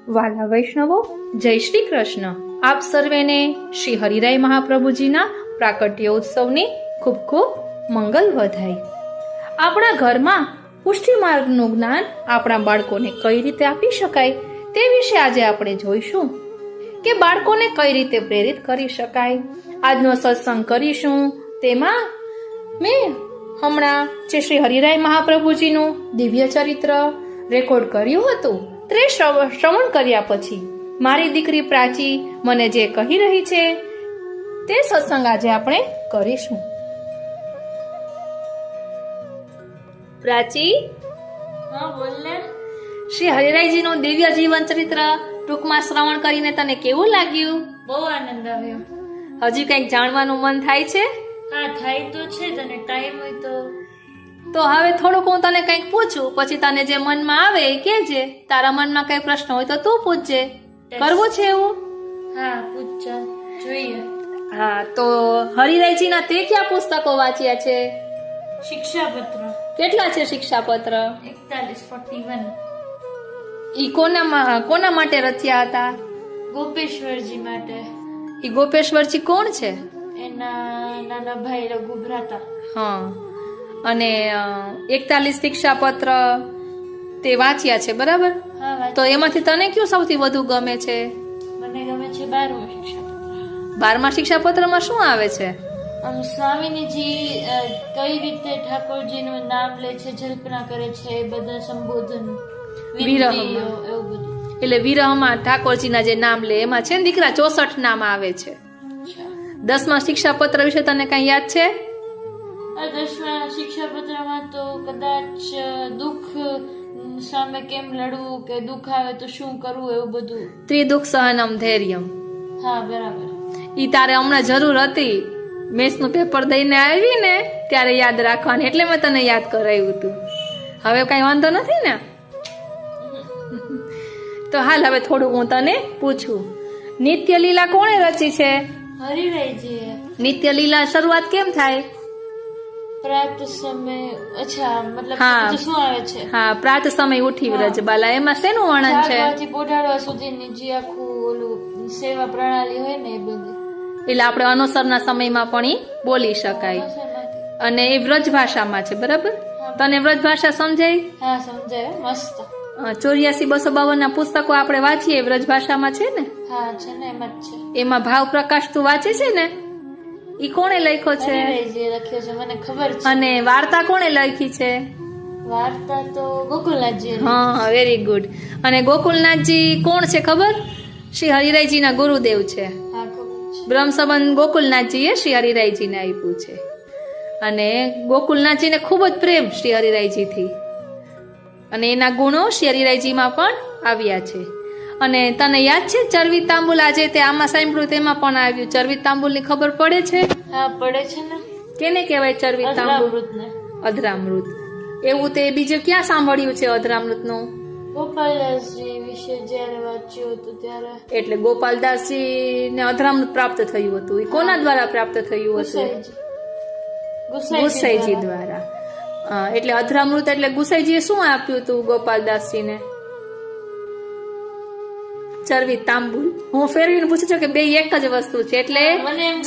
વાલા વૈષ્ણવો, જય શ્રી કૃષ્ણ. આપ સર્વેને શ્રી હરિરાય મહાપ્રભુજીના પ્રાકટ્ય ઉત્સવની ખૂબ ખૂબ મંગલ વધાય. આપણા ઘરમાં પુષ્ટિ માર્ગનું જ્ઞાન આપણા બાળકોને કઈ રીતે આપી શકાય તે વિશે આજે આપણે જોઈશું કે બાળકોને કઈ રીતે પ્રેરિત કરી શકાય. આજનો સત્સંગ કરીશું. તેમાં મેં હમણાં જે શ્રી હરિરાય મહાપ્રભુજીનું દિવ્ય ચરિત્ર રેકોર્ડ કર્યું હતું તે શ્રવણ કર્યા પછી મારી દીકરી પ્રાચી મને જે કહી રહી છે તે સત્સંગ આજે આપણે કરીશું. પ્રાચી, હા બોલ ને. શ્રી હરિરાયજીનું દિવ્ય જીવન ચરિત્ર ટૂંકમાં શ્રવણ કરીને તને કેવું લાગ્યું? બહુ આનંદ આવ્યો. હજી કંઈક જાણવાનું મન થાય છે? હા થાય તો છે, તને ટાઈમ હોય તો હવે થોડુંક હું તને કંઈક પૂછું, પછી તને જે મનમાં આવે એ કહેજે. તારા મનમાં કઈ પ્રશ્ન હોય તો તું પૂછજે. કરવું છે એવું? હા પૂછ, જોઈએ. હા, તો હરિરાયજીના તે કયા પુસ્તકો વાંચ્યા છે? શિક્ષાપત્ર. કેટલા છે શિક્ષાપત્ર? 41. ઈ કોના માટે રચ્યા હતા? ગોપેશ્વરજી માટે. ઈ ગોપેશ્વરજી કોણ છે? એના નાના ભાઈ રઘુ ભ્રાતા. હા, અને 41 શિક્ષાપત્ર તે વાંચ્યા છે, બરાબર? હા. તો એમાંથી તને કયું સૌથી વધુ ગમે છે? મને ગમે છે 12મું શિક્ષાપત્ર. 12મા શિક્ષાપત્રમાં શું આવે છે? આમ સ્વામિનીજી કઈ રીતે ઠાકોરજીનું નામ લે છે, જલ્પના કરે છે, એ બધા સંબોધન, વિરહમાં. એવું બધું. એટલે વિરહમાં ઠાકોરજીના જે નામ લે એમાં છે ને દીકરા 64 નામ આવે છે. 10મા શિક્ષાપત્ર વિશે તને કઈ યાદ છે? 10મા શિક્ષાપત્રમાં તો કદાચ દુઃખ સામે કેમ લડવું, કે દુઃખ આવે તો શું કરવું, એવું બધું. ત્રિદુઃખ સહનમ ધૈર્યમ. હા બરાબર. ઈ તારે હમણાં જરૂર હતી. મેથ્સનું પેપર દઈને આવી ને ત્યારે યાદ રાખવાની, એટલે મેં તને યાદ કરાવ્યું હતું. હવે કઈ વાંધો નથી ને? તો હાલ હવે થોડુંક હું તને પૂછું. નિત્ય લીલા કોણે રચી છે? હરિરાયજી. નિત્ય લીલા શરૂઆત કેમ થાય? પ્રાત સમય. અચ્છા, મતલબ હા. બીજું શું આવે છે? હા, પ્રાત સમય ઉઠી વ્રજબાલા. એમાં શેનું વર્ણન છે? જાગવાથી પોઢાડવા સુધીની જે આખું ઓલું સેવા પ્રણાલી હોય ને એ બધી. એટલે આપણે અનુસરના સમયમાં પણ ઈ બોલી શકાય. અને એ વ્રજ ભાષામાં છે, બરાબર? તને વ્રજ ભાષા સમજાય? હા સમજાય, મસ્ત. 84-252 ના પુસ્તકો આપણે વાંચીએ વ્રજ ભાષામાં છે ને? હા છે ને, એમ જ છે. એમાં ભાવ પ્રકાશ તું વાંચે છે ને? ઈ કોણે લખ્યો છે? હરિરાયજીએ લખ્યો છે, મને ખબર છે. અને વાર્તા કોણે લખી છે? વાર્તા તો ગોકુલનાથજીએ લખી. હા, વેરી ગુડ. અને ગોકુલનાથજી કોણ છે ખબર? શ્રી હરિરાયજીના ગુરુદેવ છે. હા ખબર છે. બ્રહ્મસંબંધ ગોકુલનાથજીએ શ્રી હરિરાયજીને આપ્યું છે. અને ગોકુલનાથજીને ખૂબ જ પ્રેમ શ્રી હરિરાયજીથી, અને એના ગુણો શ્રી હરિરાયજીમાં પણ આવ્યા છે. અને તને યાદ છે ચરવી તાંબુલ? આજે તે આમાં સાંભળ્યું તેમાં પણ આવ્યું. ચરવી તાંબુલ ની ખબર પડે છે? હા પડે છે ને. કેને કહેવાય ચરવી તાંબુલ? અધરામૃતને. અધરામૃત. એવું તે બીજું ક્યાં સાંભળ્યું છે અધરામૃત નું? ગોપાલદાસજી વિશે જયારે વાંચ્યું હતું ત્યારે. એટલે ગોપાલદાસજી ને અધરામૃત પ્રાપ્ત થયું હતું. એ કોના દ્વારા પ્રાપ્ત થયું હતું? ગુસાઈજી દ્વારા. એટલે અધરામૃત એટલે ગુસાઈજીએ શું આપ્યું હતું ગોપાલદાસજીને? ચરવી તાંબુલ. હું ફેરવીને પૂછું છું કે બે એક જ વસ્તુ છે. એટલે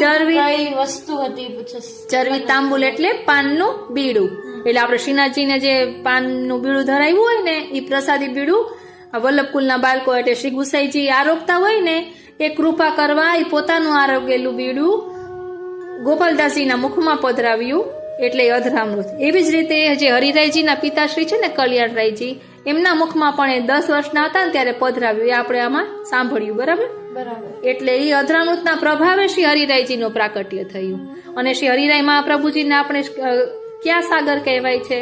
ચરવી વસ્તુ હતી પૂછે. ચરવી તાંબુલ એટલે પાનનું બીડું. એટલે આપણે શ્રીનાથજીને જે પાનનું બીડું ધરાવ્યું હોય ને એ પ્રસાદી બીડું વલ્લભકુલના બાળકો એટલે શ્રી ગુસાઈજી આરોગતા હોય ને એ કૃપા કરવા એ પોતાનું આરોગેલું બીડું ગોપાલદાસજીના મુખમાં પધરાવ્યું, એટલે અધરામૃત. એવી જ રીતે જે હરિરાયજીના પિતાશ્રી છે ને કલ્યાણરાયજી, એમના મુખમાં પણ એ 10 વર્ષના હતા ને ત્યારે પધરાવ્યું. એ આપણે આમાં સાંભળ્યું, બરાબર? બરાબર. એટલે એ અધરામૃતના પ્રભાવે શ્રી હરિરાયજીનું પ્રાકટ્ય થયું. અને શ્રી હરિરાય મહાપ્રભુજીને આપણે ક્યાં સાગર કહેવાય છે?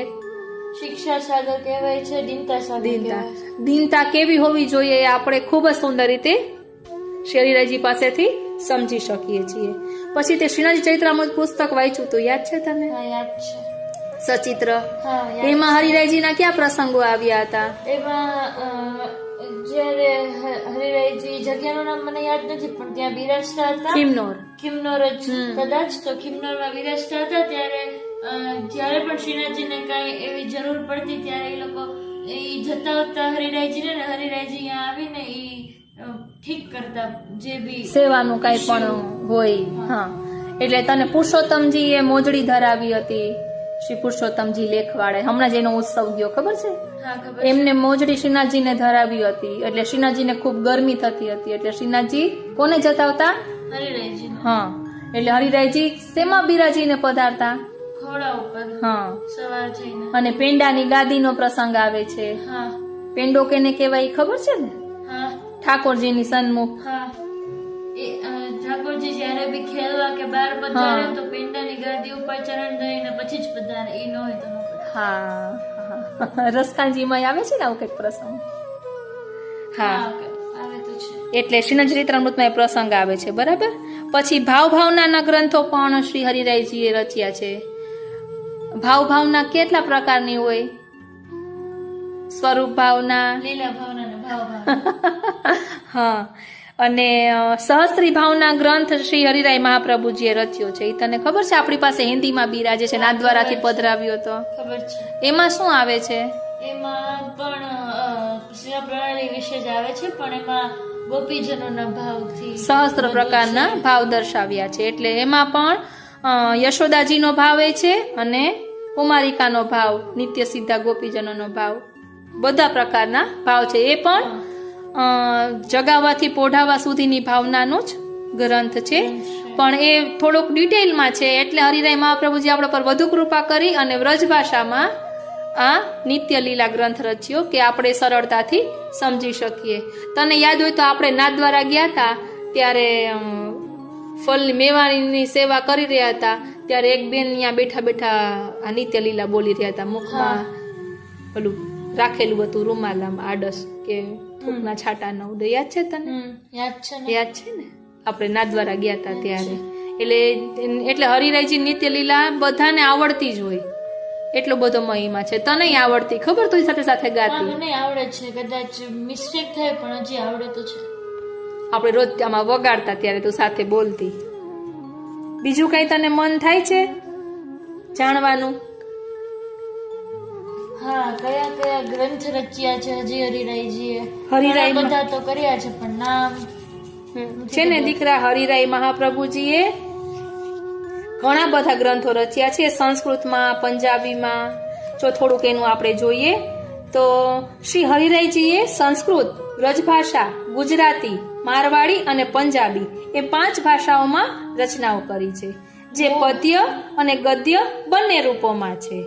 શિક્ષા સાગર કહેવાય છે, દીનતા સાગર કહેવાય છે. દીનતા કેવી હોવી જોઈએ એ આપણે ખૂબ જ સુંદર રીતે શ્રી હરિરાયજી પાસેથી સમજી શકીએ છીએ. પછી તે શ્રીનાથજી ચૈત્રામૃત પુસ્તક વાંચ્યું તો યાદ છે તને? હા યાદ છે. સચિત્ર. હા યાદ. એમાં હરિરાયજીના કયા પ્રસંગો આવ્યા હતા? એમાં જયારે હરિરાયજી, જગ્યાનું નામ મને યાદ નથી પણ ત્યાં બિરાજતા હતા. ખિમનોર જ કદાચ. તો ખિમનોરમાં બિરાજતા હતા ત્યારે જ્યારે પણ શ્રીનાથજીને કઈ એવી જરૂર પડતી ત્યારે એ લોકો એ જતા આવતા હરિરાયજી ને હરિરાયજી અહીંયા આવીને એ ઠીક કરતા જે બી સેવાનું કઈ પણ હોય. હા, એટલે તને પુરુષોત્તમજી એ મોજડી ધરાવી હતી. શ્રી પુરુષોત્તમજી લેખવાળે હમણાં જ એનો ઉત્સવ ગયો, ખબર છે? હા, ખબર. એમને મોજડી શ્રીનાથજીને ધરાવી હતી. એટલે શ્રીનાથજીને ખૂબ ગરમી થતી હતી. એટલે શ્રીનાથજી કોને જતાવતા? હરિરાયજી. હા, એટલે હરિરાયજી શેમાં બિરાજીને પધારતા? ઘોડા ઉપર. હા, સવાર થઈને. અને પેંડાની ગાદીનો પ્રસંગ આવે છે. હા. પેંડો કેને કહેવાય ખબર છે ને? હા. ઠાકોરજીની સન્મુખ. હા. એ ઠાકોરજી જયારે બી ખેલવા કે બહાર પધારે તો પેંડાની ગાદી ઉપર ચરણ દઈને પછી જ પધારે. એ ન હોય તો ન પધારે. હા, રસકાંજીમાં આવે છે ને આવું કંઈક પ્રસંગ. હા, આવે તો છે. એટલે શ્રીનાથ ચરિત્રામૃતમાં એ પ્રસંગ આવે છે, બરાબર. પછી ભાવભાવનાના ગ્રંથો પણ શ્રી હરિરાયજીએ રચ્યા છે. ભાવભાવના કેટલા પ્રકારની હોય? સ્વરૂપ ભાવના, લીલા ભાવના ને ભાવ ભાવના. હા, અને સહસ્ત્રી ભાવના ગ્રંથ શ્રી હરિરાય મહાપ્રભુજીએ રચ્યો છે. એ તને ખબર છે? આપણી પાસે હિન્દીમાં બિરાજે છે, નાથદ્વારાથી પધરાવ્યો તો. ખબર છે. એમાં શું આવે છે? એમાં પણ સેવા પ્રણાલી વિશે જ આવે છે, પણ એમાં ગોપીજનોના ભાવથી સહસ્ત્ર પ્રકારના ભાવ દર્શાવ્યા છે. એટલે એમાં પણ યશોદાજીનો ભાવ એ છે અને કુમારિકાનો ભાવ, નિત્ય સિદ્ધા ગોપીજનોનો ભાવ, બધા પ્રકારના ભાવ છે. એ પણ જગાવવાથી પોઢાવા સુધીની ભાવનાનો જ ગ્રંથ છે, પણ એ થોડોક ડિટેલમાં છે. એટલે હરિરાય મહાપ્રભુજી આપણા પર વધુ કૃપા કરી અને વ્રજ ભાષામાં આ નિત્ય લીલા ગ્રંથ રચ્યો કે આપણે સરળતાથી સમજી શકીએ. તને યાદ હોય તો આપણે નાથદ્વારા ગયા હતા ત્યારે ફળની મેવાની સેવા કરી રહ્યા હતા, ત્યારે એક બેન અહીંયા બેઠા બેઠા આ નિત્ય લીલા બોલી રહ્યા હતા. મુખમાં પેલું રાખેલું હતું રૂમાલામ આડસ કે ફૂકના છાટા ન ઉડે. યાદ છે તને? યાદ છે ને? યાદ છે ને? આપણે નાથદ્વારા ગયા હતા ત્યારે. એટલે હરિરાયજી નિત્ય લીલા બધાને આવડતી જ હોય, એટલો બધો મહિમા છે. તને આવડતી ખબર? તો સાથે સાથે ગાતી. મને આવડે છે, કદાચ મિસ્ટેક થાય પણ હજી આવડે તો છે. આપણે રોજ આમાં વગાડતા ત્યારે તું સાથે બોલતી. બીજું કઈ તને મન થાય છે જાણવાનું? હા, કયા કયા ગ્રંથ રચ્યા છે હજી હરિરાયજીએ? હરિરાય બધા તો કર્યા છે પણ નામ છે ને દીકરા, હરિરાય મહાપ્રભુજીએ ઘણા બધા ગ્રંથો રચ્યા છે. સંસ્કૃતમાં, પંજાબીમાં. જો થોડુંક એનું આપણે જોઈએ તો શ્રી હરિરાયજીએ સંસ્કૃત, વ્રજભાષા, ગુજરાતી, મારવાડી અને પંજાબી એ 5 ભાષાઓમાં રચનાઓ કરી છે, જે પદ્ય અને ગદ્ય બંને રૂપોમાં છે.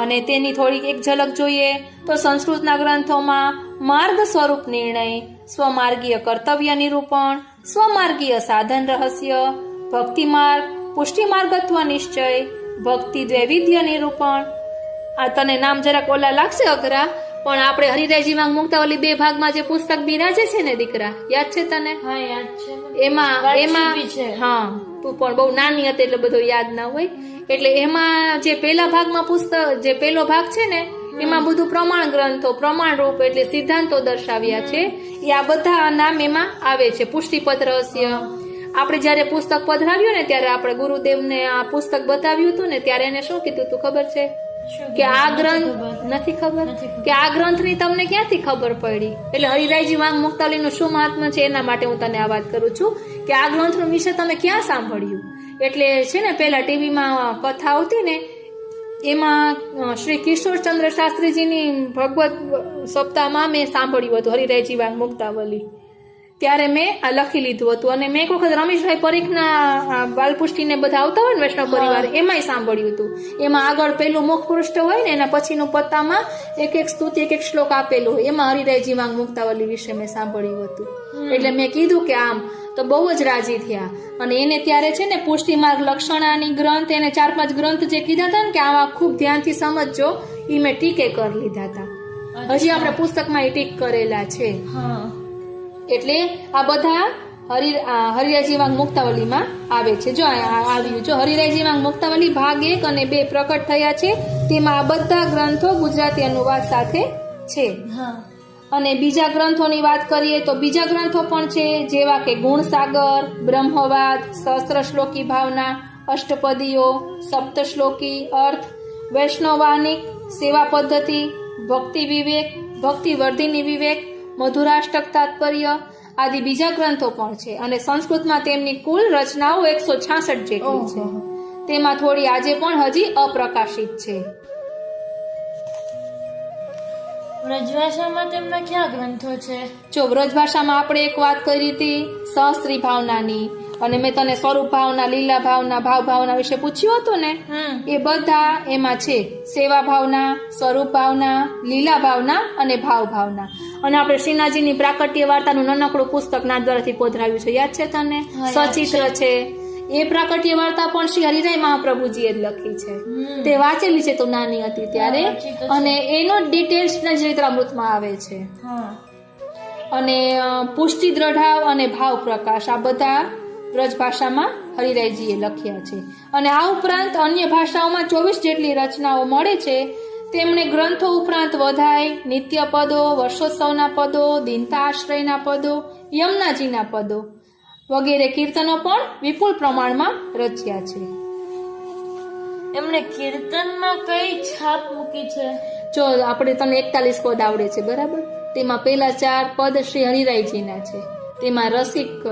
અને તેની થોડીક એક ઝલક જોઈએ તો સંસ્કૃતના ગ્રંથોમાં માર્ગ સ્વરૂપ નિર્ણય, સ્વમાર્ગીય કર્તવ્ય નિરૂપણ, સ્વમાર્ગીય સાધન રહસ્ય, ભક્તિ માર્ગ, પુષ્ટિ માર્ગત્વ નિશ્ચય, ભક્તિ દ્વૈવિધ્ય નિરૂપણ. આ તને નામ જરાક ઓલા લાગશે અઘરા, પણ આપણે હરિરાયજી માં મુક્તાવલી 2 ભાગમાં જે પુસ્તક બિરાજે છે ને દીકરા, યાદ છે તને? હા, યાદ છે. એમાં હા, તું પણ બહુ નાની હતી એટલે બધું યાદ ના હોય. એટલે એમાં જે પહેલા ભાગમાં પુસ્તક, જે પહેલો ભાગ છે ને એમાં બધું પ્રમાણ ગ્રંથો, પ્રમાણ રૂપ એટલે સિદ્ધાંતો દર્શાવ્યા છે. એ આ બધા નામ એમાં આવે છે. પુષ્ટિપદ રહસ્ય, આપણે જયારે પુસ્તક પધરાવ્યું ને ત્યારે આપણે ગુરુદેવને આ પુસ્તક બતાવ્યું હતું ને ત્યારે એને શું કીધું તું ખબર છે? કે આ ગ્રંથ નથી ખબર કે આ ગ્રંથની તમને ક્યાંથી ખબર પડી? એટલે હરિરાયજી વાંગ મુક્તાવલીનું શું મહાત્મ્ય છે એના માટે હું તને આ વાત કરું છું કે આ ગ્રંથ વિશે તમે ક્યાં સાંભળ્યું. એટલે છે ને પેલા ટીવીમાં કથા આવતી ને એમાં શ્રી કિશોરચંદ્ર શાસ્ત્રીજીની ભગવત સપ્તાહમાં મેં સાંભળ્યું હતું હરિરાયજી વાંગ મુક્તાવલી. ત્યારે મેં આ લખી લીધું હતું. અને મેં એક વખત રમેશભાઈ પરીખના બાલપુષ્ટિને બધા આવતા હોય ને વૈષ્ણવ પરિવાર, એમાંય સાંભળ્યું હતું. એમાં આગળ પેલું મુખ પૃષ્ઠ હોય ને એના પછીનું પત્તામાં એક એક સ્તુતિ, એક એક શ્લોક આપેલો હોય. એમાં હરિરાયજી વાંગ મુક્તાવલી વિશે મેં સાંભળ્યું હતું. એટલે મેં કીધું કે આમ તો બહુ જ રાજી થયા. અને એને ત્યારે છે ને પુષ્ટિ માર્ગ, લક્ષણાની ગ્રંથ, એને 4-5 ગ્રંથ જે કીધા હતા ને કે આવા ખૂબ ધ્યાનથી સમજજો, એ મેં ટીકે કરી લીધા હતા. હજી આપણે પુસ્તકમાં એ ટીક કરેલા છે. એટલે આ બધા હરિરાયજી વાંગ મુક્તાવલીમાં આવે છે. જો આવ્યું, જો હરિરાયજી વાંગ મુક્તાવલી ભાગ 1 અને 2 પ્રકટ થયા છે. તેમાં આ બધા ગ્રંથો ગુજરાતી અનુવાદ સાથે છે. અને બીજા ગ્રંથોની વાત કરીએ તો બીજા ગ્રંથો પણ છે, જેવા કે ગુણસાગર, બ્રહ્મવાદ, સહસ્ત્ર શ્લોકી ભાવના, અષ્ટપદીઓ, સપ્તશ્લોકી અર્થ, વૈષ્ણવાનિક, સેવા પદ્ધતિ, ભક્તિ વિવેક, ભક્તિ વર્ધિની વિવેક, મધુરાષ્ટક તાત્પર્ય આદિ બીજા ગ્રંથો પણ છે અને સંસ્કૃતમાં તેમની કુલ રચનાઓ 166 જેટલી છે. તેમાં થોડી આજે પણ હજી અપ્રકાશિત છે. વ્રજભાષામાં તેમના કયા ગ્રંથો છે? જો વ્રજભાષામાં આપણે એક વાત કરી હતી સહસ્ત્રી ભાવનાની, અને મેં તને સ્વરૂપ ભાવના, લીલા ભાવના, ભાવ ભાવના વિશે પૂછ્યું હતું ને, એ બધા એમાં છે. સેવા ભાવના, સ્વરૂપ ભાવના, લીલા ભાવના અને ભાવ ભાવના. અને આપણે શ્રીનાથજીની પ્રાકટ્ય વાર્તાનું નાનકડું પુસ્તક નાથદ્વારાથી પોધરાવ્યું છે, યાદ છે તને? સચિત્ર છે. એ પ્રાકટ્ય વાર્તા પણ શ્રી હરિરાય મહાપ્રભુજીએ જ લખી છે. તે વાંચેલી છે તો નાની હતી ત્યારે, અને એનો ડિટેલ્સ ચરિત્રામૃતમાં આવે છે. અને પુષ્ટિ દ્રઢાવ અને ભાવ પ્રકાશ આ બધા વ્રજભાષામાં હરિરાયજીએ લખ્યા છે. અને આ ઉપરાંત અન્ય ભાષાઓમાં 24 જેટલી રચનાઓ મળે છે. તેમણે ગ્રંથો ઉપરાંત વધાય, નિત્ય પદો, વર્ષોત્સવના પદો, દીનતા આશ્રયના પદો, યમુનાજીના પદો વગેરે કીર્તનો પણ વિપુલ પ્રમાણમાં રચ્યા છે. એમણે કીર્તનમાં કઈ છાપ મૂકી છે? જો આપણે તને 41 પદ આવડે છે બરાબર, તેમાં પહેલા 4 પદ શ્રી હરિરાયજીના છે. તેમાં રસિક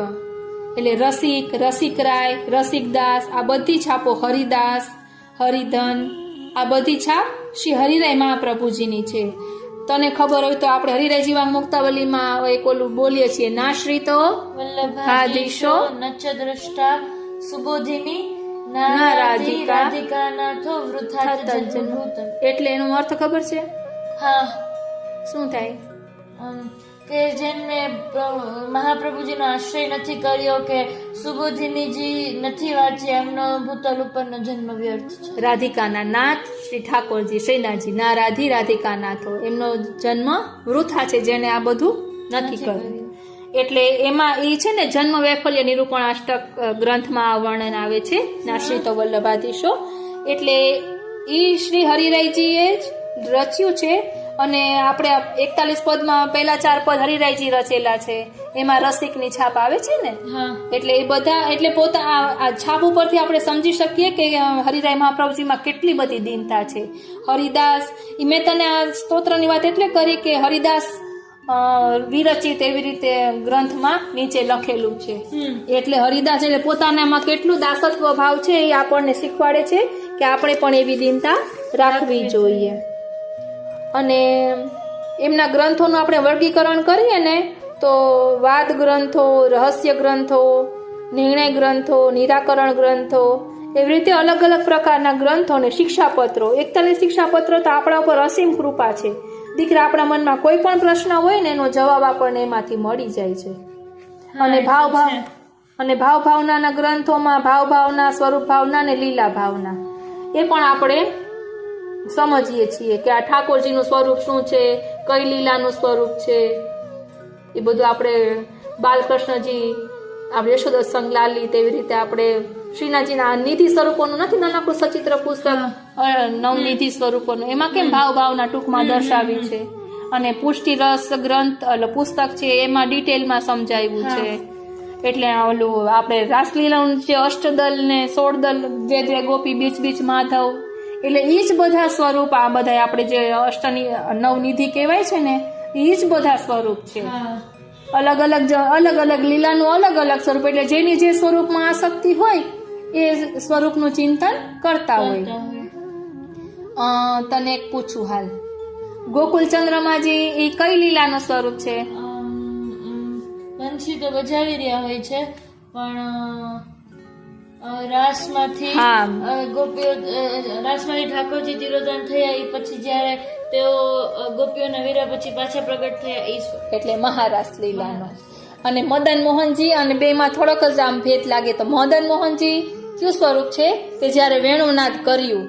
એટલે રસિક, રસિકરાય, રસિકદાસ આ બધી છાપો, હરિદાસ, હરિધન આ બધી છાપ શ્રી હરિરાય મહાપ્રભુજીની છે. તને ખબર હોય તો આપણે હરિરાય જીવાંગ મુક્તાવલીમાં એક ઓલું બોલીએ છીએ, નાશ્રિતો વલ્લભાધીશો નચ દ્રષ્ટા સુબોધિની ના રાધિકાનાથો વૃથા જન્મભૂતમ. એટલે એનો અર્થ ખબર છે? હા. શું થાય? કે જેને મહાપ્રભુજીનો આશ્રય નથી કર્યો કે સુબોધિનીજી નથી વાંચ્યા એમનો ભૂતલ ઉપરનો જન્મ વ્યર્થ છે. રાધિકાના નાથ શ્રી ઠાકોરજી શ્રીનાથજી ના રાધિકાનાથો એમનો જન્મ વૃથા છે, જેને આ બધું નથી કર્યું. એટલે એમાં એ છે ને જન્મ વૈફલ્ય નિરૂપણ અષ્ટક ગ્રંથમાં આ વર્ણન આવે છે, નાશ્રિતો વલ્લભાધીશો. એટલે એ શ્રી હરિરાયજીએ જ રચ્યું છે. અને આપણે 41 પદમાં પહેલા 4 પદ હરિરાયજી રચેલા છે. એમાં રસિકની છાપ આવે છે ને, એટલે એ બધા એટલે આ છાપ ઉપરથી આપણે સમજી શકીએ કે હરિરાય મહાપ્રભુજીમાં કેટલી બધી દીનતા છે. હરિદાસ મેં તને આ સ્તોત્રની વાત એટલે કરી કે હરિદાસ વિરચિત એવી રીતે ગ્રંથમાં નીચે લખેલું છે. એટલે હરિદાસ એટલે પોતાનામાં કેટલું દાસત્વ ભાવ છે એ આપણને શીખવાડે છે કે આપણે પણ એવી દીનતા રાખવી જોઈએ. અને એમના ગ્રંથોનું આપણે વર્ગીકરણ કરીએ ને તો વાદ ગ્રંથો, રહસ્ય ગ્રંથો, નિર્ણય ગ્રંથો, નિરાકરણ ગ્રંથો એવી રીતે અલગ અલગ પ્રકારના ગ્રંથો અને શિક્ષાપત્રો. 41 શિક્ષાપત્રો તો આપણા ઉપર અસીમ કૃપા છે. દીકરા આપણા મનમાં કોઈ પણ પ્રશ્ન હોય ને એનો જવાબ આપણને એમાંથી મળી જાય છે. અને ભાવ ભાવનાના ગ્રંથોમાં ભાવ ભાવના, સ્વરૂપ ભાવના અને લીલા ભાવના એ પણ આપણે સમજીએ છીએ કે આ ઠાકોરજીનું સ્વરૂપ શું છે, કઈ લીલાનું સ્વરૂપ છે. એ બધું આપણે બાલકૃષ્ણજી, આપણે યશોદા સંગ લાલી તેવી રીતે આપણે શ્રીનાથજીના નિધિ સ્વરૂપોનું નથી નાનકડું સચિત્ર પુસ્તક નવનિધિ સ્વરૂપોનું, એમાં કેમ ભાવ ભાવના ટૂંકમાં દર્શાવી છે. અને પુષ્ટિ રસ ગ્રંથ એટલે પુસ્તક છે એમાં ડિટેલમાં સમજાવ્યું છે. એટલે ઓલું આપણે રાસલીલાનું જે અષ્ટદલ ને 16 દલ, વેદવે ગોપી, બીચ બીચ માધવ, એટલે એ જ બધા સ્વરૂપ આ બધા આપણે જે નવનિધિ કહેવાય છે ને એ જ બધા સ્વરૂપ છે. અલગ અલગ લીલાનું અલગ અલગ સ્વરૂપ, એટલે જેની જે સ્વરૂપમાં આસક્તિ હોય એ સ્વરૂપનું ચિંતન કરતા હોય. તને એક પૂછું હાલ, ગોકુલચંદ્રમાજી એ કઈ લીલાનું સ્વરૂપ છે? બંસી તો બજાવી રહ્યા હોય છે પણ રાસમાંથી ઠાકોરજી તિરોધાન થયા એ પછી જયારે તેઓ ગોપીઓના વીરા પછી પાછા પ્રગટ થયા એ એટલે મહારાસ લીલાનો. અને મદન મોહનજી અને બેમાં થોડોક જ આમ ભેદ લાગે તો મદન મોહનજી કયું સ્વરૂપ છે કે જયારે વેણુનાદ કર્યું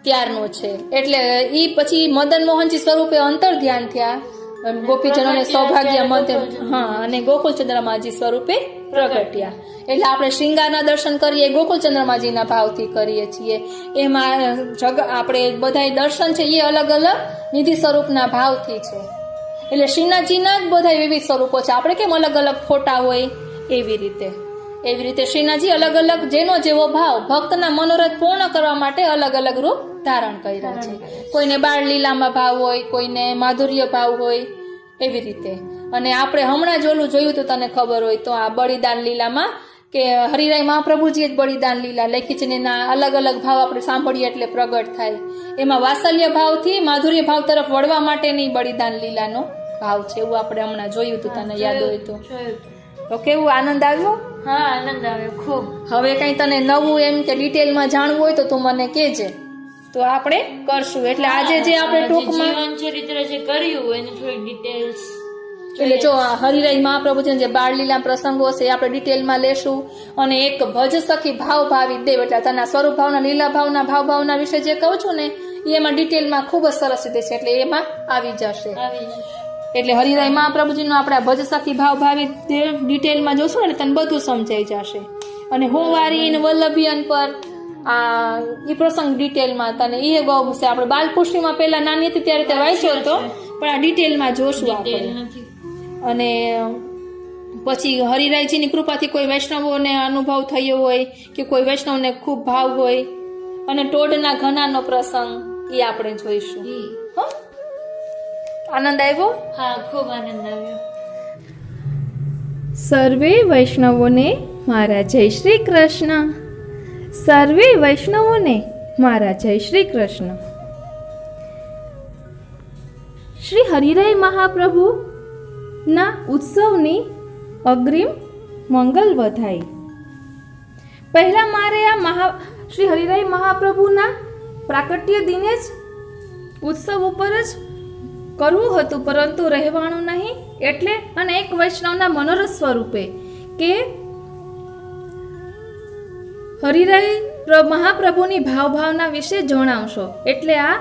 ત્યારનો છે. એટલે ઈ પછી મદન મોહનજી સ્વરૂપે અંતર ધ્યાન થયા ગોપીજનોને સૌભાગ્ય મધ્ય અને ગોકુલચંદ્રમાજી સ્વરૂપે પ્રગટ્યા. એટલે આપણે શ્રૃંગારના દર્શન કરીએ ગોકુલચંદ્રમાજીના ભાવથી કરીએ છીએ. એમાં આપણે બધા દર્શન છે એ અલગ અલગ નિધિ સ્વરૂપના ભાવથી છે. એટલે શ્રીનાથજીના જ બધા વિવિધ સ્વરૂપો છે. આપણે કેમ અલગ અલગ ફોટા હોય એવી રીતે. એવી રીતે શ્રીનાથજી અલગ અલગ જેનો જેવો ભાવ ભક્તના મનોરથ પૂર્ણ કરવા માટે અલગ અલગ રૂપ ધારણ કર્યા છે. કોઈને બાળ લીલામાં ભાવ હોય, કોઈને માધુર્ય ભાવ હોય, એવી રીતે. અને આપણે હમણાં જ ઓલું જોયું તો તને ખબર હોય તો આ બલિદાન લીલામાં કે હરિરાય મહાપ્રભુજીએ જ બલિદાન લીલા લખી છે ને એના અલગ અલગ ભાવ આપણે સાંભળીએ એટલે પ્રગટ થાય. એમાં વાત્સલ્ય ભાવથી માધુર્ય ભાવ તરફ વળવા માટેની બલિદાન લીલાનો ભાવ છે, એવું આપણે હમણાં જોયું હતું, તને યાદ હોય તો. તો કેવું આનંદ આવ્યો? હા, આનંદ આવ્યો ખૂબ. હવે કઈ તને નવું એમ કે ડિટેલમાં જાણવું હોય તો તું મને કહેજે, તો આપણે કરશું. એટલે આજે જે આપણે ટૂંકમાં જીવન ચરિત્ર જે કર્યું એની થોડી ડિટેલ્સ, એટલે જો હરિરાય મહાપ્રભુજીના જે બાળ લીલા પ્રસંગો છે એ આપણે ડિટેલમાં લેશું. અને એક ભજ સખી ભાવ ભાવી દેવ, એટલે તના સ્વરૂપ ભાવના, લીલા ભાવના વિશે જે કહું છું ને એ એમાં ડિટેલમાં ખૂબ જ સરસ રીતે છે, એટલે એમાં આવી જશે. એટલે હરિરાય મહાપ્રભુજીનો આપણે ભજ સખી ભાવ ભાવી ડિટેલમાં જોશું ને તને બધું સમજાઈ જશે. અને હોવારી ને વલ્લભિયન પર આ એ પ્રસંગ ડિટેલમાં તને એ બહુ છે. આપણે બાલપુષ્ટિમાં પહેલા નાની હતી ત્યારે તે વાંચ્યો હતો, પણ આ ડિટેલમાં જોશું આપણે. અને પછી હરિરાયજીની કૃપાથી કોઈ વૈષ્ણવોને અનુભવ થયો હોય કે કોઈ વૈષ્ણવને ખૂબ ભાવ હોય, અને ટોડના ઘનાનો પ્રસંગ એ આપણે જોઈશું. આનંદ આવ્યો? હા, ખૂબ આનંદ આવ્યો. સર્વે વૈષ્ણવોને મારા જય શ્રી કૃષ્ણ. સર્વે વૈષ્ણવોને મારા જય શ્રી કૃષ્ણ. શ્રી હરિરાય મહાપ્રભુ ના ઉત્સવની અગ્રિમ મંગલ વધાઈ. પહેલા મારે આ શ્રી હરિરાય મહાપ્રભુના પ્રાકટ્ય દિને જ ઉત્સવ ઉપર જ કરવું હતું, પરંતુ રહેવાનું નહીં. એટલે અને એક વૈષ્ણવના મનોરથ સ્વરૂપે કે હરિરાય મહાપ્રભુની ભાવના વિશે જણાવશો, એટલે આ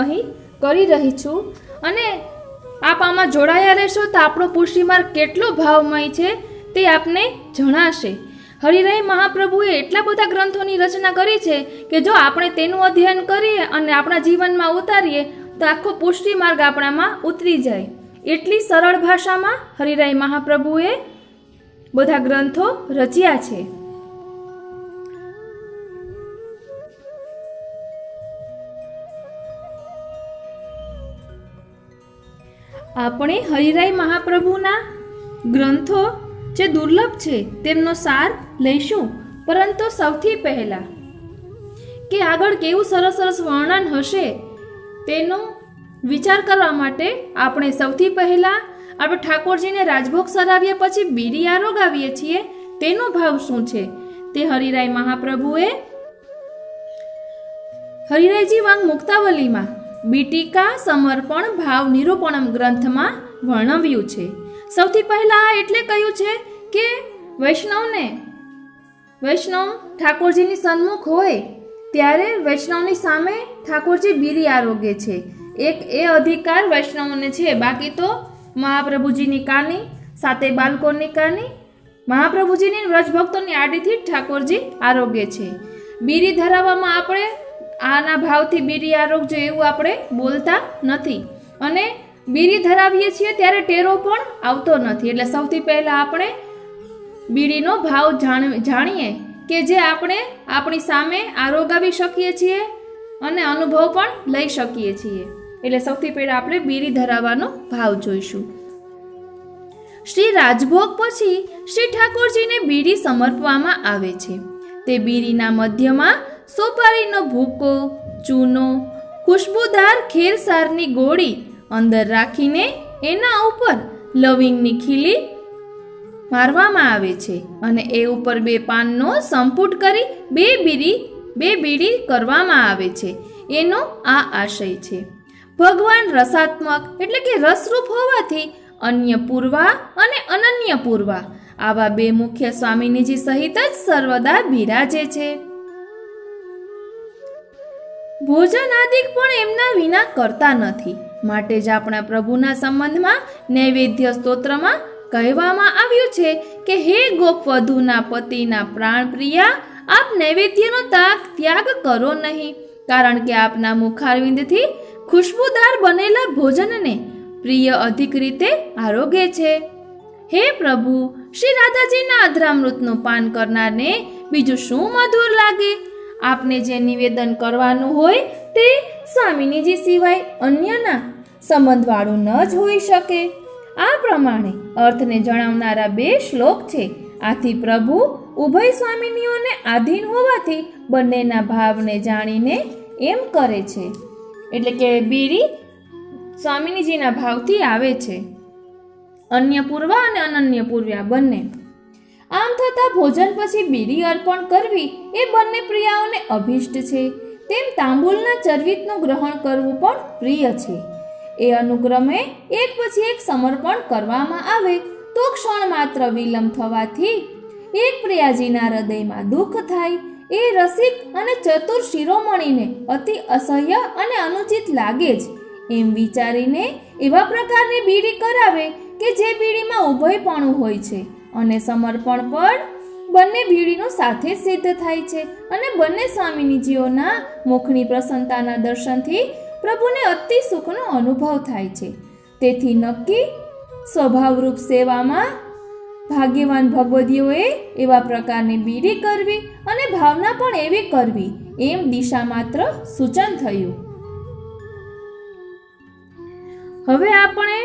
અહીં કરી રહી છું. અને આપ આમાં જોડાયા રહેશો તો આપણો પુષ્ટિ માર્ગ કેટલો ભાવમય છે તે આપને જણાશે. હરિરાય મહાપ્રભુએ એટલા બધા ગ્રંથોની રચના કરી છે કે જો આપણે તેનું અધ્યયન કરીએ અને આપણા જીવનમાં ઉતારીએ તો આખો પુષ્ટિ માર્ગ આપણામાં ઉતરી જાય. એટલી સરળ ભાષામાં હરિરાય મહાપ્રભુએ બધા ગ્રંથો રચ્યા છે. આપણે હરિરાય મહાપ્રભુના ગ્રંથો જે દુર્લભ છે તેમનો સાર લઈશું, પરંતુ સૌથી પહેલા કે આગળ કેવું સરસ સરસ વર્ણન હશે તેનો વિચાર કરવા માટે આપણે સૌથી પહેલા આપણે ઠાકોરજીને રાજભોગ સરાવ્યા પછી બીડી આરોગાવીએ છીએ તેનો ભાવ શું છે તે હરિરાય મહાપ્રભુએ હરિરાયજી વાંગ મુક્તાવલીમાં બીટિકા સમર્પણ ભાવ નિરૂપણમ ગ્રંથમાં વર્ણવ્યું છે. સૌથી પહેલા એટલે કહ્યું છે કે વૈષ્ણવ ઠાકોરજીની સન્મુખ હોય ત્યારે વૈષ્ણવની સામે ઠાકોરજી બીરી આરોગે છે. એક એ અધિકાર વૈષ્ણવોને છે, બાકી તો મહાપ્રભુજીની કાની, સાતે બાલકોની કાની, મહાપ્રભુજીની વ્રજભક્તોની આડીથી ઠાકોરજી આરોગ્ય છે. બીરી ધરાવવામાં આપણે આના ભાવથી બીરી આરોગજો એવું આપણે બોલતા નથી, અને બીરી ધરાવીએ છીએ ત્યારે ટેરો પણ આવતો નથી. એટલે સૌથી પહેલા આપણે બીડીનો ભાવ જાણીએ કે જે આપણે આપણી સામે આરોગાવી શકીએ છીએ અને અનુભવ પણ લઈ શકીએ છીએ. એટલે સૌથી પહેલા આપણે બીડી ધરાવવાનો ભાવ જોઈશું. શ્રી રાજભોગ પછી શ્રી ઠાકોરજીને બીડી સમર્પવામાં આવે છે. તે બીડીના મધ્યમાં સોપારીનો ભૂકો, ચૂનો, ખુશ્બુદાર ખેરસારની ગોળી અંદર રાખીને એના ઉપર લવિંગની ખીલી મારવામાં આવે છે અને એ ઉપર 2 પાનનો સંપુટ કરી બે બીડી કરવામાં આવે છે. એનો આ આશય છે. ભગવાન રસાત્મક એટલે કે રસરૂપ હોવાથી અન્ય પૂર્વા અને અનન્ય પૂર્વા આવા 2 મુખ્ય સ્વામિનીજી સહિત જ સર્વદા બિરાજે છે. ભોજન આદિક પણ એમના વિના કરતા નથી. માટે જ આપણા પ્રભુના સંબંધમાં નૈવેદ્ય સ્તોત્રમાં કહેવામાં આવ્યું છે કે હે ગોપવધૂના પતિના પ્રાણ પ્રિયા, આપ નૈવેદ્યનો ત્યાગ કરો નહીં, કારણ કે આપના મુખારવિંદથી ખુશ્બુદાર બનેલા ભોજનને પ્રિય અધિક રીતે આરોગે છે. હે પ્રભુ, શ્રી રાધાજીના અધરામૃતનું પાન કરનારને બીજું શું મધુર લાગે? આપને જે નિવેદન કરવાનું હોય તે સ્વામિનીજી સિવાય અન્યના સંબંધવાળું ન જ હોઈ શકે. આ પ્રમાણે અર્થને જણાવનારા 2 શ્લોક છે. આથી પ્રભુ ઉભય સ્વામિનીઓને આધીન હોવાથી બંનેના ભાવને જાણીને એમ કરે છે. એટલે કે બીડી સ્વામિનીજીના ભાવથી આવે છે, અન્ય પૂર્વા અને અનન્ય પૂર્વ્યા બંને. આમ થતાં ભોજન પછી બીડી અર્પણ કરવી એ બંને પ્રિયાઓને અભિષ્ટ છે. તેમ તાંબૂલના ચરવિતનું ગ્રહણ કરવું પણ પ્રિય છે. એ અનુક્રમે એક પછી એક સમર્પણ કરવામાં આવે તો ક્ષણ માત્ર વિલંબ થવાથી એક પ્રિયાજીના હૃદયમાં દુઃખ થાય. એ રસિક અને ચતુર શિરોમણીને અતિ અસહ્ય અને અનુચિત લાગે જ. એમ વિચારીને એવા પ્રકારની બીડી કરાવે કે જે બીડીમાં ઉભયપણું હોય છે અને સમર્પણ પણ બંને બીડીનું સાથે સિદ્ધ થાય છે અને બંને સ્વામિનીજીઓના મુખની પ્રસન્નતાના દર્શનથી પ્રભુને અતિ સુખનો અનુભવ થાય છે. તેથી નક્કી સ્વભાવરૂપ સેવામાં ભાગ્યવાન ભગવદીઓએ એવા પ્રકારની બીડી કરવી અને ભાવના પણ એવી કરવી એમ દિશા માત્ર સૂચન થયું. હવે આપણે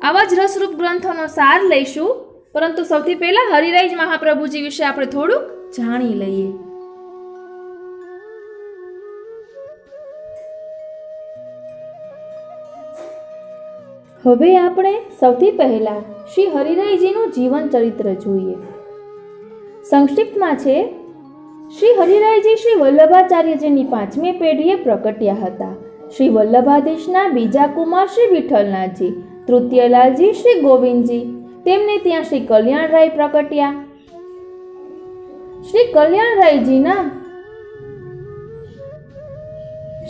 આવા જ રસરૂપ ગ્રંથોનો સાર લઈશું, પરંતુ સૌથી પહેલા હરિરાજ મહાપ્રભુજી વિશે આપણે થોડુંક જાણી લઈએ. હવે આપણે સૌથી પહેલા શ્રી હરિરાયજીનું જીવન ચરિત્ર જોઈએ. સંક્ષિપ્તમાં છે, શ્રી હરિરાયજી શ્રી વલ્લભાચાર્યજીની 5મી પેઢીએ પ્રકટ્યા હતા. શ્રી વલ્લભાધીશના બીજા કુમાર શ્રી વિઠ્ઠલનાથજી, તૃતીયલાલજી શ્રી ગોવિંદજી, તેમને ત્યાં શ્રી કલ્યાણરાય પ્રકટ્યા. શ્રી કલ્યાણરાયજીના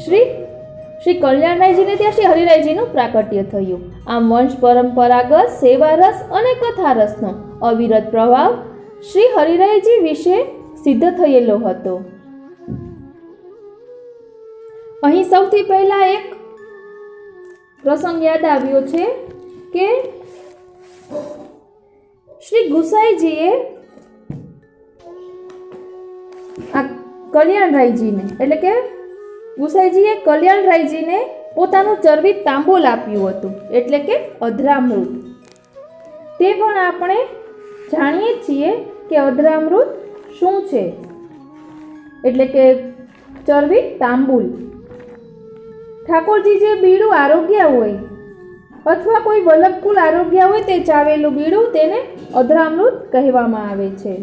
શ્રી કલ્યાણરાયજીને ત્યાં શ્રી હરિરાયજીનું પ્રાકટ્ય થયું. આમ વંશ પરંપરાગત સેવારસ અને કથારસનો અવિરત પ્રભાવ શ્રી હરિરાયજી વિશે સિદ્ધ થયેલો હતો. અહીં સૌથી પહેલા એક પ્રસંગ યાદ આવ્યો છે કે શ્રી ગુસાઈજીએ આ કલ્યાણરાયજીને એટલે કે ગુસાઈજીએ કલ્યાણરાયજીને પોતાનું ચરવિત તાંબૂલ આપ્યું હતું, એટલે કે અધરામૃત. તે પણ આપણે જાણીએ છીએ કે અધરામૃત શું છે, એટલે કે ચરવિત તાંબૂલ. ઠાકોરજી જે બીડું આરોગ્ય હોય અથવા કોઈ વલ્લભકુલ આરોગ્ય હોય તે ચાવેલું બીડું તેને અધરામૃત કહેવામાં આવે છે.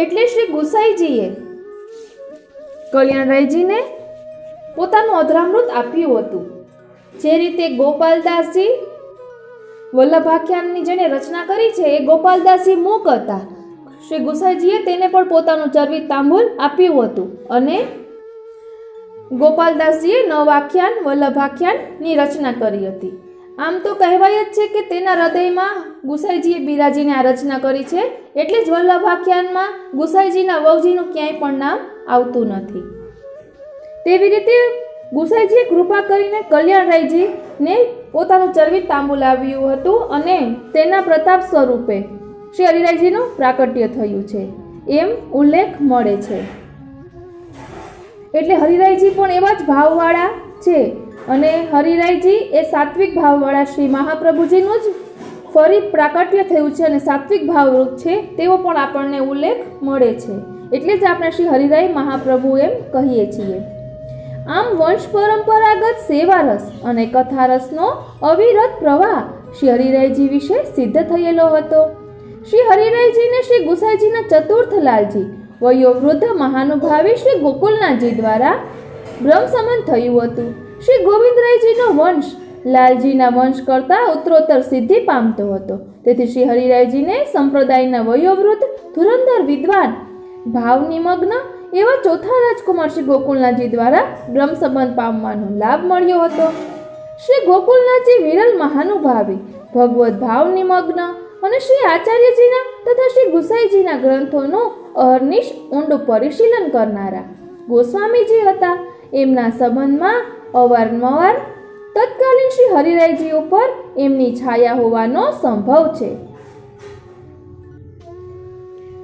એટલે શ્રી ગુસાઈજીએ કલ્યાણરાયજીને પોતાનું અધરામૃત આપ્યું હતું. જે રીતે ગોપાલદાસજી વલ્લભાખ્યાનની જેને રચના કરી છે એ ગોપાલદાસજી મૂક હતા. શ્રી ગુસાઈજીએ તેને પણ પોતાનું ચરવિત તાંબૂલ આપ્યું હતું અને ગોપાલદાસજીએ નવાખ્યાન વલ્લભાખ્યાનની રચના કરી હતી. આમ તો કહેવાય જ છે કે તેના હૃદયમાં ગુસાઈજીએ બિરાજીને આ રચના કરી છે, એટલે જ વલ્લભાખ્યાનમાં ગુસાઈજીના વહુજીનું ક્યાંય પણ નામ આવતું નથી. તેવી રીતે ગુસાઈજીએ કૃપા કરીને કલ્યાણરાયજીને પોતાનું ચરવિત તાંબૂલ આવ્યું હતું અને તેના પ્રતાપ સ્વરૂપે શ્રી હરિરાયજીનું પ્રાકટ્ય થયું છે એમ ઉલ્લેખ મળે છે. એટલે હરિરાયજી પણ એવા જ ભાવવાળા છે અને હરિરાયજી એ સાત્વિક ભાવવાળા શ્રી મહાપ્રભુજીનું જ ફરી પ્રાકટ્ય થયું છે અને સાત્વિક ભાવરૂપ છે તેવો પણ આપણને ઉલ્લેખ મળે છે. એટલે જ આપણે શ્રી હરિરાય મહાપ્રભુ એમ કહીએ છીએ. આમ વંશ પરંપરાગત સેવારસ અને કથારસનો અવિરત પ્રવાહ શ્રી હરિરાયજી વિશે સિદ્ધ થયેલો હતો. શ્રી હરિરાયજીને શ્રી ગુસાઈજીના ચતુર્થ લાલજી વયોવૃદ્ધ મહાનુભાવી શ્રી ગોકુલનાથજી દ્વારા બ્રહ્મ સંબંધ થયું હતું. શ્રી ગોવિંદરાયજીનો વંશ લાલજીના વંશ કરતાં ઉત્તરોત્તર સિદ્ધિ પામતો હતો. તેથી શ્રી હરિરાયજીને સંપ્રદાયના વયોવૃદ્ધ ધુરંધર વિદ્વાન ભાવ નિમગ્ન એવા ચોથા રાજકુમાર શ્રી ગોકુલનાથજી દ્વારા બ્રહ્મ સંબંધ પામવાનો લાભ મળ્યો હતો. શ્રી ગોકુલનાથજી વિરલ મહાનુભાવી ભગવત ભાવ નિમગ્ન અને શ્રી આચાર્યજીના તથા શ્રી ગુસાઈજીના ગ્રંથોનું અહર્નિશ ઊંડું પરિશીલન કરનારા ગોસ્વામીજી હતા. એમના સંબંધમાં અવારનવાર તત્કાલીન શ્રી હરિરાયજી ઉપર એમની છાયા હોવાનો સંભવ છે.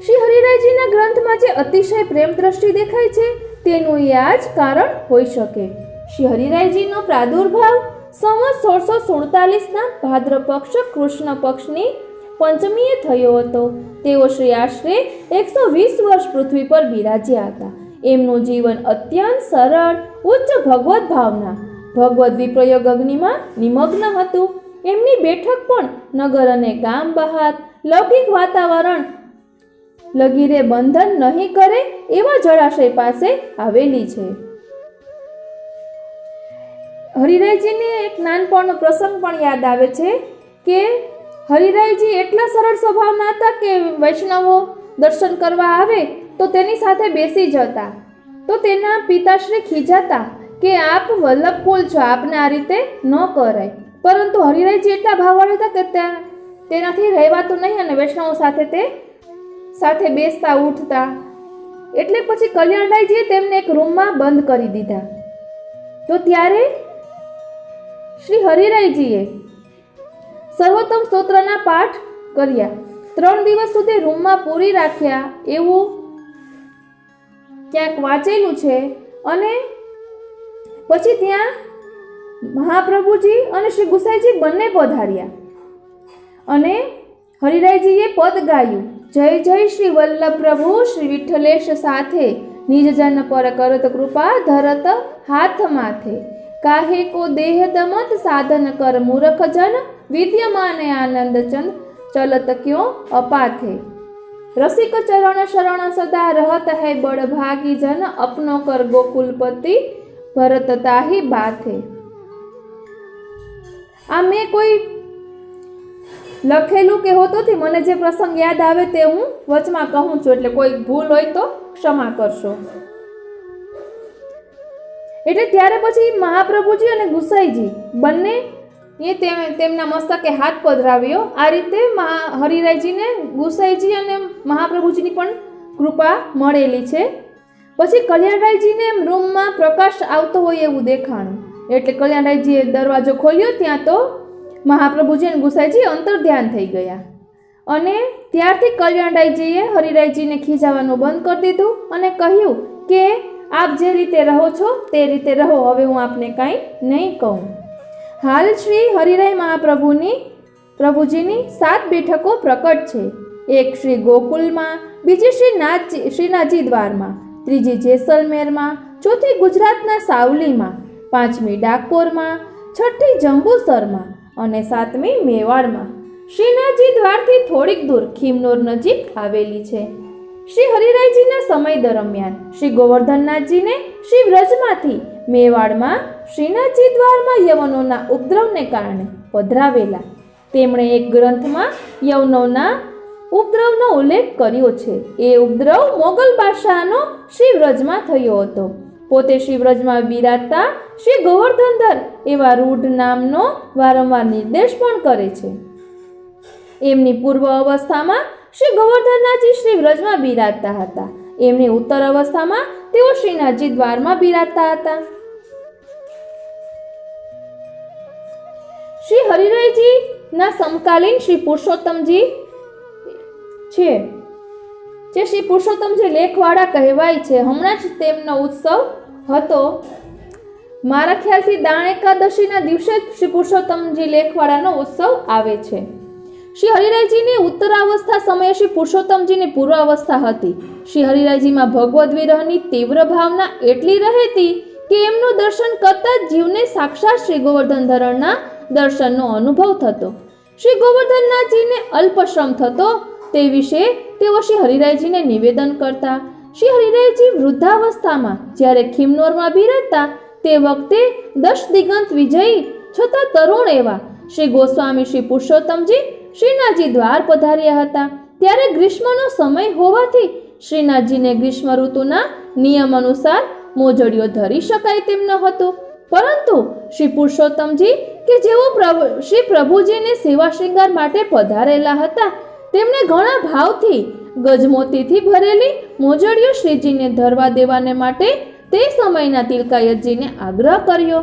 શ્રી હરિરાયજીના ગ્રંથમાં જે અતિશય પ્રેમ દ્રષ્ટિ દેખાય છે તેનું એ આ જ કારણ હોઈ શકે. શ્રી હરિરાયજીનો પ્રાદુર્ભાવ સંવત 1647ના ભાદ્ર પક્ષ કૃષ્ણ પક્ષની પંચમીએ થયો હતો. તેઓ શ્રી આશરે 120 વર્ષ પૃથ્વી પર બિરાજ્યા હતા. એમનું જીવન અત્યંત સરળ, ઉચ્ચ ભગવત ભાવના, ભગવદ વિપ્રયોગ અગ્નિમાં નિમગ્ન હતું. એમની બેઠક પણ નગર અને ગામ બહાર લૌકિક વાતાવરણ લગીરે બંધન નહીં કરે એવા જળાશય પાસે આવેલી છે. હરિરાયજીને એક નાનપણનો પ્રસંગ પણ યાદ આવે છે કે હરિરાયજી એટલા સરળ સ્વભાવના હતા કે વૈષ્ણવો દર્શન કરવા આવે તો તેની સાથે બેસી જતા. તો તેના પિતાશ્રી ખીજાતા કે આપ વલ્લભકુલ છો, આપને આ રીતે ન કરાય. પરંતુ હરિરાયજી એટલા ભાવવાળા હતા કે તેનાથી રહેવાતું નહીં અને વૈષ્ણવો સાથે બેસતા ઉઠતા. એટલે પછી કલ્યાણરાયજીએ તેમને એક રૂમમાં બંધ કરી દીધા. તો ત્યારે શ્રી હરિરાયજીએ સર્વોત્તમ સ્તોત્રના પાઠ કર્યા. 3 દિવસ સુધી રૂમમાં પૂરી રાખ્યા એવું ક્યાંક વાંચેલું છે. અને પછી ત્યાં મહાપ્રભુજી અને શ્રી ગુસાઈજી બંને પધાર્યા અને હરિરાયજીએ પદ ગાયું, જય જય શ્રી વલ્લભ પ્રભુ શ્રી વિઠ્ઠલેશ સાથે, નિજ જન પર કરત કૃપા ધરત હાથ માથે, કાહે કો દેહ દમત સાધન કર મૂરખ જન, વિદ્યમાને આનંદ ચંદ ચલત ક્યો અપાથે, રસિક ચરણ શરણ સદા રહત હૈ બડ ભાગી જન, અપનો કર ગોકુલપતિ ભરત તાહી બાથે. આ મેં કોઈ લખેલું કે હોતોથી મને જે પ્રસંગ યાદ આવે તે હું વચમાં કહું છું, એટલે કોઈ ભૂલ હોય તો ક્ષમા કરશો. એટલે ત્યારે પછી મહાપ્રભુજી અને ગુસાઈજી બંને તેમના મસ્તકે હાથ પધરાવ્યો. આ રીતે હરિરાયજીને ગુસાઈજી અને મહાપ્રભુજીની પણ કૃપા મળેલી છે. પછી કલ્યાણરાયજીને રૂમમાં પ્રકાશ આવતો હોય એવું દેખાણું. એટલે કલ્યાણરાયજીએ દરવાજો ખોલ્યો, ત્યાં તો મહાપ્રભુજી અને ગુસાઈજી અંતર્ધ્યાન થઈ ગયા. અને ત્યારથી કલ્યાણરાયજીએ હરિરાયજીને ખીજાવાનું બંધ કરી દીધું અને કહ્યું કે આપ જે રીતે રહો છો તે રીતે રહો, હવે હું આપને કાંઈ નહીં કહું. હાલ શ્રી હરિરાય મહાપ્રભુજીની 7 બેઠકો પ્રકટ છે. એક શ્રી ગોકુલમાં, બીજી શ્રીનાથજી દ્વારમાં, ત્રીજી જેસલમેરમાં, ચોથી ગુજરાતના સાવલીમાં, 5મી ડાકોરમાં, 6ઠી જંબુસરમાં અને 7મી મેવાડમાં. શ્રીનાથજી દ્વારથી થોડીક દૂર ખીમનોર નજીક આવેલી છે. શ્રી હરિરાયજીના સમય દરમિયાન શ્રી ગોવર્ધનનાથજીને શ્રી વ્રજમાંથી મેવાડમાં શ્રીનાથજી દ્વારમાં યવનોના ઉપદ્રવને કારણે પધરાવેલા. તેમણે એક ગ્રંથમાં યવનોના ઉપદ્રવનો ઉલ્લેખ કર્યો છે. એ ઉપદ્રવ મોગલ બાદશાહનો શ્રી વ્રજમાં થયો હતો. પોતે શ્રી વ્રજમાં બિરાજતા શ્રી ગોવર્ધનધર એવા રૂઢ નામનો વારંવાર નિર્દેશ પણ કરે છે. એમની પૂર્વ અવસ્થામાં શ્રી ગોવર્ધનનાથજી શ્રી વ્રજમાં બિરાજતા હતા. એમની ઉત્તર અવસ્થામાં તેઓ શ્રીનાથજી દ્વારમાં બિરાજતા હતા. શ્રી હરિરાયજીના સમકાલીન શ્રી પુરુષોત્તમજી છે, જે શ્રી પુરુષોત્તમજી લેખવાળા કહેવાય છે. હમણાં જ તેમનો ઉત્સવ હતો. મારા ખ્યાલથી દાણ એકાદશીના દિવસે જ શ્રી પુરુષોત્તમજી લેખવાળાનો ઉત્સવ આવે છે. શ્રી હરિરાયજીની ઉત્તરાવસ્થા સમયે શ્રી પુરુષોત્તમજીની પૂર્વાવસ્થા હતી. શ્રી હરિરાયજીમાં ભગવદ વિરહની તીવ્ર ભાવના એટલી રહેતી કે એમનું દર્શન કરતા જ જીવને સાક્ષાત શ્રી ગોવર્ધનધરના દર્શનનો અનુભવ થતો. શ્રી ગોવર્ધનનાથજીને અલ્પ શ્રમ થતો તે વિશે તેઓ શ્રી હરિરાયજીને નિવેદન કરતા. શ્રી હરિરાયજી વૃદ્ધાવસ્થામાં જ્યારે ખીમનોરમાં બિરાજતા તે વખતે 10 દિગંત વિજયી છતાં તરુણ એવા શ્રી ગોસ્વામી શ્રી પુરુષોત્તમજી શ્રીનાથજી દ્વાર પધાર્યા હતા. ત્યારે ગ્રીષ્મનો સમય હોવાથી શ્રીનાથજીને ગ્રીષ્મ ઋતુના નિયમ અનુસાર મોજડીઓ ધરી શકાય તેમ ન હતો. પરંતુ શ્રી પુરુષોત્તમજી કે જેઓ શ્રી પ્રભુજીને સેવા શ્રૃંગાર માટે પધારેલા હતા, તેમણે ઘણા ભાવથી ગજમોતીથી ભરેલી મોજડીઓ શ્રીજીને ધરવા દેવાને માટે તે સમયના તિલકાયતજીને આગ્રહ કર્યો.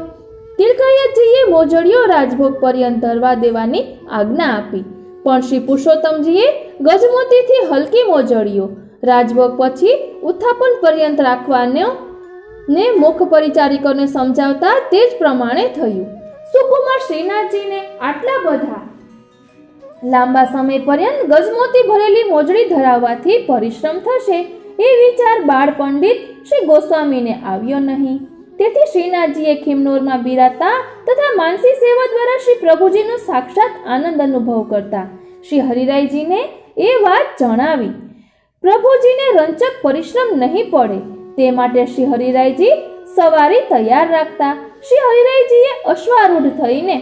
તિલકાયતજીએ મોજડીઓ રાજભોગ પર્યંત ધરવા દેવાની આજ્ઞા આપી, પણ શ્રી પુરુષોત્તમજીએ ગજમોતીથી હલકી મોજડીઓ રાજભોગ પછી ઉત્થાપન પર્યંત રાખવાનો ને મુખ પરિચારિકોને સમજાવતા તે જ પ્રમાણે થયું. સુકુમાર શ્રીનાથજીને આટલા બધા લાંબા સમય પર્યંત ગજમોતી ભરેલી મોજડી ધરાવવાથી પરિશ્રમ થશે એ વિચાર બાળ પંડિત શ્રી ગોસ્વામીને આવ્યો નહીં. તેથી શ્રીનાથજીએ ખિમનોરમાં બિરાતા તથા માનસી સેવા દ્વારા શ્રી પ્રભુજીનો સાક્ષાત આનંદ અનુભવ કરતા શ્રી હરિરાયજીને એ વાત જણાવી. પ્રભુજીને રંચક પરિશ્રમ નહીં પડે તે માટે શ્રી હરિરાયજી સવારી તૈયાર રાખતા શ્રી હરિરાયજીએ અશ્વારૂઢ થઈને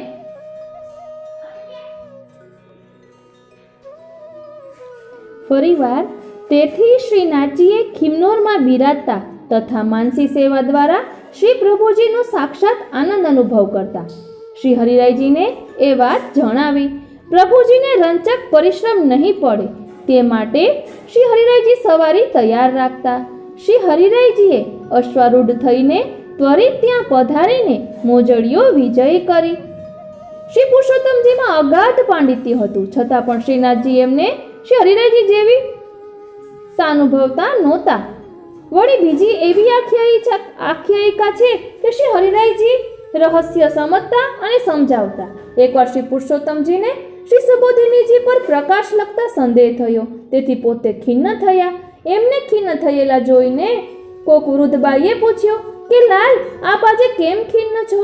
ફરીવાર તેથી શ્રીનાથજીએ ખિમનોરમાં બિરાજતા તથા માનસી સેવા દ્વારા શ્રી પ્રભુજીનો સાક્ષાત આનંદ અનુભવ કરતા શ્રી હરિરાયજીને એ વાત જણાવી. પ્રભુજીને રંચક પરિશ્રમ નહીં પડે તે માટે શ્રી હરિરાયજી સવારી તૈયાર રાખતા શ્રી હરિરાયજીએ અશ્વારૂઢ થઈને ત્વરિત ત્યાં પધારીને મોજડીઓ વિજયી કરી. શ્રી પુરુષોત્તમજીમાં અગાધ પાંડિત્ય હતું, છતાં પણ શ્રીનાથજી એમને શ્રી હરિરાયજી જેવી સાનુભવતા નહોતા. વળી બીજી એવી આખ્યાયિકા છે કે શ્રી હરિરાયજી રહસ્ય સમજતા અને સમજાવતા. એકવાર શ્રી પુરુષોત્તમજીને શ્રી સુબોધિનીજી પર પ્રકાશ લગતા સંદેહ થયો, તેથી પોતે ખિન્ન થયા. એમને ખિન્ન થયેલા જોઈને કોક વૃદ્ધબાઈએ પૂછ્યો કે લાલ, આપ આજે કેમ ખિન્ન છો?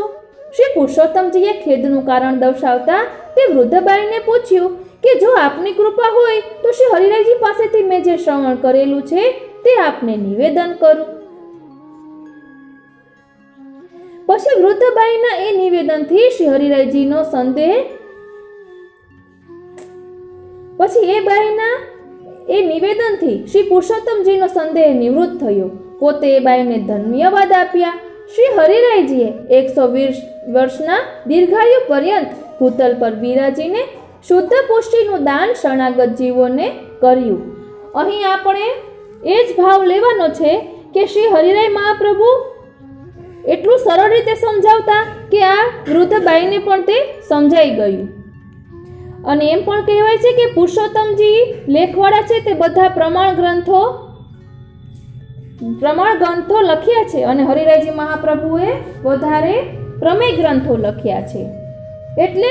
શ્રી પુરુષોત્તમજીએ ખેદનું કારણ દર્શાવતા તે વૃદ્ધબાઈને પૂછ્યું કે જો આપની કૃપા હોય તો શ્રી હરિરાયજી પાસેથી મેં જે શ્રવણ કરેલું છે તે આપને નિવેદન કરું. પછી વૃદ્ધબાઈના એ નિવેદનથી શ્રી હરિરાયજીનો સંદેહ શ્રી પુરુષોત્તમજીનો સંદેહ નિવૃત્ત થયો. પોતે એ બાઈને ધન્યવાદ આપ્યા. શ્રી હરિરાયજીએ 120 વર્ષના દીર્ઘાયુ પર્યંત ભૂતલ પર બિરાજીને શુદ્ધ પુષ્ટિનું દાન શરણાગત જીવોને કર્યું. અહીં આપણે એ જ ભાવ લેવાનો છે કે શ્રી હરિરાય મહાપ્રભુ એટલું સરળ રીતે સમજાવતા કે આ વૃદ્ધ બાઈને પણ તે સમજાઈ ગયું. અને એમ પણ કહેવાય છે કે પુરુષોત્તમજી લેખવાળા છે તે બધા પ્રમાણ ગ્રંથો લખ્યા છે અને હરિરાયજી મહાપ્રભુએ વધારે પ્રમેય ગ્રંથો લખ્યા છે. એટલે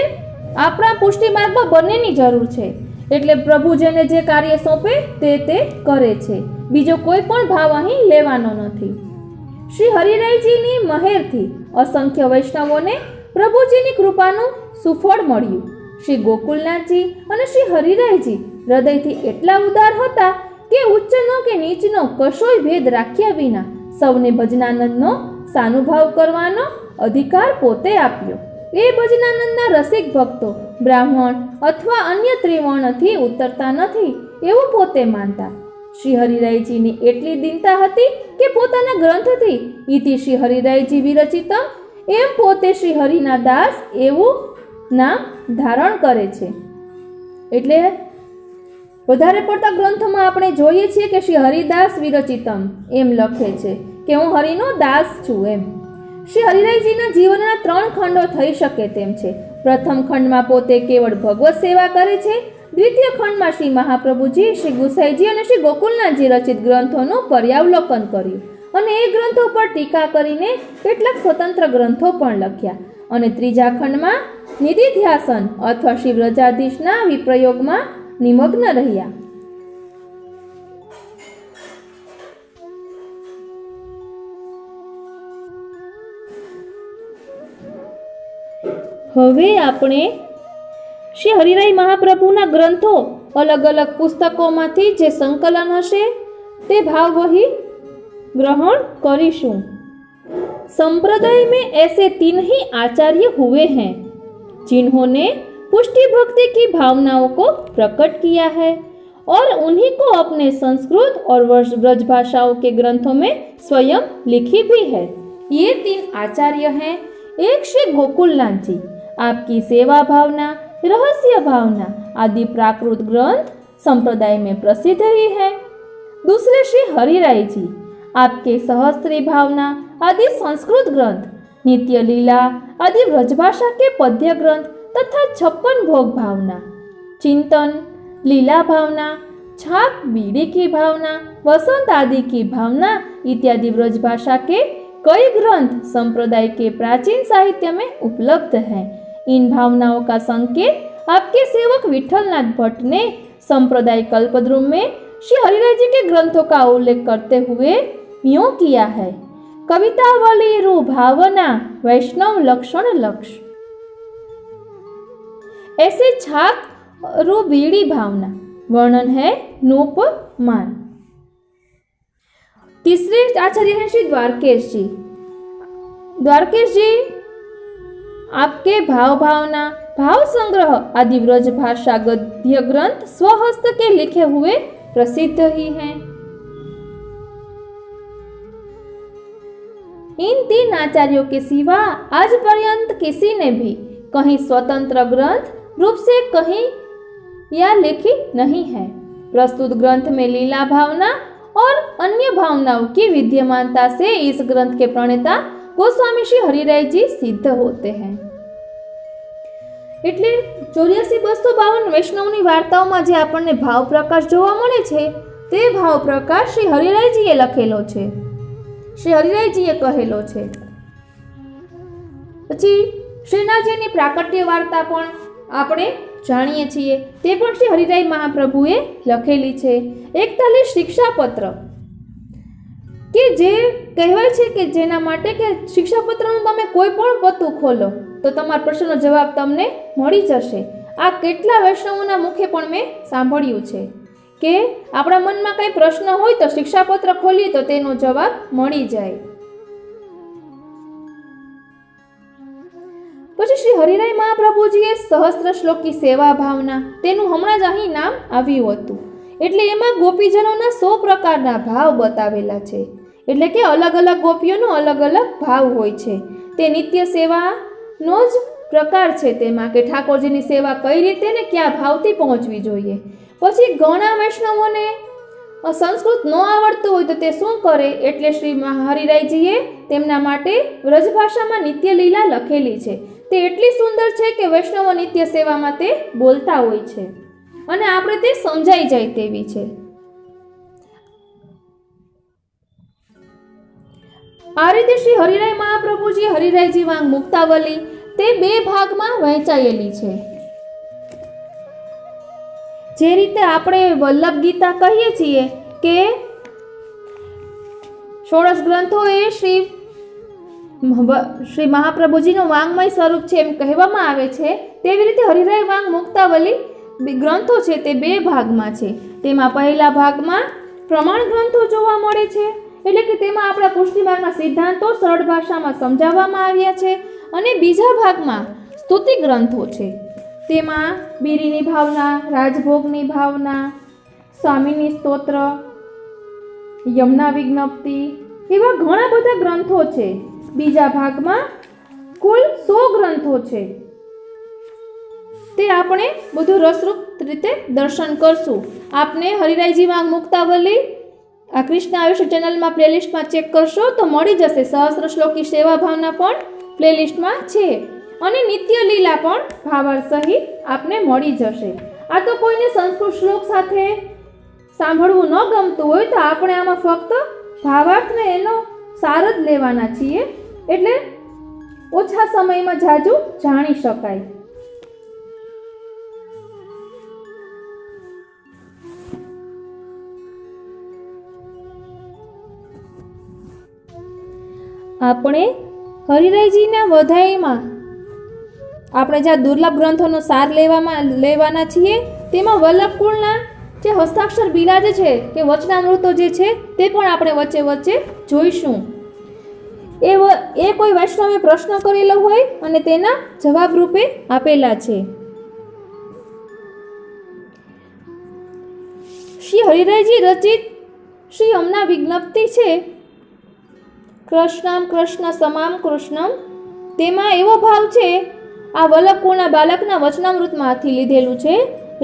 આપણા પુષ્ટિ માર્ગમાં બંનેની જરૂર છે. એટલે પ્રભુ જેને જે કાર્ય સોંપે તે કરે છે. બીજો કોઈ પણ ભાવ અહીં લેવાનો નથી. શ્રી હરિરાયજીની મહેરથી અસંખ્ય વૈષ્ણવોને પ્રભુજીની કૃપાનું સુફળ મળ્યું. શ્રી ગોકુલનાથજી અને શ્રી હરિરાયજી હૃદયથી એટલા ઉદાર હતા કે ઉચ્ચનો કે નીચનો કશોય ભેદ રાખ્યા વિના સૌને ભજનાનંદનો સાનુભાવ કરવાનો અધિકાર પોતે આપ્યો. એ ભજનાનંદના રસિક ભક્તો બ્રાહ્મણ અથવા અન્ય ત્રિવર્ણથી ઉતરતા નથી એવું પોતે માનતા. શ્રી હરિરાયજીની એટલી દીનતા હતી કે પોતાના ગ્રંથથી ઇતિ શ્રી હરિરાયજી વિરચિતમ એમ પોતે શ્રી હરિના દાસ એવું નામ ધારણ કરે છે. એટલે વધારે પડતા ગ્રંથોમાં આપણે જોઈએ છીએ કે શ્રી હરિદાસ વિરચિતમ એમ લખે છે કે હું હરિનો દાસ છું એમ. શ્રી હરિરાયજીના જીવનના 3 ખંડો થઈ શકે તેમ છે. પ્રથમ ખંડમાં પોતે કેવળ ભગવત સેવા કરે છે. દ્વિતીય ખંડમાં શ્રી મહાપ્રભુજી, શ્રી ગુસાઈજી અને શ્રી ગોકુલનાથજી રચિત ગ્રંથોનું પર્યાવલોકન કર્યું અને એ ગ્રંથો પર ટીકા કરીને કેટલાક સ્વતંત્ર ગ્રંથો પણ લખ્યા. અને ત્રીજા ખંડમાં નિધિધ્યાસન અથવા શ્રી વ્રજાધીશના વિપ્રયોગમાં નિમગ્ન રહ્યા. હવે આપણે શ્રી હરિરાય મહાપ્રભુના ગ્રંથો અલગ અલગ પુસ્તકોમાંથી જે સંકલન હશે તે ભાવવહી ગ્રહણ કરીશું. संप्रदाय में ऐसे 3 ही आचार्य हुए हैं जिन्होंने पुष्टि भक्ति की भावनाओं को प्रकट किया है और उन्हीं को अपने संस्कृत और ब्रज भाषाओं के ग्रंथों में स्वयं लिखी भी है. ये 3 आचार्य हैं. एक श्री गोकुलनाथ जी, आपकी सेवा भावना, रहस्य भावना आदि प्राकृत ग्रंथ संप्रदाय में प्रसिद्ध ही है. दूसरे श्री हरिराय जी, आपके सहस्त्री भावना आदि संस्कृत ग्रंथ नित्य लीला आदि व्रजभाषा के पद्य ग्रंथ तथा 56 भोग भावना, चिंतन, लीला भावना, छाप बीड़ी की भावना, वसंत आदि की भावना इत्यादि व्रजभाषा के कई ग्रंथ संप्रदाय के प्राचीन साहित्य में उपलब्ध हैं। इन भावनाओं का संकेत आपके सेवक विठलनाथ भट्ट ने संप्रदाय कल्पद्रुम में श्री हरिराय जी के ग्रंथों का उल्लेख करते हुए यूं किया है: कवितावली रू भावना वैष्णव लक्षण लक्ष्य, ऐसे छाक रू बीड़ी भावना, वर्णन है नूपमान। तीसरे आचार्य हैं श्री द्वारकेश जी। द्वारकेश जी आपके भाव भावना, भाव संग्रह आदि व्रज भाषा गद्य ग्रंथ स्वहस्त के लिखे हुए प्रसिद्ध ही हैं। इन 3 आचार्यों के सिवा आज पर्यंत किसी ने भी कहीं स्वतंत्र ग्रंथ रूप से कहीं या लिखी नहीं है। प्रस्तुत ग्रंथ में लीला भावना और अन्य भावनाओं की विद्यमानता से इस ग्रंथ के प्रणेता गोस्वामी श्री हरिराय जी सिद्ध होते हैं। એટલે 84-252 વૈષ્ણવની વાર્તાઓમાં જે આપણને ભાવ પ્રકાશ જોવા મળે છે તે ભાવ પ્રકાશ શ્રી હરિરાયજીએ લખેલો છે, શ્રી હરિરાયજીએ કહેલો છે। પછી શ્રીનાથજીની પ્રાકટ્ય વાર્તા પણ આપણે જાણીએ છીએ, તે પણ શ્રી હરિરાય મહાપ્રભુએ લખેલી છે। 41 શિક્ષાપત્ર કે જે કહેવાય છે કે જેના માટે કે શિક્ષાપત્રનું તમે કોઈ પણ પત્તું ખોલો તો તમારા પ્રશ્નનો જવાબ તમને મળી જશે। આ કેટલા વૈષ્ણવોના મુખે પણ મેં સાંભળ્યું છે કે આપણા મનમાં કંઈ પ્રશ્ન હોય તો શિક્ષાપત્ર ખોલીએ તો તેનો જવાબ મળી જાય। પછી શ્રી હરિરાય મહાપ્રભુજીએ સહસ્ત્ર શ્લોકી સેવા ભાવના તેનું હમણાં જ અહીં નામ આવ્યું હતું। એટલે એમાં ગોપીજનોના 100 પ્રકારના ભાવ બતાવેલા છે, એટલે કે અલગ અલગ ગોપીઓનો અલગ અલગ ભાવ હોય છે। તે નિત્ય સેવાનો જ પ્રકાર છે તેમાં કે ઠાકોરજીની સેવા કઈ રીતે ને કયા ભાવથી પહોંચવી જોઈએ। પછી ઘણા વૈષ્ણવોને સંસ્કૃત ન આવડતું હોય તો તે શું કરે, એટલે શ્રી હરિરાયજીએ તેમના માટે વ્રજભાષામાં નિત્ય લીલા લખેલી છે। તે એટલી સુંદર છે કે વૈષ્ણવો નિત્ય સેવામાં તે બોલતા હોય છે અને આપણે તે સમજાઈ જાય તેવી છે। આ રીતે શ્રી હરિરાય મહાપ્રભુજી હરિરાયજી વાંગ મુક્તાવલી તે 2 ભાગમાં વહેંચાયેલી છે। જે રીતે આપણે વલ્લભ ગીતા કહીએ છીએ કે 16 ગ્રંથો એ શ્રી મહાપ્રભુજીનું વાંગમય સ્વરૂપ છે એમ કહેવામાં આવે છે, તેવી રીતે હરિરાય વાંગ મુક્તાવલી ગ્રંથો છે તે 2 ભાગમાં છે। તેમાં પહેલા ભાગમાં પ્રમાણ ગ્રંથો જોવા મળે છે, એટલે કે તેમાં આપણા પુષ્ટિમાર્ગના સિદ્ધાંતો સરળ ભાષામાં સમજાવવામાં આવ્યા છે, અને બીજા ભાગમાં સ્તુતિ ગ્રંથો છે। તેમાં બીરીની ભાવના, રાજભોગની ભાવના, સ્વામીની સ્તોત્ર, યમુના વિજ્ઞપ્તિ એવા ઘણા બધા ગ્રંથો છે। બીજા ભાગમાં કુલ 100 ગ્રંથો છે। તે આપણે બધું રસરૂપ રીતે દર્શન કરશું। આપને હરિરાયજી વાંગ મુક્તાવલી આ કૃષ્ણ આયુષ્ય ચેનલમાં પ્લેલિસ્ટમાં ચેક કરશો તો મળી જશે। સહસ્ત્ર શ્લોકી સેવા ભાવના પણ પ્લેલિસ્ટમાં છે અને નિત્ય લીલા પણ ભાવાર્થ સહિત આપને મળી જશે। આ તો કોઈને સંસ્કૃત શ્લોક સાથે સાંભળવું ન ગમતું હોય તો આપણે આમાં ફક્ત ભાવાર્થને એનો સાર જ લેવાના છીએ, એટલે ઓછા સમયમાં જાજુ જાણી શકાય। આપણે હરિરાયજીના વધાઈમાં આપણે જ્યાં દુર્લભ ગ્રંથોનો સાર લેવાના છીએ તેમાં વલ્લભકુળના જે હસ્તાક્ષર બિરાજે છે કે વચનામૃતો જે છે તે પણ આપણે વચ્ચે વચ્ચે જોઈશું। એ કોઈ વૈષ્ણવે પ્રશ્ન કરેલો હોય અને તેના જવાબ રૂપે આપેલા છે। શ્રી હરિરાયજી રચિત શ્રી યમુના વિજ્ઞપ્તિ છે, કૃષ્ણમ કૃષ્ણ સમામ કૃષ્ણમ, તેમાં એવો ભાવ છે આ વલ્લભકુળના બાલકના વચનામૃતમાંથી લીધેલું છે।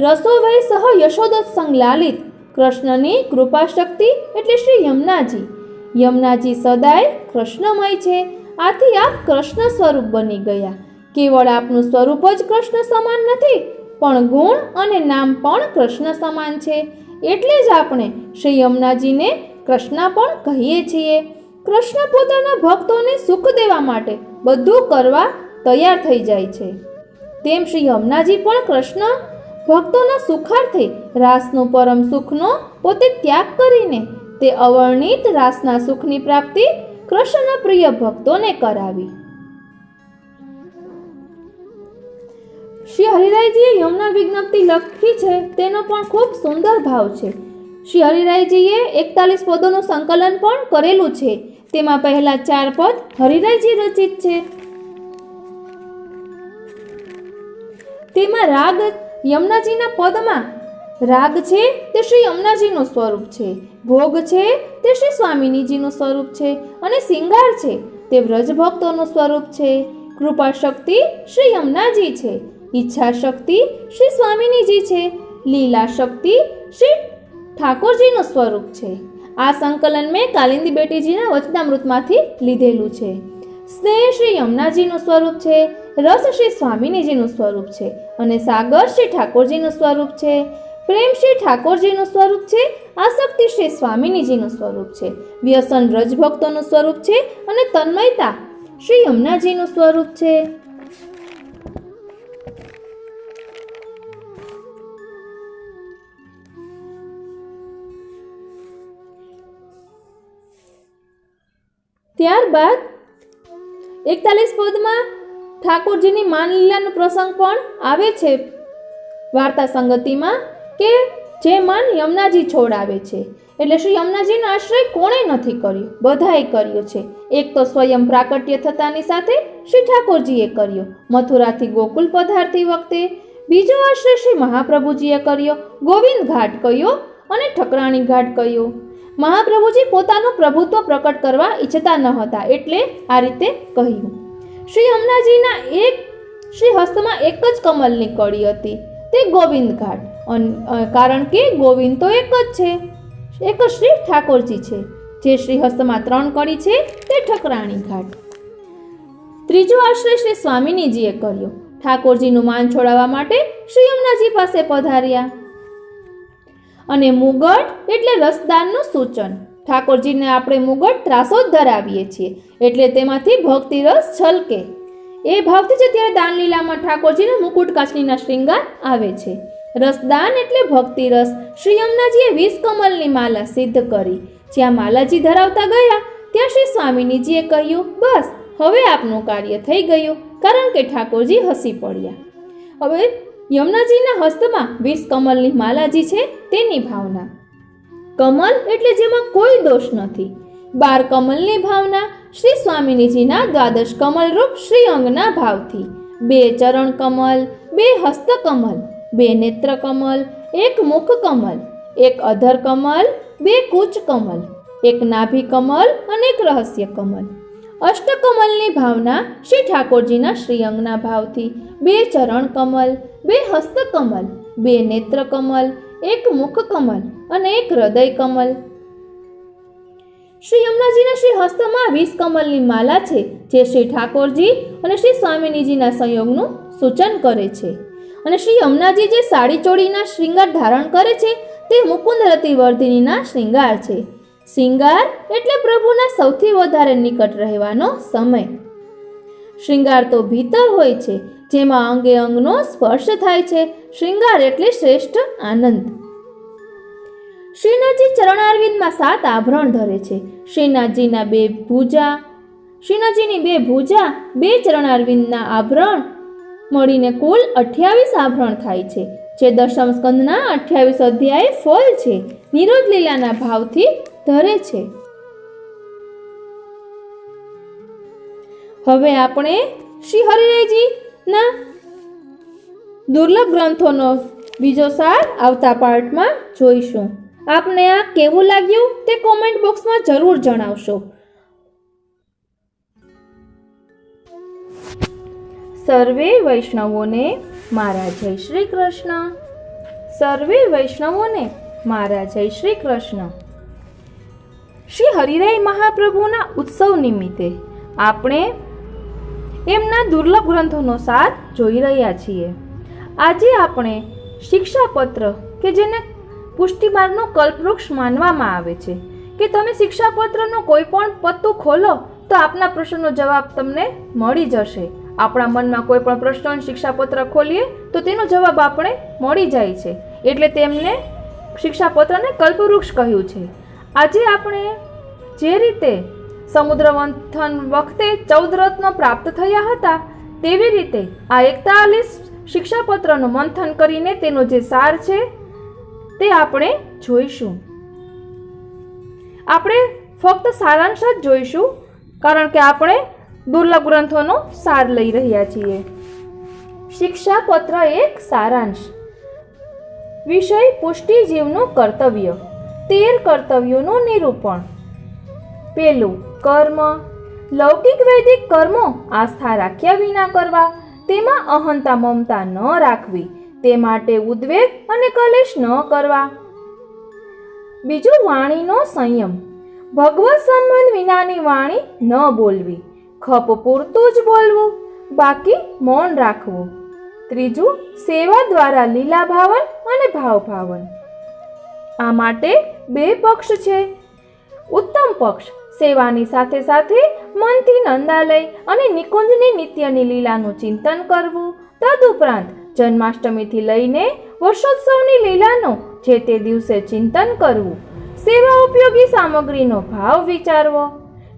રસો વૈ સહ યશોદત સંગ લાલિત, કૃષ્ણની કૃપા શક્તિ એટલે શ્રી યમુનાજી। યમુનાજી સદાય કૃષ્ણમય છે આથી આપ કૃષ્ણ સ્વરૂપ બની ગયા. કેવળ આપનું સ્વરૂપ જ કૃષ્ણ સમાન નથી, પણ ગુણ અને નામ પણ કૃષ્ણ સમાન છે. એટલે જ આપણે શ્રી યમુનાજીને કૃષ્ણા પણ કહીએ છીએ. કૃષ્ણ પોતાના ભક્તોને સુખ દેવા માટે બધું કરવા તૈયાર થઈ જાય છે. તેમ શ્રી યમુનાજી પણ કૃષ્ણ ભક્તોના સુખાર્થે રાસનું પરમ સુખનો પોતે ત્યાગ કરીને તે અવર્ણિત રાસના સુખની પ્રાપ્તિ કૃષ્ણના પ્રિય ભક્તોને કરાવી. શ્રી હરિરાયજીએ યમુના વિજ્ઞપ્તિ લખી છે તેનો પણ ખૂબ સુંદર ભાવ છે. શ્રી હરિરાયજીએ 41 પદોનું સંકલન પણ કરેલું છે. તેમાં પહેલા 4 પદ હરિરાયજી રચિત છે. તેમાં રાગ યમુનાજીના પદમાં રાગ છે તે શ્રી યમુનાજીનું સ્વરૂપ છે, ભોગ છે તે શ્રી સ્વામિનીજીનું સ્વરૂપ છે અને શિંગાર છે તે વ્રજ ભક્તોનું સ્વરૂપ છે. કૃપા શક્તિ શ્રી યમુનાજી છે, ઈચ્છા શક્તિ શ્રી સ્વામિનીજી છે, લીલા શક્તિ શ્રી ઠાકોરજીનું સ્વરૂપ છે. આ સંકલન મેં કાલિંદી બેટીજીના વચનામૃતમાંથી લીધેલું છે. સ્નેહ શ્રી યમુનાજીનું સ્વરૂપ છે, રસ શ્રી સ્વામિનીજીનું સ્વરૂપ છે અને સાગર શ્રી ઠાકોરજીનું સ્વરૂપ છે. પ્રેમ શ્રી ઠાકોરજીનું સ્વરૂપ છે, આસક્તિ શ્રી સ્વામિનીજીનું સ્વરૂપ છે, વ્યસન વ્રજ ભક્તોનું સ્વરૂપ છે અને તન્મયતા શ્રી યમુનાજીનું સ્વરૂપ છે. ત્યારબાદ 41 પદમાં ઠાકોરજીની માનલીલાનો પ્રસંગ પણ આવે છે વાર્તા સંગતિમાં કે જે માન યમુનાજી છોડાવે છે. એટલે શ્રી યમુનાજીનો આશ્રય કોણે નથી કર્યો? બધાએ કર્યો છે. એક તો સ્વયં પ્રાકટ્ય થતાની સાથે શ્રી ઠાકોરજીએ કર્યો મથુરાથી ગોકુલ પધારતી વખતે. બીજો આશ્રય શ્રી મહાપ્રભુજીએ કર્યો, ગોવિંદ ઘાટ કયો અને ઠકરાણી ઘાટ કયો. મહાપ્રભુજી પોતાનું પ્રભુત્વ પ્રકટ કરવા ઈચ્છતા ન હતા એટલે આ રીતે કહ્યું. શ્રી યમુનાજીના શ્રી હસ્તમાં એક જ કમલની કળી હતી, તે ગોવિંદ ઘાટ. કારણ કે ગોવિંદ તો એક જ છે, એક જ શ્રી ઠાકોરજી છે. જે શ્રી હસ્તમાં 3 કળી છે તે ઠકરાણી ઘાટ. ત્રીજો આશ્રય શ્રી સ્વામિનીજીએ કર્યો. ઠાકોરજીનું માન છોડાવવા માટે શ્રી યમુનાજી પાસે પધાર્યા. અને મુગટ એટલે રસદાનનું સૂચન. ઠાકોરજીને આપણે મુગટ ત્રાસો જ ધરાવીએ છીએ એટલે તેમાંથી ભક્તિ રસ છલકે. એ ભાવથી જ ત્યારે દાનલીલામાં ઠાકોરજીના મુકુટ કાચનીના શ્રૃંગાર આવે છે. રસદાન એટલે ભક્તિ રસ. શ્રી યમુનાજીએ 20 કમલની માલા સિદ્ધ કરી. જ્યાં માલાજી ધરાવતા ગયા ત્યાં શ્રી સ્વામિનીજીએ કહ્યું, બસ હવે આપનું કાર્ય થઈ ગયું, કારણ કે ઠાકોરજી હસી પડ્યા. હવે યમુનાજીના હસ્તમાં 20 કમલની માલાજી છે તેની ભાવના. કમલ એટલે જેમાં કોઈ દોષ નથી. 12 કમલની ભાવના શ્રી સ્વામિનીજીના દ્વાદશ કમલ રૂપ શ્રી અંગના ભાવથી. 2 ચરણ કમલ, 2 હસ્ત કમલ, 2 નેત્ર કમલ, 1 મુખ કમલ, 1 અધર કમલ, 2 કૂચ કમલ, 1 નાભી કમલ અને 1 રહસ્ય કમલ. અષ્ટકમલની ભાવના શ્રી ઠાકોરજીના શ્રીઅંગના ભાવથી. 2 ચરણ કમલ, 2 હસ્ત કમલ, 2 નેત્ર કમલ, 1 મુખ કમલ અને 1 હૃદય કમલ. શ્રી યમુનાજીના શ્રી હસ્તમાં 20 કમલની માલા છે જે શ્રી ઠાકોરજી અને શ્રી સ્વામિનીજીના સંયોગનું સૂચન કરે છે. અને શ્રી યમુનાજી જે સાડી ચોળીના શ્રૃંગાર ધારણ કરે છે તે મુકુંદ રતિવર્ધિનીના શ્રૃંગાર છે. શ્રૃંગાર એટલે પ્રભુના સૌથી વધારે નિકટ રહેવાનો સમય. શ્રૃંગાર તો ભીતર હોય છે જેમાં અંગે અંગનો સ્પર્શ થાય છે. શ્રૃંગાર એટલે શ્રેષ્ઠ આનંદ. શ્રીનાથજી ચરણારવિંદમાં 7 આભરણ ધરે છે. શ્રીનાથજીની 2 ભુજા, 2 ચરણારવિંદના આભરણ મળીને કુલ 28 આભરણ થાય છે, જે દશમ સ્કંદના 28 અધ્યાય ફળ છે. નિરોધ લીલાના ભાવથી ધરે છે. હવે આપણે શ્રી હરિરાયજીના દુર્લભ ગ્રંથોનો બીજો સાર આવતા પાર્ટમાં જોઈશું. આપને આ કેવું લાગ્યું તે કોમેન્ટ બોક્સમાં જરૂર જણાવશો. સર્વે વૈષ્ણવોને મારા જય શ્રી કૃષ્ણ. સર્વે વૈષ્ણવોને મારા જય શ્રી કૃષ્ણ. શ્રી હરિરાય મહાપ્રભુના ઉત્સવ નિમિત્તે આપણે એમના દુર્લભ ગ્રંથોનો સાર જોઈ રહ્યા છીએ. આજે આપણે શિક્ષાપત્ર કે જેને પુષ્ટિમાર્ગનો કલ્પવૃક્ષ માનવામાં આવે છે કે તમે શિક્ષાપત્રનો કોઈ પણ પત્તું ખોલો તો આપના પ્રશ્નનો જવાબ તમને મળી જશે. આપણા મનમાં કોઈ પણ પ્રશ્ન શિક્ષાપત્ર ખોલીએ તો તેનો જવાબ આપણે મળી જાય છે, એટલે તેમને શિક્ષાપત્રને કલ્પવૃક્ષ કહ્યું છે. આજે આપણે જે રીતે સમુદ્ર મંથન વખતે 14 રત્નો પ્રાપ્ત થયા હતા તેવી રીતે આ 41 શિક્ષાપત્રનું મંથન કરીને તેનો જે સાર છે તે આપણે જોઈશું. આપણે ફક્ત સારાંશ જ જોઈશું, કારણ કે આપણે દુર્લભ ગ્રંથોનો સાર લઈ રહ્યા છીએ. શિક્ષાપત્ર 1 સારાંશ. વિષય પુષ્ટિજીવનું કર્તવ્ય. 13 કર્તવ્યોનું નિરૂપણ. પહેલું, કર્મ. લૌકિક વૈદિક કર્મો આસ્થા રાખ્યા વિના કરવા, તેમાં અહંતા મમતા ન રાખવી, તે માટે ઉદ્વેગ અને કલેશ ન કરવા. બીજું, વાણીનો સંયમ. ભગવત સંબંધ વિનાની વાણી ન બોલવી, ખપ પૂરતું જ બોલવું, બાકી મૌન રાખવું. ત્રીજું, સેવા દ્વારા લીલા ભાવન અને ભાવ ભાવન. આ માટે 2 પક્ષ છે. ઉત્તમ પક્ષ સેવાની સાથે સાથે મનથી નંદાલય અને નિકુંજની નિત્યની લીલાનું ચિંતન કરવું. તદુપરાંત જન્માષ્ટમીથી લઈને વર્ષોત્સવની લીલાનું જે તે દિવસે ચિંતન કરવું. સેવા ઉપયોગી સામગ્રીનો ભાવ વિચારવો.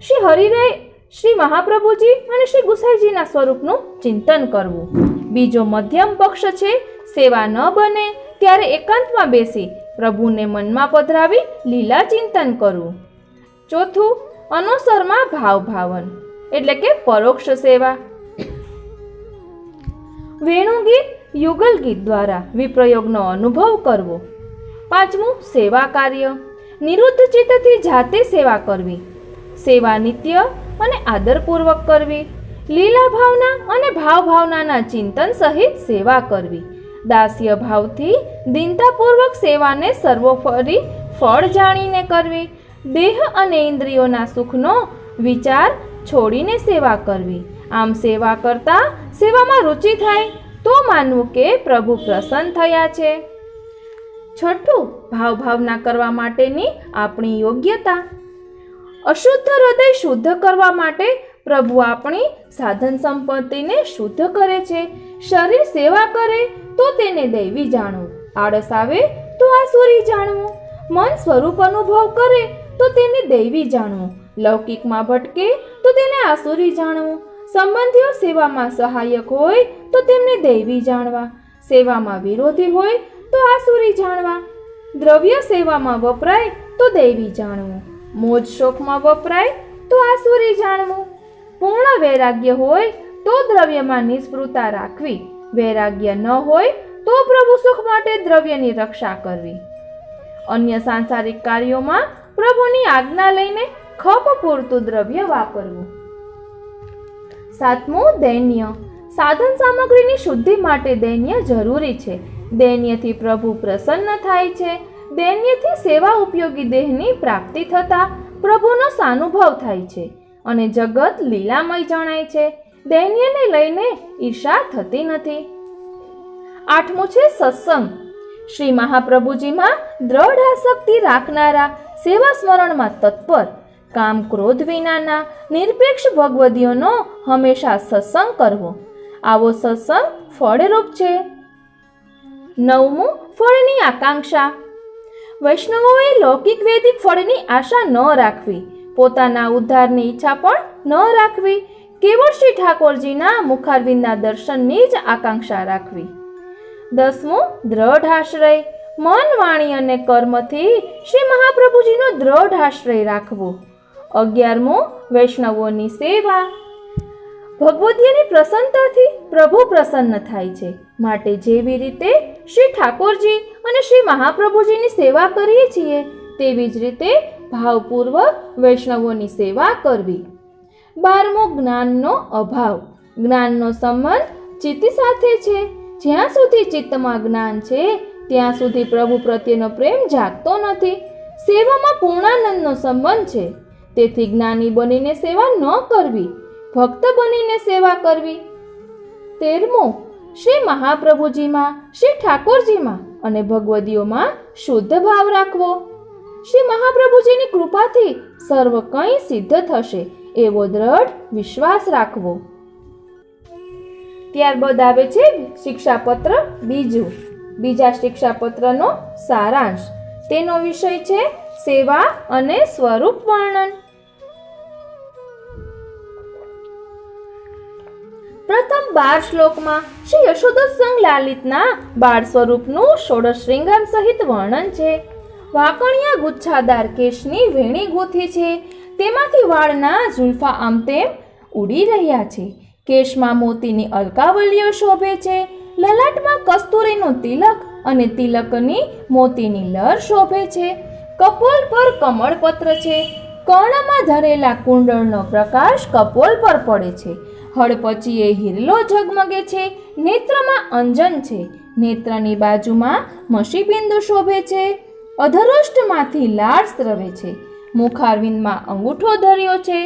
શ્રી હરિરાય, શ્રી મહાપ્રભુજી અને શ્રી ગુસાઈજીના સ્વરૂપનું ચિંતન કરવું. બીજો મધ્યમ પક્ષ છે સેવા ન બને ત્યારે એકાંતમાં બેસી પ્રભુને મનમાં પધરાવી લીલા ચિંતન કરવું. ચોથું, અનુસરમાં ભાવ ભાવન એટલે કે પરોક્ષ સેવા. વેણુગીત, યુગલ ગીત દ્વારા વિપ્રયોગનો અનુભવ કરવો. પાંચમું, સેવા કાર્ય. નિરુદ્ધ ચિત્તથી જાતે સેવા કરવી. સેવા નિત્ય અને આદરપૂર્વક કરવી. લીલા ભાવના અને ભાવ ભાવનાના ચિંતન સહિત સેવા કરવી. દાસ્ય ભાવથી દીનતાપૂર્વક સેવાને સર્વોપરી ફળ જાણીને કરવી. દેહ અને ઇન્દ્રિયોના સુખનો વિચાર છોડીને સેવા કરવી. આમ સેવા કરતા સેવામાં રુચિ થાય તો માનવું કે પ્રભુ પ્રસન્ન થયા છે. છઠ્ઠું, ભાવ ભાવના કરવા માટેની આપણી યોગ્યતા. અશુદ્ધ હૃદય શુદ્ધ કરવા માટે પ્રભુ આપણી સાધન સંપત્તિને શુદ્ધ કરે છે. શરીર સેવા કરે તો તેને દૈવી જાણવું, આળસ આવે તો આસુરી જાણવું, મન સ્વરૂપ અનુભવ કરે તો તેને દૈવી જાણવું, લૌકિકમાં ભટકે તો તેને આસુરી જાણવું, સંબંધીઓ સેવામાં સહાયક હોય તો તેમને દૈવી જાણવા, સેવામાં વિરોધી હોય તો આસુરી જાણવા, દ્રવ્ય સેવામાં વપરાય તો દૈવી જાણવું, મોજ શોખમાં વપરાય તો આસુરી જાણવું, પૂર્ણ વૈરાગ્ય હોય તો દ્રવ્યમાં નિસ્પૃહતા રાખવી, વૈરાગ્ય ન હોય તો પ્રભુ સુખ માટે દ્રવ્યની રક્ષા કરવી. અન્ય સાંસારિક કાર્યોમાં પ્રભુની આજ્ઞા લઈને ખપ પૂરતું દ્રવ્ય વાપરવું. સાતમું, દૈન્ય. સાધન સામગ્રીની શુદ્ધિ માટે દૈન્ય જરૂરી છે. દૈન્યથી પ્રભુ પ્રસન્ન થાય છે. દૈન્યથી સેવા ઉપયોગી દેહની પ્રાપ્તિ થતા પ્રભુનો સાનુભવ થાય છે અને જગત લીલામય જણાય છે. દૈન્યને લઈને ઈર્ષા થતી નથી. આઠમું છે સત્સંગ. શ્રી મહાપ્રભુજીમાં દ્રઢ આસક્તિ રાખનારા, સેવા સ્મરણમાં તત્પર, કામ ક્રોધ વિનાના નિરપેક્ષ ભગવદીઓનો હંમેશા સત્સંગ કરવો. આવો સત્સંગ ફળરૂપ છે. નવમું, ફળની આકાંક્ષા. વૈષ્ણવોએ લૌકિક વૈદિક ફળની આશા ન રાખવી, પોતાના ઉદ્ધારની ઈચ્છા પણ ન રાખવી, કેવળ શ્રી ઠાકોરજીના મુખારવિંદના દર્શનની જ આકાંક્ષા રાખવી. દસમું, દ્રઢ આશ્રય. મન, વાણી અને કર્મથી શ્રી મહાપ્રભુજીનો દ્રઢ આશ્રય રાખવો. 11મું, વૈષ્ણવોની સેવા. ભગવદીયની પ્રસન્નતાથી પ્રભુ પ્રસન્ન થાય છે, માટે જેવી રીતે શ્રી ઠાકોરજી અને શ્રી મહાપ્રભુજીની સેવા કરીએ છીએ તેવી જ રીતે ભાવપૂર્વક વૈષ્ણવોની સેવા કરવી. 12મું, જ્ઞાનનો અભાવ. જ્ઞાનનો સંબંધ ચિત્ત સાથે છે. જ્યાં સુધી ચિત્તમાં જ્ઞાન છે ત્યાં સુધી પ્રભુ પ્રત્યેનો પ્રેમ જાગતો નથી. સેવામાં પૂર્ણાનંદનો સંબંધ છે, તેથી જ્ઞાની બનીને સેવા ન કરવી. ભક્ત બનીને સેવા કરવી. 13મું, શ્રી મહાપ્રભુજીમાં, શ્રી ઠાકોરજીમાં અને ભગવદીઓમાં શુદ્ધ ભાવ રાખવો. શ્રી મહાપ્રભુજીની કૃપાથી સર્વ કંઈ સિદ્ધ થશે એવો દ્રઢ વિશ્વાસ રાખવો. ત્યારબાદ આવે છે શિક્ષાપત્ર બીજું. બીજા શિક્ષાપત્રનો સારાંશ. તેનો વિષય છે સેવા અને સ્વરૂપ વર્ણન. પ્રથમ 12 શ્લોકમાં શ્રી યશોદોત્સંગ લાલિતના બાળ સ્વરૂપનું ષોડશ શ્રૃંગાર સહિત વર્ણન છે. વાંકણિયા ગુચ્છાદાર કેશની વેણી ગૂંથી છે. તેમાંથી વાળના ઝુલ્ફા આમ તેમ ઉડી રહ્યા છે. કેશમાં મોતીની અલકાવલીઓ શોભે છે. લલાટમાં કસ્તુરીનું તિલક અને તિલકની મોતીની લર શોભે છે. કપોલ પર કમળપત્ર છે. કર્ણમાં ધરેલા કુંડળનો પ્રકાશ કપોલ પર પડે છે. હળપચીએ હિરલો ઝગમગે છે. નેત્રમાં અંજન છે. નેત્રની બાજુમાં મસીબિંદુ શોભે છે. અધરોષ્ટમાંથી લાળ સ્રવે છે. મુખારવિંદમાં અંગૂઠો ધર્યો છે.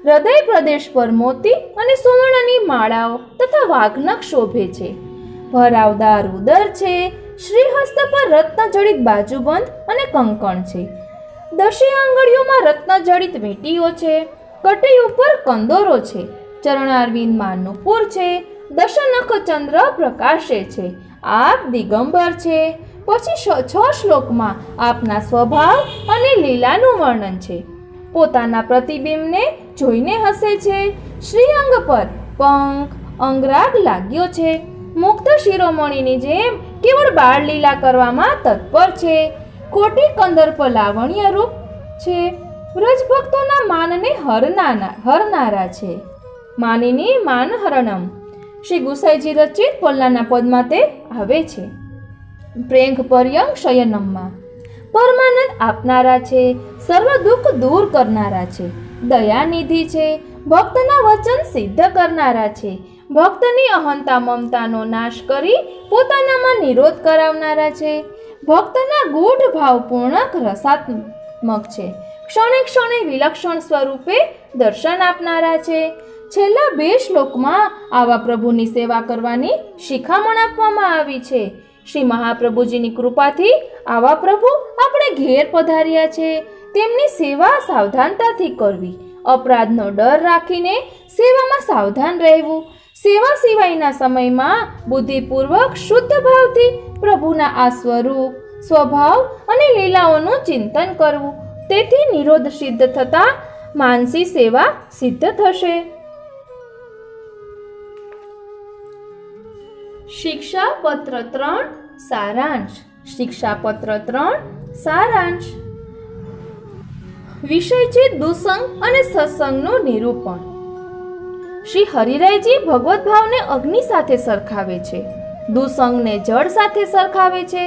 હૃદય પ્રદેશ પર મોતી અને સુવર્ણની માળાઓ તથા વાઘનખ શોભે છે. ભરાવદાર ઉદર છે. શ્રીહસ્ત પર રત્નજડિત બાજુબંધ અને કંકણ છે. દશે આંગળીઓમાં રત્નજડિત વીંટીઓ છે. કટી ઉપર કંદોરો છે. ચરણારવિંદમાં નુપુર છે. દશનખ ચંદ્ર પ્રકાશે છે. આપ દિગંબર છે. પછી 6 શ્લોકમાં આપના સ્વભાવ અને લીલાનું વર્ણન છે. પોતાના પ્રતિબિંબને જોઈને હસે છે. શ્રીઅંગ પર પંખ અંગરાગ લાગ્યો છે. મુક્ત શિરોમણીની જેમ કેવળ બાળ લીલા કરવામાં તત્પર છે. કોટી કંદર્પ લાવણ્ય રૂપ છે. વ્રજભક્તોના માનને હરનારા છે. માનિની માનહરણમ. શ્રી ગુસાઈજી રચિત પલ્લાના પદમાં તે આવે છે. પ્રેંગ પર્યંગ શયનમમાં પરમાનંદ આપનારા છે. સર્વ દુઃખ દૂર કરનારા છે. દયાનિધિ છે. ભક્તના વચન સિદ્ધ કરનારા છે. ભક્તની અહંતા મમતાનો નાશ કરી પોતાનામાં નિરોધ કરાવનારા છે. ભક્તના ગૂઢ ભાવપૂર્ણક રસાત્મક છે. ક્ષણે ક્ષણે વિલક્ષણ સ્વરૂપે દર્શન આપનારા છે. છેલ્લા 2 શ્લોકમાં આવા પ્રભુની સેવા કરવાની શિખામણ આપવામાં આવી છે. શ્રી મહાપ્રભુજીની કૃપાથી આવા પ્રભુ આપણે ઘેર પધાર્યા છે. તેમની સેવા સાવધાનતાથી કરવી. અપરાધનો ડર રાખીને સેવામાં સાવધાન રહેવું. સેવા સિવાયના સમયમાં બુદ્ધિપૂર્વક શુદ્ધ ભાવથી પ્રભુના આ સ્વરૂપ, સ્વભાવ અને લીલાઓનું ચિંતન કરવું. તેથી નિરોધ સિદ્ધ થતાં માનસી સેવા સિદ્ધ થશે. શિક્ષાપત્ર 3 સારાંશ. શિક્ષાપત્ર 3 સારાંશ. વિષય છે દુસંગ અને સત્સંગનું નિરૂપણ. શ્રી હરિરાયજી ભગવત ભાવને અગ્નિ સાથે સરખાવે છે. દુસંગને જળ સાથે સરખાવે છે.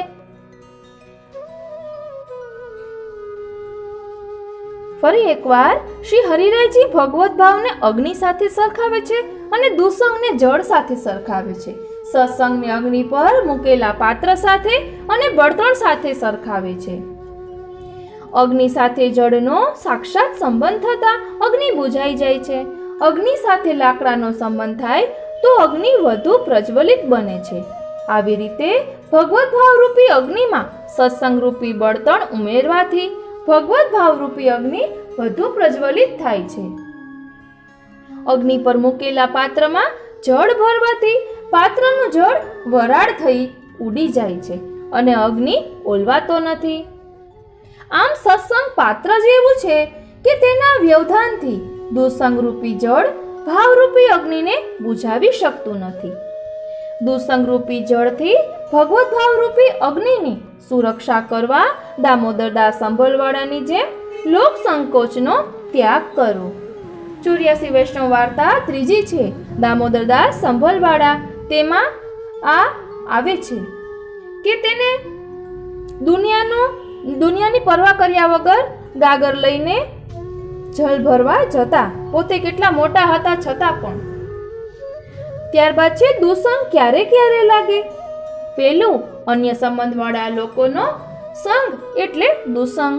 ફરી એકવાર શ્રી હરિરાયજી ભગવત ભાવને અગ્નિ સાથે સરખાવે છે અને દુસંગને જળ સાથે સરખાવે છે. સત્સંગને અગ્નિ પર મૂકેલા પાત્ર સાથે અને બળતણ સાથે સરખાવે છે. અગ્નિ સાથે જળનો સાક્ષાત સંબંધ થતા અગ્નિ બુઝાઈ જાય છે. અગ્નિ સાથે લાકડાનો સંબંધ થાય તો અગ્નિ વધુ પ્રજ્વલિત બને છે. આવી રીતે ભગવત ભાવરૂપી અગ્નિમાં સત્સંગ રૂપી બળતણ ઉમેરવાથી ભગવત ભાવરૂપી અગ્નિ વધુ પ્રજ્વલિત થાય છે. અગ્નિ પર મૂકેલા પાત્રમાં જળ ભરવાથી પાત્રનું જળ વરાળ થઈ ઉડી જાય છે અને અગ્નિ ઓલવાતો નથી. આમ સત્સંગ પાત્ર જેવું છે કે તેના વ્યવધાનથી દુસંગરૂપી જળ ભાવરૂપી અગ્નિને બુઝાવી શકતું નથી. દુસંગરૂપી જળથી ભગવત ભાવરૂપી અગ્નિની સુરક્ષા કરવા દામોદરદાસ સંભલવાળાની જેમ લોક સંકોચનો ત્યાગ કરો. 84 વૈષ્ણવ વાર્તા 3જી છે દામોદરદાસ સંભલવાળા. તેમાં આ આવે છે કે તેને દુનિયાની પરવા કર્યા વગર ગાગર લઈને જલ ભરવા જતા. પોતે કેટલા મોટા હતા છતાં પણ. ત્યારબાદ છે દુસંગ ક્યારે ક્યારે લાગે. પેલું અન્ય સંબંધવાળા લોકોનો સંગ એટલે દુસંગ.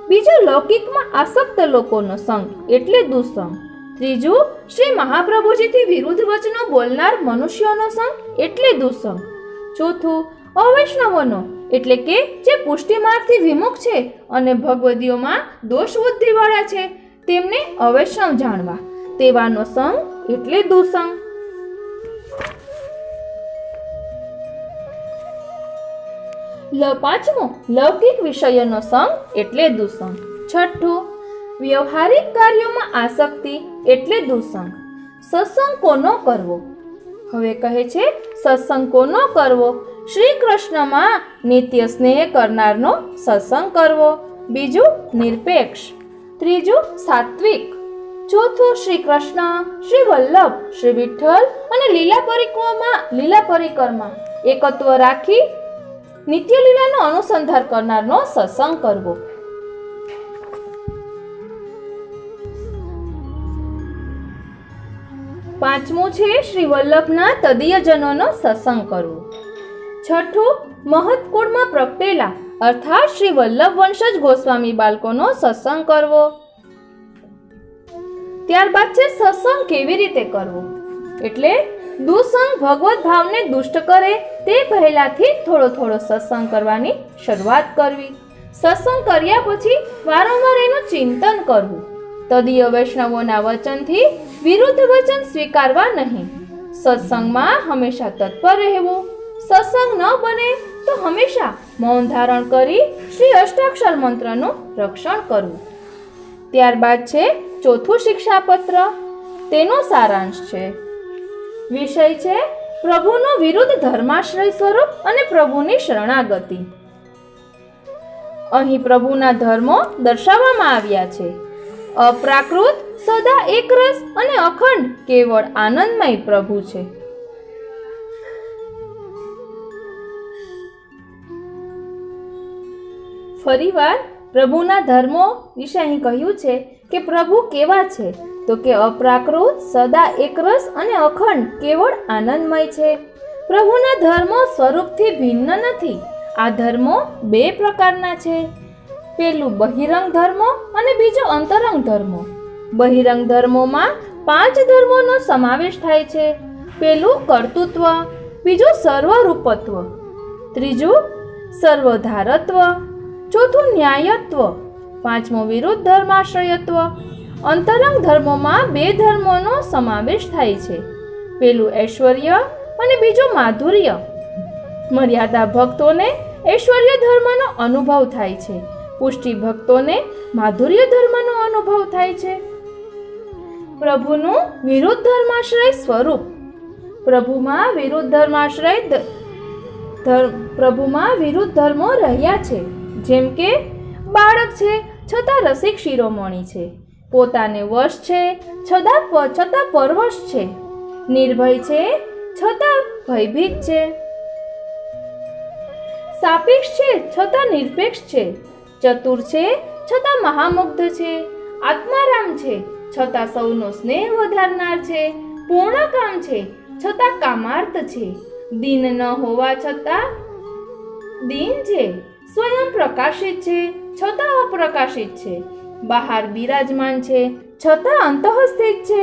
બીજો લૌકિકમાં આસક્ત લોકોનો સંગ એટલે દુસંગ. ત્રીજું, શ્રી મહાપ્રભુજીથી વિરુદ્ધ વચનો બોલનાર મનુષ્યોનો સંગ એટલે દુસંગ. ચોથું, અવૈષ્ણવોનો એટલે કે જે પુષ્ટિ માર્ગથી વિમુખ છે અને ભગવદીઓમાં દોષ બુદ્ધિવાળા છે તેમને અવૈષ્ણવ જાણવા, તેવાનો સંગ એટલે દુસંગ. પાંચમો, લૌકિક વિષયોનો સંગ એટલે દુસંગ. છઠ્ઠું, વ્યવહારિક કાર્યોમાં આસક્તિ એટલે દુસંગ. સત્સંગ કોનો કરવો? હવે કહે છે સત્સંગ કોનો કરવો? શ્રી કૃષ્ણમાં નિત્ય સ્નેહ કરનારનો સત્સંગ કરવો. બીજું, નિરપેક્ષ. ત્રીજું, સાત્વિક. ચોથું, શ્રી કૃષ્ણ, શ્રી વલ્લભ, શ્રી વિઠ્ઠલ અને લીલા પરિક્રમા એકત્વ રાખી નિત્ય લીલાનો અનુસંધાન કરનારનો સત્સંગ કરવો. પાંચમું છે શ્રી વલ્લભના તદીયજનોનો સત્સંગ કરવો. છઠ્ઠું, મહત્કુળમાં પ્રગટેલા અર્થાત શ્રી વલ્લભ વંશજ ગોસ્વામી બાળકોનો સત્સંગ કરવો. ત્યારબાદ છે સત્સંગ કેવી રીતે કરવો, એટલે દુસંગ ભગવત ભાવને દુષ્ટ કરે તે પહેલાથી થોડો થોડો સત્સંગ કરવાની શરૂઆત કરવી. સત્સંગ કર્યા પછી વારંવાર એનું ચિંતન કરવું. તદીય વૈષ્ણવોના વચનથી વિરુદ્ધ વચન સ્વીકારવા નહીં. સત્સંગમાં હંમેશા તત્પર રહેવું. સત્સંગ ન બને તો હંમેશા મૌન ધારણ કરી શ્રી અષ્ટાક્ષર મંત્રનું રક્ષણ કરવું. ત્યારબાદ છે ચોથું શિક્ષાપત્ર. તેનો સારાંશ છે. વિષય છે પ્રભુનો વિરુદ્ધ ધર્માશ્રય સ્વરૂપ અને પ્રભુની શરણાગતિ. અહીં પ્રભુના ધર્મો દર્શાવવામાં આવ્યા છે. અપ્રાકૃત, સદા એકરસ અને અખંડ કેવળ આનંદમય પ્રભુ છે. ફરીવાર પ્રભુના ધર્મો વિશે અહીં કહ્યું છે કે પ્રભુ કેવા છે, તો કે અપ્રાકૃત, સદા એકરસ અને અખંડ કેવળ આનંદમય છે. પ્રભુના ધર્મો સ્વરૂપથી ભિન્ન નથી. આ ધર્મો બે પ્રકારના છે. પેલું બહિરંગ ધર્મો અને બીજો અંતરંગ ધર્મો. બહિરંગ ધર્મોમાં 5 ધર્મોનો સમાવેશ થાય છે. પેલું કર્તૃત્વ, બીજું સર્વરૂપત્વ, ત્રીજું સર્વધારત્વ, ચોથું ન્યાયત્વ, પાંચમું વિરુદ્ધ ધર્માશ્રયત્વ. અંતરંગ ધર્મોમાં 2 ધર્મોનો સમાવેશ થાય છે. પેલું ઐશ્વર્ય અને બીજું માધુર્ય. મર્યાદા ભક્તોને ઐશ્વર્ય ધર્મનો અનુભવ થાય છે. પુષ્ટિ ભક્તોને માધુર્ય ધર્મનો અનુભવ થાય છે. પ્રભુનું વિરુદ્ધ ધર્માશ્રય સ્વરૂપ. પ્રભુમાં વિરુદ્ધ ધર્મો રહ્યા છે. જેમ કે બાળક છે છતાં રસિક શિરોમણી છે, પોતાને વશ છે છતાં પરવશ છે, નિર્ભય છે છતાં ભયભીત છે, સાપેક્ષ છે છતાં નિરપેક્ષ છે, ચતુર છે છતાં મહામુગ્ધ છે, આત્મારામ છે છતાં સૌનો સ્નેહ વધારનાર છે, પૂર્ણકામ છે છતાં કામાર્થ છે, દીન ન હોવા છતાં દીન છે, સ્વયં પ્રકાશિત છે છતાં અપ્રકાશિત છે, બહાર બિરાજમાન છે છતાં અંતઃસ્થિત છે,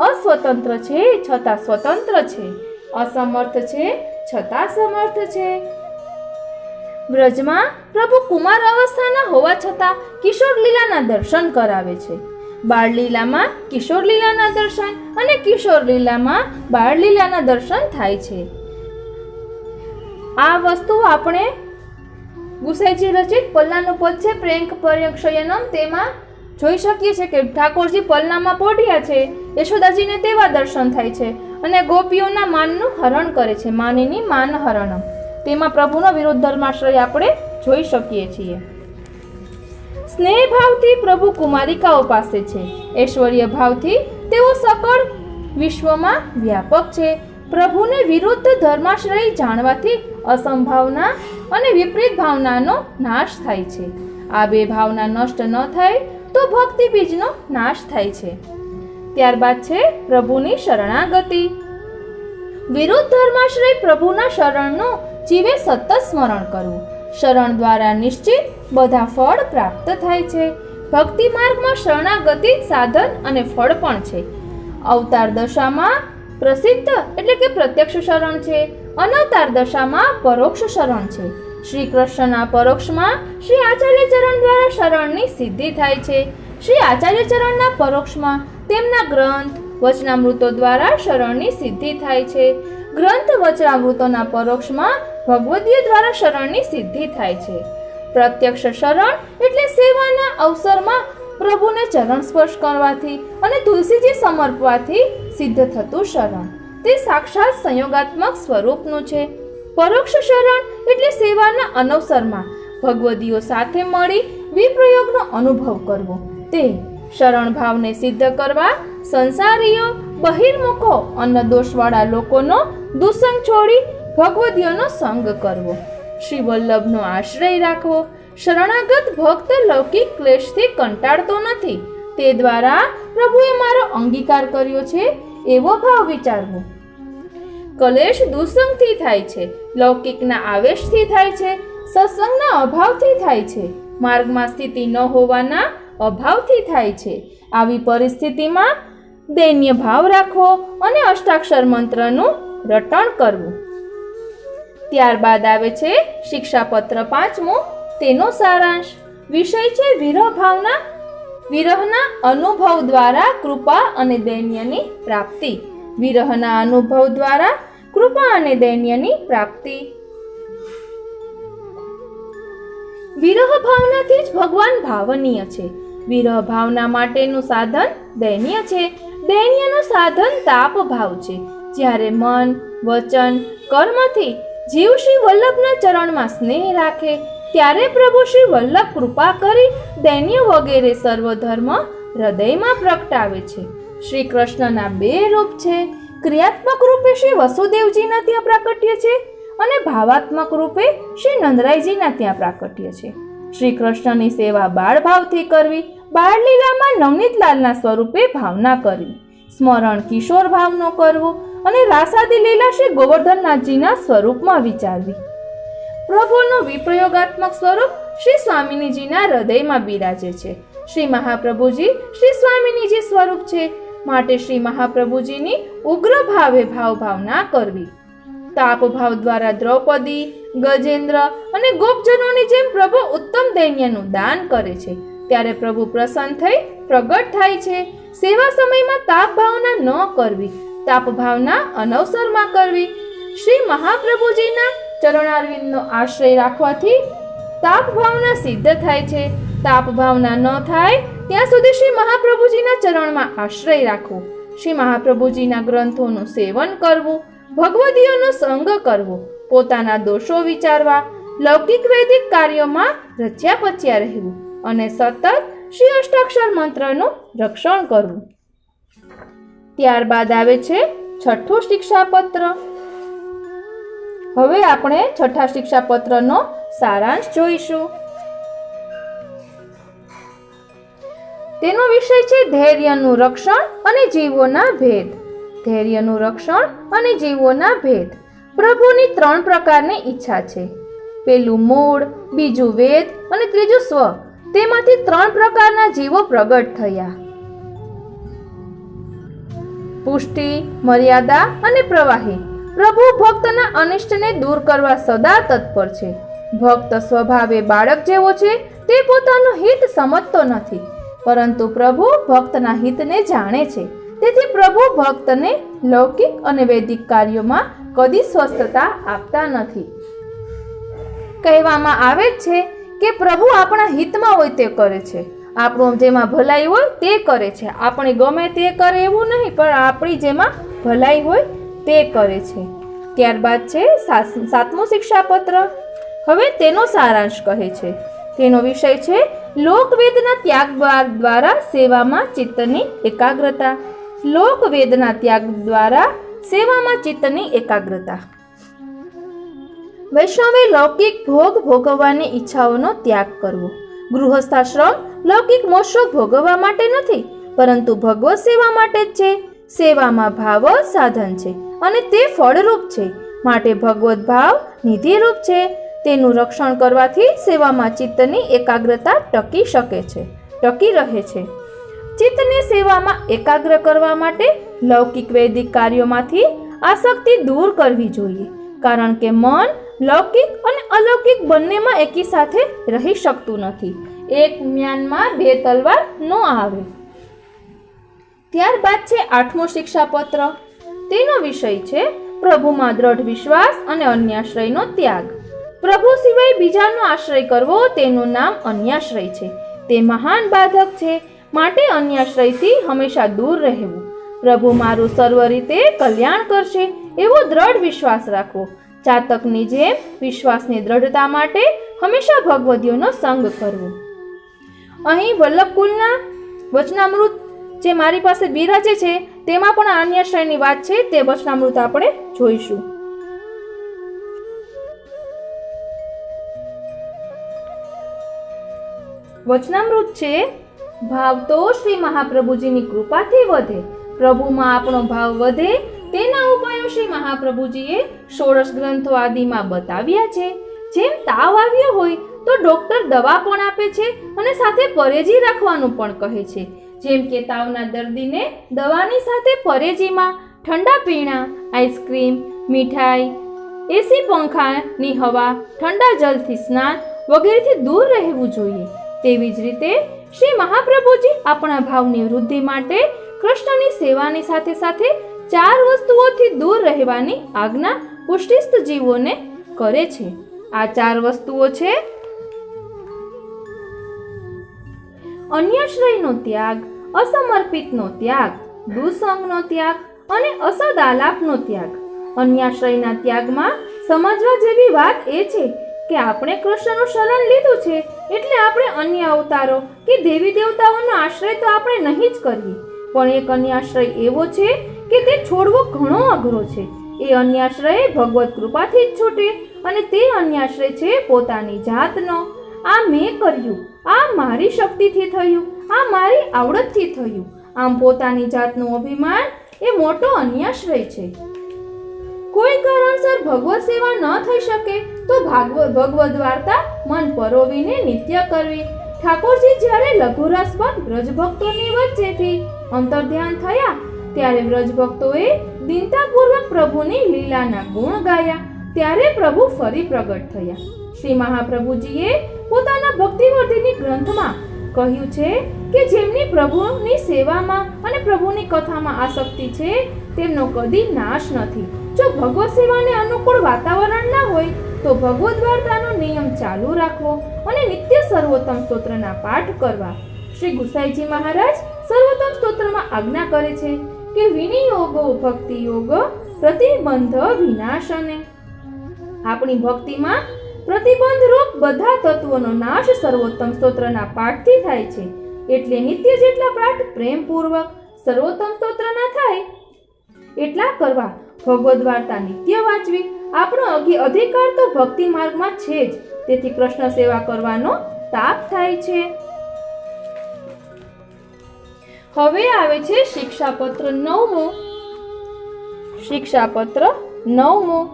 અસ્વતંત્ર છે છતાં સ્વતંત્ર છે, અસમર્થ છે છતાં સમર્થ છે. બ્રજમાં પ્રભુ કુમાર અવસ્થાના હોવા છતાં કિશોર લીલાના દર્શન કરાવે છે. બાળ લીલામાં કિશોર લીલાના દર્શન અને કિશોર લીલામાં બાળ લીલાના દર્શન થાય છે. આ વસ્તુ આપણે ગુસાઈજી રચિત પલ્લાનું પદ છે પ્રેંક પર્યક્ષયનમ, તેમાં જોઈ શકીએ છીએ કે ઠાકોરજી પલનામાં પોઢ્યા છે, યશોદાજીને તેવા દર્શન થાય છે અને ગોપીઓના માનનું હરણ કરે છે. માનીની માન હરણમ, તેમાં પ્રભુનો વિરુદ્ધ ધર્માશ્રય આપણે જોઈ શકીએ છીએ. સ્નેહ ભાવથી પ્રભુ કુમારિકાઓ પાસે છે. ઐશ્વર્ય ભાવથી તેઓ સકળ વિશ્વમાં વ્યાપક છે. પ્રભુને વિરુદ્ધ ધર્માશ્રય જાણવાથી અસંભાવના અને વિપરીત ભાવનાનો નાશ થાય છે. આ બે ભાવના નષ્ટ ન થાય તો ભક્તિ બીજનો નાશ થાય છે. ત્યારબાદ છે પ્રભુની શરણાગતિ. વિરુદ્ધ ધર્માશ્રય પ્રભુના શરણનું જીવે સતત સ્મરણ કરવું. શરણ દ્વારા નિશ્ચિત બધા ફળ પ્રાપ્ત થાય છે. ભક્તિ માર્ગમાં શરણાગતિ સાધન અને ફળ પણ છે. અવતાર દશામાં પ્રસિદ્ધ એટલે કે પ્રત્યક્ષ શરણ છે. અનવતાર દશામાં પરોક્ષ શરણ છે. શ્રી કૃષ્ણના પરોક્ષમાં શ્રી આચાર્ય ચરણ દ્વારા શરણની સિદ્ધિ થાય છે. શ્રી આચાર્ય ચરણના પરોક્ષમાં તેમના ગ્રંથ વચનામૃતો દ્વારા શરણની સિદ્ધિ થાય છે. ગ્રંથ વચનામૃતોના પરોક્ષમાં ભગવદીય દ્વારા શરણની સિદ્ધિ થાય છે. પ્રત્યક્ષ શરણ એટલે સેવાના અવસરમાં પ્રભુને ચરણ સ્પર્શ કરવાથી અને તુલસીજી સમર્પવાથી સિદ્ધ થતું શરણ. તે સાક્ષાત સંયોગાત્મક સ્વરૂપનું છે. પરોક્ષ શરણ એટલે સેવાના અનવસરમાં ભગવદીઓ સાથે મળી વિપ્રયોગનો અનુભવ કરવો. તે શરણ ભાવને સિદ્ધ કરવા સંસારીઓ બહિર્મુખો અન્ન દોષવાળા લોકોનો દૂષણ છોડી ભગવદીઓનો સંગ કરવો. શ્રી વલ્લભનો આશ્રય રાખવો. શરણાગત ભક્ત લૌકિક ક્લેશથી કંટાળતો નથી. તે દ્વારા પ્રભુએ મારો અંગીકાર કર્યો છે એવો ભાવ વિચારવો. કલેશ દુસંગથી થાય છે, લૌકિકના આવેશથી થાય છે, સત્સંગના અભાવથી થાય છે, માર્ગમાં સ્થિતિ ન હોવાના અભાવથી થાય છે. આવી પરિસ્થિતિમાં દૈન્ય ભાવ રાખવો અને અષ્ટાક્ષર મંત્રનું રટણ કરવું. ત્યારબાદ આવે છે શિક્ષાપત્ર 5મું. તેનો સારાંશ. વિષય છે વિરહ ભાવના. વિરહના અનુભવ દ્વારા કૃપા અને દૈન્યની પ્રાપ્તિ. વિરહના અનુભવ દ્વારા કૃપા અને દૈન્યની પ્રાપ્તિ. વિરહ ભાવનાથી જ ભગવાન ભાવનીય છે. વિરહ ભાવના માટેનું સાધન દૈન્ય છે. દૈન્યનું સાધન તાપ ભાવ છે. જ્યારે મન, વચન, કર્મથી જીવ શ્રી વલ્લભના ચરણમાં સ્નેહ રાખે ત્યારે પ્રભુ શ્રી વલ્લભ કૃપા કરી દૈન્ય વગેરે સર્વધર્મ હૃદયમાં પ્રગટાવે છે. શ્રી કૃષ્ણના 2 રૂપ છે. ક્રિયાત્મક રૂપે શ્રી વસુદેવજીના ત્યાં પ્રાકટ્ય છે અને ભાવાત્મક રૂપે શ્રી નંદરાયજીના ત્યાં પ્રાકટ્ય છે. શ્રી કૃષ્ણની સેવા બાળ ભાવથી કરવી, બાળ લીલામાં નવનીતલાલના સ્વરૂપે ભાવના કરવી, સ્મરણ કિશોર ભાવનો કરવો અને રાસાદી લીલા શ્રી ગોવર્ધનનાથજીના સ્વરૂપમાં વિચારવી. પ્રભુનું વિપ્રયોગાત્મક સ્વરૂપ શ્રી સ્વામિનીજીના હૃદયમાં બિરાજે છે. શ્રી મહાપ્રભુજી શ્રી સ્વામિનીજી સ્વરૂપ છે. માટે શ્રી મહાપ્રભુજીની ઉગ્ર ભાવે ભાવના કરવી. તાપ ભાવ દ્વારા દ્રૌપદી, ગજેન્દ્ર અને ગોપજનોની જેમ પ્રભુ ઉત્તમ દૈન્યનું દાન કરે છે ત્યારે પ્રભુ પ્રસન્ન થઈ પ્રગટ થાય છે. સેવા સમયમાં તાપ ભાવના ન કરવી, તાપ ભાવના અનવસરમાં કરવી. શ્રી મહાપ્રભુજીના ચરણારવિંદનો આશ્રય રાખવાથી તાપ ભાવના સિદ્ધ થાય છે. તાપ ભાવના ન થાય ત્યાં સુધી શ્રી મહાપ્રભુજીના ચરણમાં આશ્રય રાખવો. શ્રી મહાપ્રભુજીના ગ્રંથોનું સેવન કરવું, ભગવદીઓનો સંગ કરવો, પોતાના દોષો વિચારવા, લૌકિક વૈદિક કાર્યોમાં રચ્યા પચ્યા રહેવું અને સતત શ્રી અષ્ટાક્ષર મંત્રનું રક્ષણ કરવું. ત્યારબાદ આવે છે 6થું શિક્ષાપત્ર. હવે આપણે 6થા શિક્ષાપત્રનો સારાંશ જોઈશું. તેનો વિષય છે ધૈર્યનું રક્ષણ અને જીવોના ભેદ. ધૈર્યનું રક્ષણ અને જીવોના ભેદ. પ્રભુની 3 પ્રકારની ઈચ્છા છે. પેલું મૂળ, બીજું વેદ અને ત્રીજું સ્વ. તેમાંથી 3 પ્રકારના જીવો પ્રગટ થયા: પુષ્ટિ, મર્યાદા અને પ્રવાહી. પ્રભુ ભક્તના અનિષ્ટને દૂર કરવા સદા તત્પર છે. ભક્ત સ્વભાવે બાળક જેવો છે. તે પોતાનું હિત સમજતો નથી, પરંતુ પ્રભુ ભક્તના હિતને જાણે છે. તેથી પ્રભુ ભક્તને લૌકિક અને વૈદિક કાર્યોમાં કદી સ્વસ્થતા આપતા નથી. કહેવામાં આવે છે કે પ્રભુ આપણા હિતમાં હોય તે કરે છે, આપણું જેમાં ભલાઈ હોય તે કરે છે. આપણે ગમે તે કરે એવું નહીં, પણ આપણી જેમાં ભલાઈ હોય તે કરે છે. ત્યારબાદ છે 7મું શિક્ષાપત્ર. હવે તેનો સારાંશ કહે છે. તેનો વિષય છે લોકવેદના ત્યાગ દ્વારા સેવામાં ચિત્તની એકાગ્રતા. લોકવેદના ત્યાગ દ્વારા સેવામાં ચિત્તની એકાગ્રતા. વૈષ્ણવે લૌકિક ભોગ ભોગવવાની ઈચ્છાઓનો ત્યાગ કરવો. ગૃહસ્થાશ્રમ લૌકિક મોક્ષો ભોગવવા માટે નથી, પરંતુ ભગવત સેવા માટે જ છે. સેવામાં ભાવ સાધન છે અને તે ફળરૂપ છે. માટે ભગવત ભાવ નિધિરૂપ છે. તેનું રક્ષણ કરવાથી સેવામાં ચિત્તની એકાગ્રતા ટકી શકે છે. ટકી રહે છે. ચિત્તને સેવામાં એકાગ્ર કરવા માટે લૌકિક વૈદિક કાર્યોમાંથી આસક્તિ દૂર કરવી જોઈએ, કારણ કે મન લૌકિક અને અલૌકિક બંનેમાં એકી સાથે રહી શકતું નથી. એક મ્યાનમાં બે તલવાર ન આવે. ત્યારબાદ છે 8મું શિક્ષાપત્ર. તેનો વિષય છે પ્રભુમાં દ્રઢ વિશ્વાસ અને અન્યાશ્રયનો ત્યાગ. પ્રભુ સિવાય બીજાનો આશ્રય કરવો તેનું નામ અન્યાશ્રય છે. તે મહાન બાધક છે, માટે અન્યાશ્રયથી હંમેશા દૂર રહેવું. પ્રભુ મારું સર્વ રીતે કલ્યાણ કરશે એવો દ્રઢ વિશ્વાસ રાખવો. ચાતકની જેમ વિશ્વાસની દ્રઢતા માટે હંમેશા ભગવદીઓનો સંગ કરવો. અહીં વલ્લભકુલના વચનામૃત જે મારી પાસે બિરાજે છે તેમાં પણ અન્યાશ્રયની વાત છે. તે વચનામૃત આપણે જોઈશું. વચનામૃત છે, ભાવ તો શ્રી મહાપ્રભુજીની કૃપાથી વધે. પ્રભુમાં આપણો ભાવ વધે તેના ઉપાયો શ્રી મહાપ્રભુજીએ 16 ગ્રંથો આદિમાં બતાવ્યા છે. જેમ તાવ આવ્યો હોય તો ડોક્ટર દવા પણ આપે છે અને સાથે પરેજી રાખવાનું પણ કહે છે. જેમ કે તાવના દર્દીને દવાની સાથે પરેજીમાં ઠંડા પીણા, આઈસ્ક્રીમ, મીઠાઈ, એસી પંખાની હવા, ઠંડા જલથી સ્નાન વગેરેથી દૂર રહેવું જોઈએ. તેવી જ રીતે શ્રી મહાપ્રભુજી આપણા ભાવની વૃદ્ધિ માટે કૃષ્ણની સેવાની સાથે સાથે 4 વસ્તુઓથી દૂર રહેવાની આજ્ઞા પુષ્ટિસ્થ જીવોને કરે છે. આ 4 વસ્તુઓ છે અન્યાશ્રયનો ત્યાગ, અસમર્પિતનો ત્યાગ, દુસંગનો ત્યાગ અને અસદાલાપનો ત્યાગ. અન્યાશ્રયના ત્યાગમાં સમજવા જેવી વાત એ છે કે આપણે કૃષ્ણનું શરણ લીધું છે એટલે આપણે અન્ય અવતારો કે દેવી દેવતાઓનો આશ્રય તો આપણે નહીં જ કરીએ. પણ એક અન્યાશ્રય એવો છે કે તે છોડવો ઘણો અઘરો છે. એ અન્યાશ્રય ભગવત કૃપાથી જ છૂટે અને તે અન્યાશ્રય છે પોતાની જાતનો. આ મેં કર્યું, આ મારી શક્તિથી થયું, આ મારી આવડતથી થયું. આમ પોતાની જાતનું અભિમાન એ મોટો અન્યાશ્રય છે. કોઈ કારણસર ભગવત સેવા ન થઈ શકે તો ભગવદ વાર્તા મન પરોવીને નિત્ય કરવી. ઠાકોરજી જ્યારે લઘુરસપદ વ્રજભક્તોની વચ્ચેથી અંતર્ધ્યાન થયા ત્યારે વ્રજભક્તોએ દીનતાપૂર્વક પ્રભુની લીલાના ગુણ ગાયા. ત્યારે પ્રભુ ફરી પ્રગટ થયા. શ્રી મહાપ્રભુજીએ પોતાના ભક્તિવર્ધિની ગ્રંથમાં કહ્યું છે કે જેમની પ્રભુની સેવામાં અને પ્રભુની કથામાં આસક્તિ છે તેમનો કદી નાશ નથી. જો ભગવત સેવાને અનુકૂળ વાતાવરણ ના હોય તો ભગવદ વાર્તાનો નિયમ ચાલુ રાખવો અને નિત્ય સર્વોત્તમ સ્તોત્રના પાઠ કરવા. શ્રી ગુસાઈજી મહારાજ સર્વોત્તમ સ્તોત્રમાં આજ્ઞા કરે છે કે વિનિયોગો ભક્તિ યોગ પ્રતિબંધ વિનાશને. આપણી ભક્તિમાં પ્રતિબંધ રૂપ બધા તત્વોનો નાશ સર્વોત્તમ સ્તોત્રના પાઠથી થાય છે. એટલે નિત્ય જેટલા પાઠ પ્રેમપૂર્વક સર્વોત્તમ સ્તોત્રના થાય એટલા કરવા. ભગવદ વાર્તા નિત્ય વાંચવી. આપણો અધિકાર તો ભક્તિ માર્ગમાં છે જ, તેથી કૃષ્ણ સેવા કરવાનો તાપ થાય છે. હવે આવે છે શિક્ષાપત્ર 9મું. શિક્ષાપત્ર 9મું.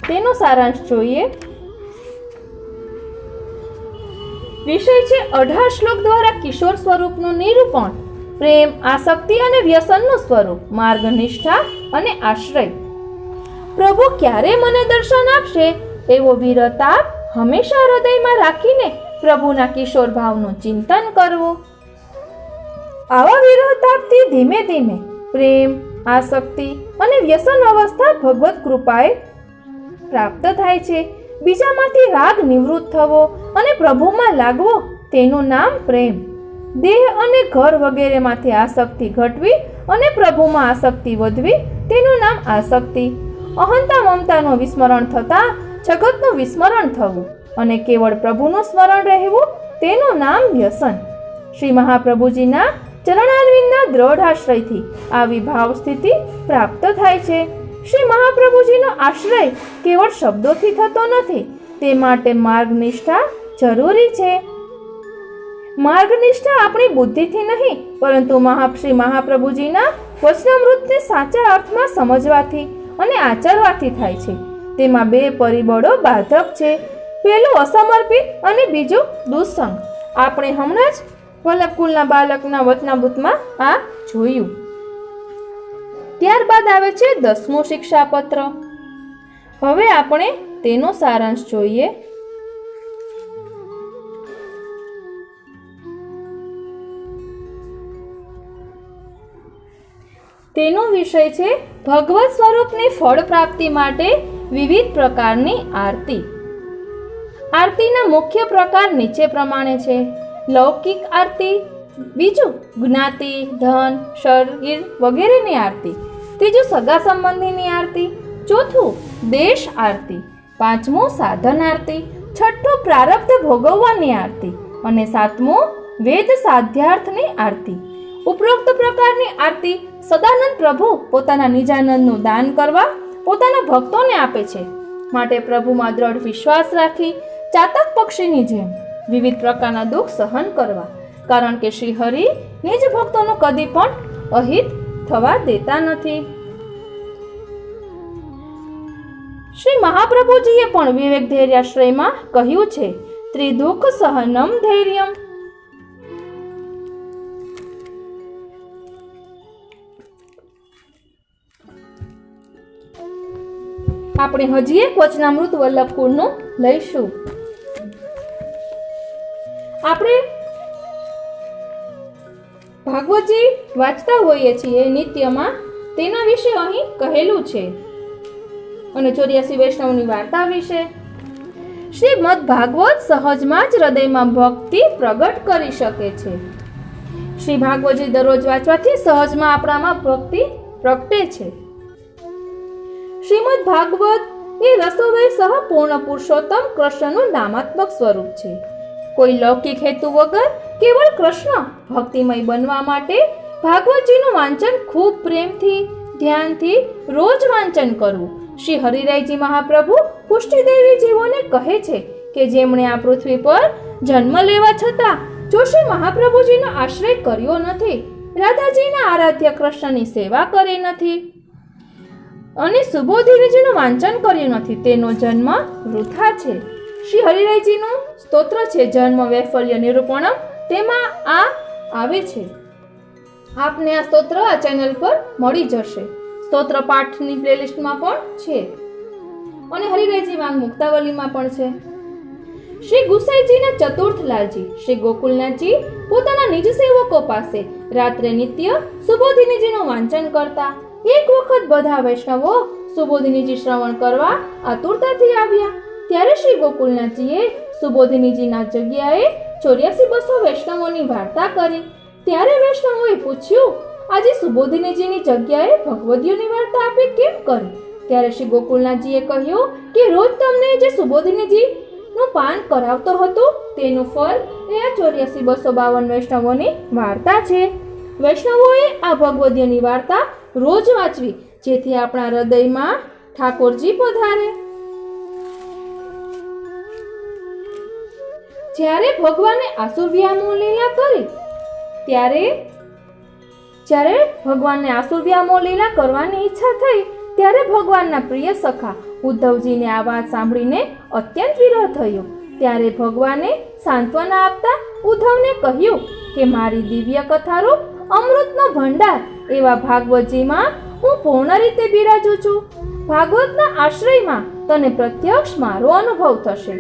તેનો સારાંશ જોઈએ. વિષય છે 18 શ્લોક દ્વારા કિશોર સ્વરૂપનું નિરૂપણ. પ્રેમ, આસક્તિ અને વ્યસનનું સ્વરૂપ, માર્ગ, નિષ્ઠા અને આશ્રય. પ્રભુ ક્યારે મને દર્શન આપશે એવો વિરતાપ હંમેશા હૃદયમાં રાખીને પ્રભુના કિશોર ભાવનું ચિંતન કરવું. આવા વિરતાપથી ધીમે ધીમે પ્રેમ, આસક્તિ અને વ્યસન અવસ્થા ભગવત કૃપાએ પ્રાપ્ત થાય છે. બીજામાંથી રાગ નિવૃત્ત થવો અને પ્રભુમાં લાગવો તેનું નામ પ્રેમ. દેહ અને ઘર વગેરેમાંથી આસક્તિ ઘટવી અને પ્રભુમાં આસક્તિ વધવી તેનું નામ આસક્તિ. અહંતા મમતાનું વિસ્મરણ થતા જગતનું વિસ્મરણ થવું અને કેવળ પ્રભુનું સ્મરણ રહેવું તેનું નામ વ્યસન. શ્રી મહાપ્રભુજીના ચરણારવિંદના દ્રઢ આશ્રયથી આવી ભાવ સ્થિતિ પ્રાપ્ત થાય છે. શ્રી મહાપ્રભુજીનો આશ્રય કેવળ શબ્દોથી થતો નથી, તે માટે માર્ગનિષ્ઠા જરૂરી છે. માર્ગનિષ્ઠા આપણી બુદ્ધિથી નહીં પરંતુ શ્રી મહાપ્રભુજીના વચનામૃતને સાચા અર્થમાં સમજવાથી અને આચરવાથી થાય છે. તેમાં 2 પરિબળો બાધક છે. પહેલું અસમર્પિત અને બીજું દુસ્સંગ. આપણે હમણાં જ વલ્લભકુલના બાળકના વચનામૃતમાં આ જોયું. ત્યારબાદ આવે છે 10મું શિક્ષાપત્ર. હવે આપણે તેનો સારાંશ જોઈએ. તેનો વિષય છે ભગવત સ્વરૂપની ફળ પ્રાપ્તિ માટે વિવિધ પ્રકારની આરતી. આરતીના મુખ્ય પ્રકાર નીચે પ્રમાણે છે. લૌકિક આરતી, બીજું જ્ઞાતિ, ધન, શરીર વગેરેની આરતી, ત્રીજું સગા સંબંધીની આરતી, ચોથું દેશ આરતી, પાંચમું સાધન આરતી, છઠ્ઠું પ્રારબ્ધ ભોગવવાની આરતી અને સાતમું વેદ સાધ્યાર્થની આરતી. ઉપરોક્ત પ્રકારની આરતી સદાનંદ પ્રભુ પોતાના નિજાનંદનું દાન કરવા પોતાના ભક્તોને આપે છે. માટે પ્રભુમાં દ્રઢ વિશ્વાસ રાખી ચાતક પક્ષીની જેમ વિવિધ પ્રકારના દુઃખ સહન કરવા, કારણ કે શ્રી હરિ નિજ ભક્તોનું કદી પણ અહિત થવા દેતા નથી. શ્રી મહાપ્રભુજીએ પણ વિવેક ધૈર્યાશ્રયમાં કહ્યું છે, ત્રિદુઃખ સહનમ ધૈર્યમ. આપણે હજી એક વચનામૃત વલ્લભકુળનું લઈશું. આપણે ભાગવતજી વાંચતા હોઈએ છીએ નિત્યમાં, તેના વિશે અહીં કહેલું છે અને 84 વૈષ્ણવની વાર્તા વિશે. શ્રીમદ ભાગવત સહજમાં જ હૃદયમાં ભક્તિ પ્રગટ કરી શકે છે. શ્રી ભાગવતજી દરરોજ વાંચવાથી સહજમાં આપણામાં ભક્તિ પ્રગટે છે. શ્રીમદ ભાગવત એ રસોવય સહ પૂર્ણ પુરુષોત્તમ કૃષ્ણનું નામાત્મક સ્વરૂપ છે. કોઈ લૌકિક હેતુ વગર કેવળ કૃષ્ણ ભક્તિમય બનવા માટે ભાગવતજીનું વાંચન ખૂબ પ્રેમથી, ધ્યાનથી રોજ વાંચન કરવું. શ્રી હરિરાયજી મહાપ્રભુ પુષ્ટિદેવી જીવોને કહે છે કે જેમણે આ પૃથ્વી પર જન્મ લેવા છતાં જો શ્રી મહાપ્રભુજીનો આશ્રય કર્યો નથી, રાધાજીના આરાધ્ય કૃષ્ણની સેવા કરી નથી અને સુબોધિનીજીનું વાંચન કર્યું નથી, તેનો જન્મ વૃથા છે. શ્રી હરિરાયજીનું સ્તોત્ર છે જન્મ વૈફલ્ય નિરૂપણમ, તેમાં આ આવે છે. આપને આ સ્તોત્ર આ ચેનલ પર મળી જશે. સ્તોત્ર પાઠની પ્લેલિસ્ટમાં પણ છે અને હરિરાયજી વાંગ મુક્તાવલીમાં પણ છે. શ્રી ગુસાઈજીના ચતુર્થલાલજી શ્રી ગોકુલનાથજી પોતાના નિજ સેવકો પાસે રાત્રે નિત્ય સુબોધિનીજીનું વાંચન કરતા. એક વખત બધા વૈષ્ણવો સુબોધિનીજી શ્રવણ કરવા આતુરતાથી આવ્યા. ત્યારે શ્રી ગોકુલનાથજીએ સુબોધિનીજીના જગ્યાએ 84-200 વૈષ્ણવોની વાર્તા કરી. ત્યારે વૈષ્ણવોએ પૂછ્યું, આજે સુબોધિનીજીની જગ્યાએ ભગવદીઓની વાર્તા આપે કેમ કરી? ત્યારે શ્રી ગોકુલનાથજીએ કહ્યું કે રોજ તમને જે સુબોધિનીજીનું પાન કરાવતો હતો તેનું ફળ એ આ 84-252 વૈષ્ણવોની વાર્તા છે. વૈષ્ણવોએ આ ભગવદીઓની વાર્તા રોજ વાંચવી, જેથી આપણા હૃદયમાં ઠાકોરજી પધારે. જ્યારે ભગવાને આસુરવ્યામો લીલા કરી જ્યારે ભગવાનને આસુરવ્યામો લીલા કરવાની ઈચ્છા થઈ, ત્યારે ભગવાનના પ્રિય સખા ઉદ્ધવજીને આ વાત સાંભળીને અત્યંત વિરહ થયો. ત્યારે ભગવાને સાંત્વના આપતા ઉદ્ધવને કહ્યું કે મારી દિવ્ય કથારૂપ અમૃતનો ભંડાર એવા ભાગવતજીમાં હું પૂર્ણ રીતે બિરાજું છું. ભાગવતના આશ્રયમાં તને પ્રત્યક્ષ મારો અનુભવ થશે.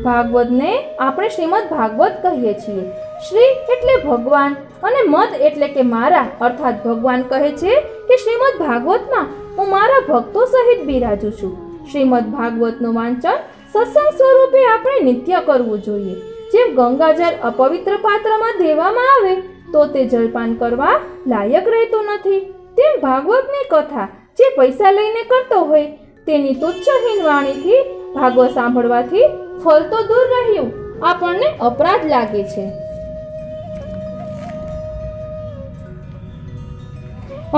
ભાગવતને આપણે શ્રીમદ ભાગવત કહીએ છીએ. શ્રી એટલે ભગવાન અને મદ એટલે કે મારા, અર્થાત ભગવાન કહે છે કે શ્રીમદ ભાગવતમાં હું મારા ભક્તો સહિત બિરાજું છું. શ્રીમદ ભાગવતનું વાંચન સત્સંગ સ્વરૂપે આપણે નિત્ય કરવું જોઈએ. જેમ ગંગાજળ અપવિત્ર પાત્રમાં દેવામાં આવે તો તે જલપાન કરવા લાયક રહેતું નથી, તેમ ભાગવતની કથા જે પૈસા લઈને કરતો હોય તેની તુચ્છહીન વાણીથી ભાગવત સાંભળવાથી ફળ તો દૂર રહ્યું, આપણને અપરાધ લાગે છે.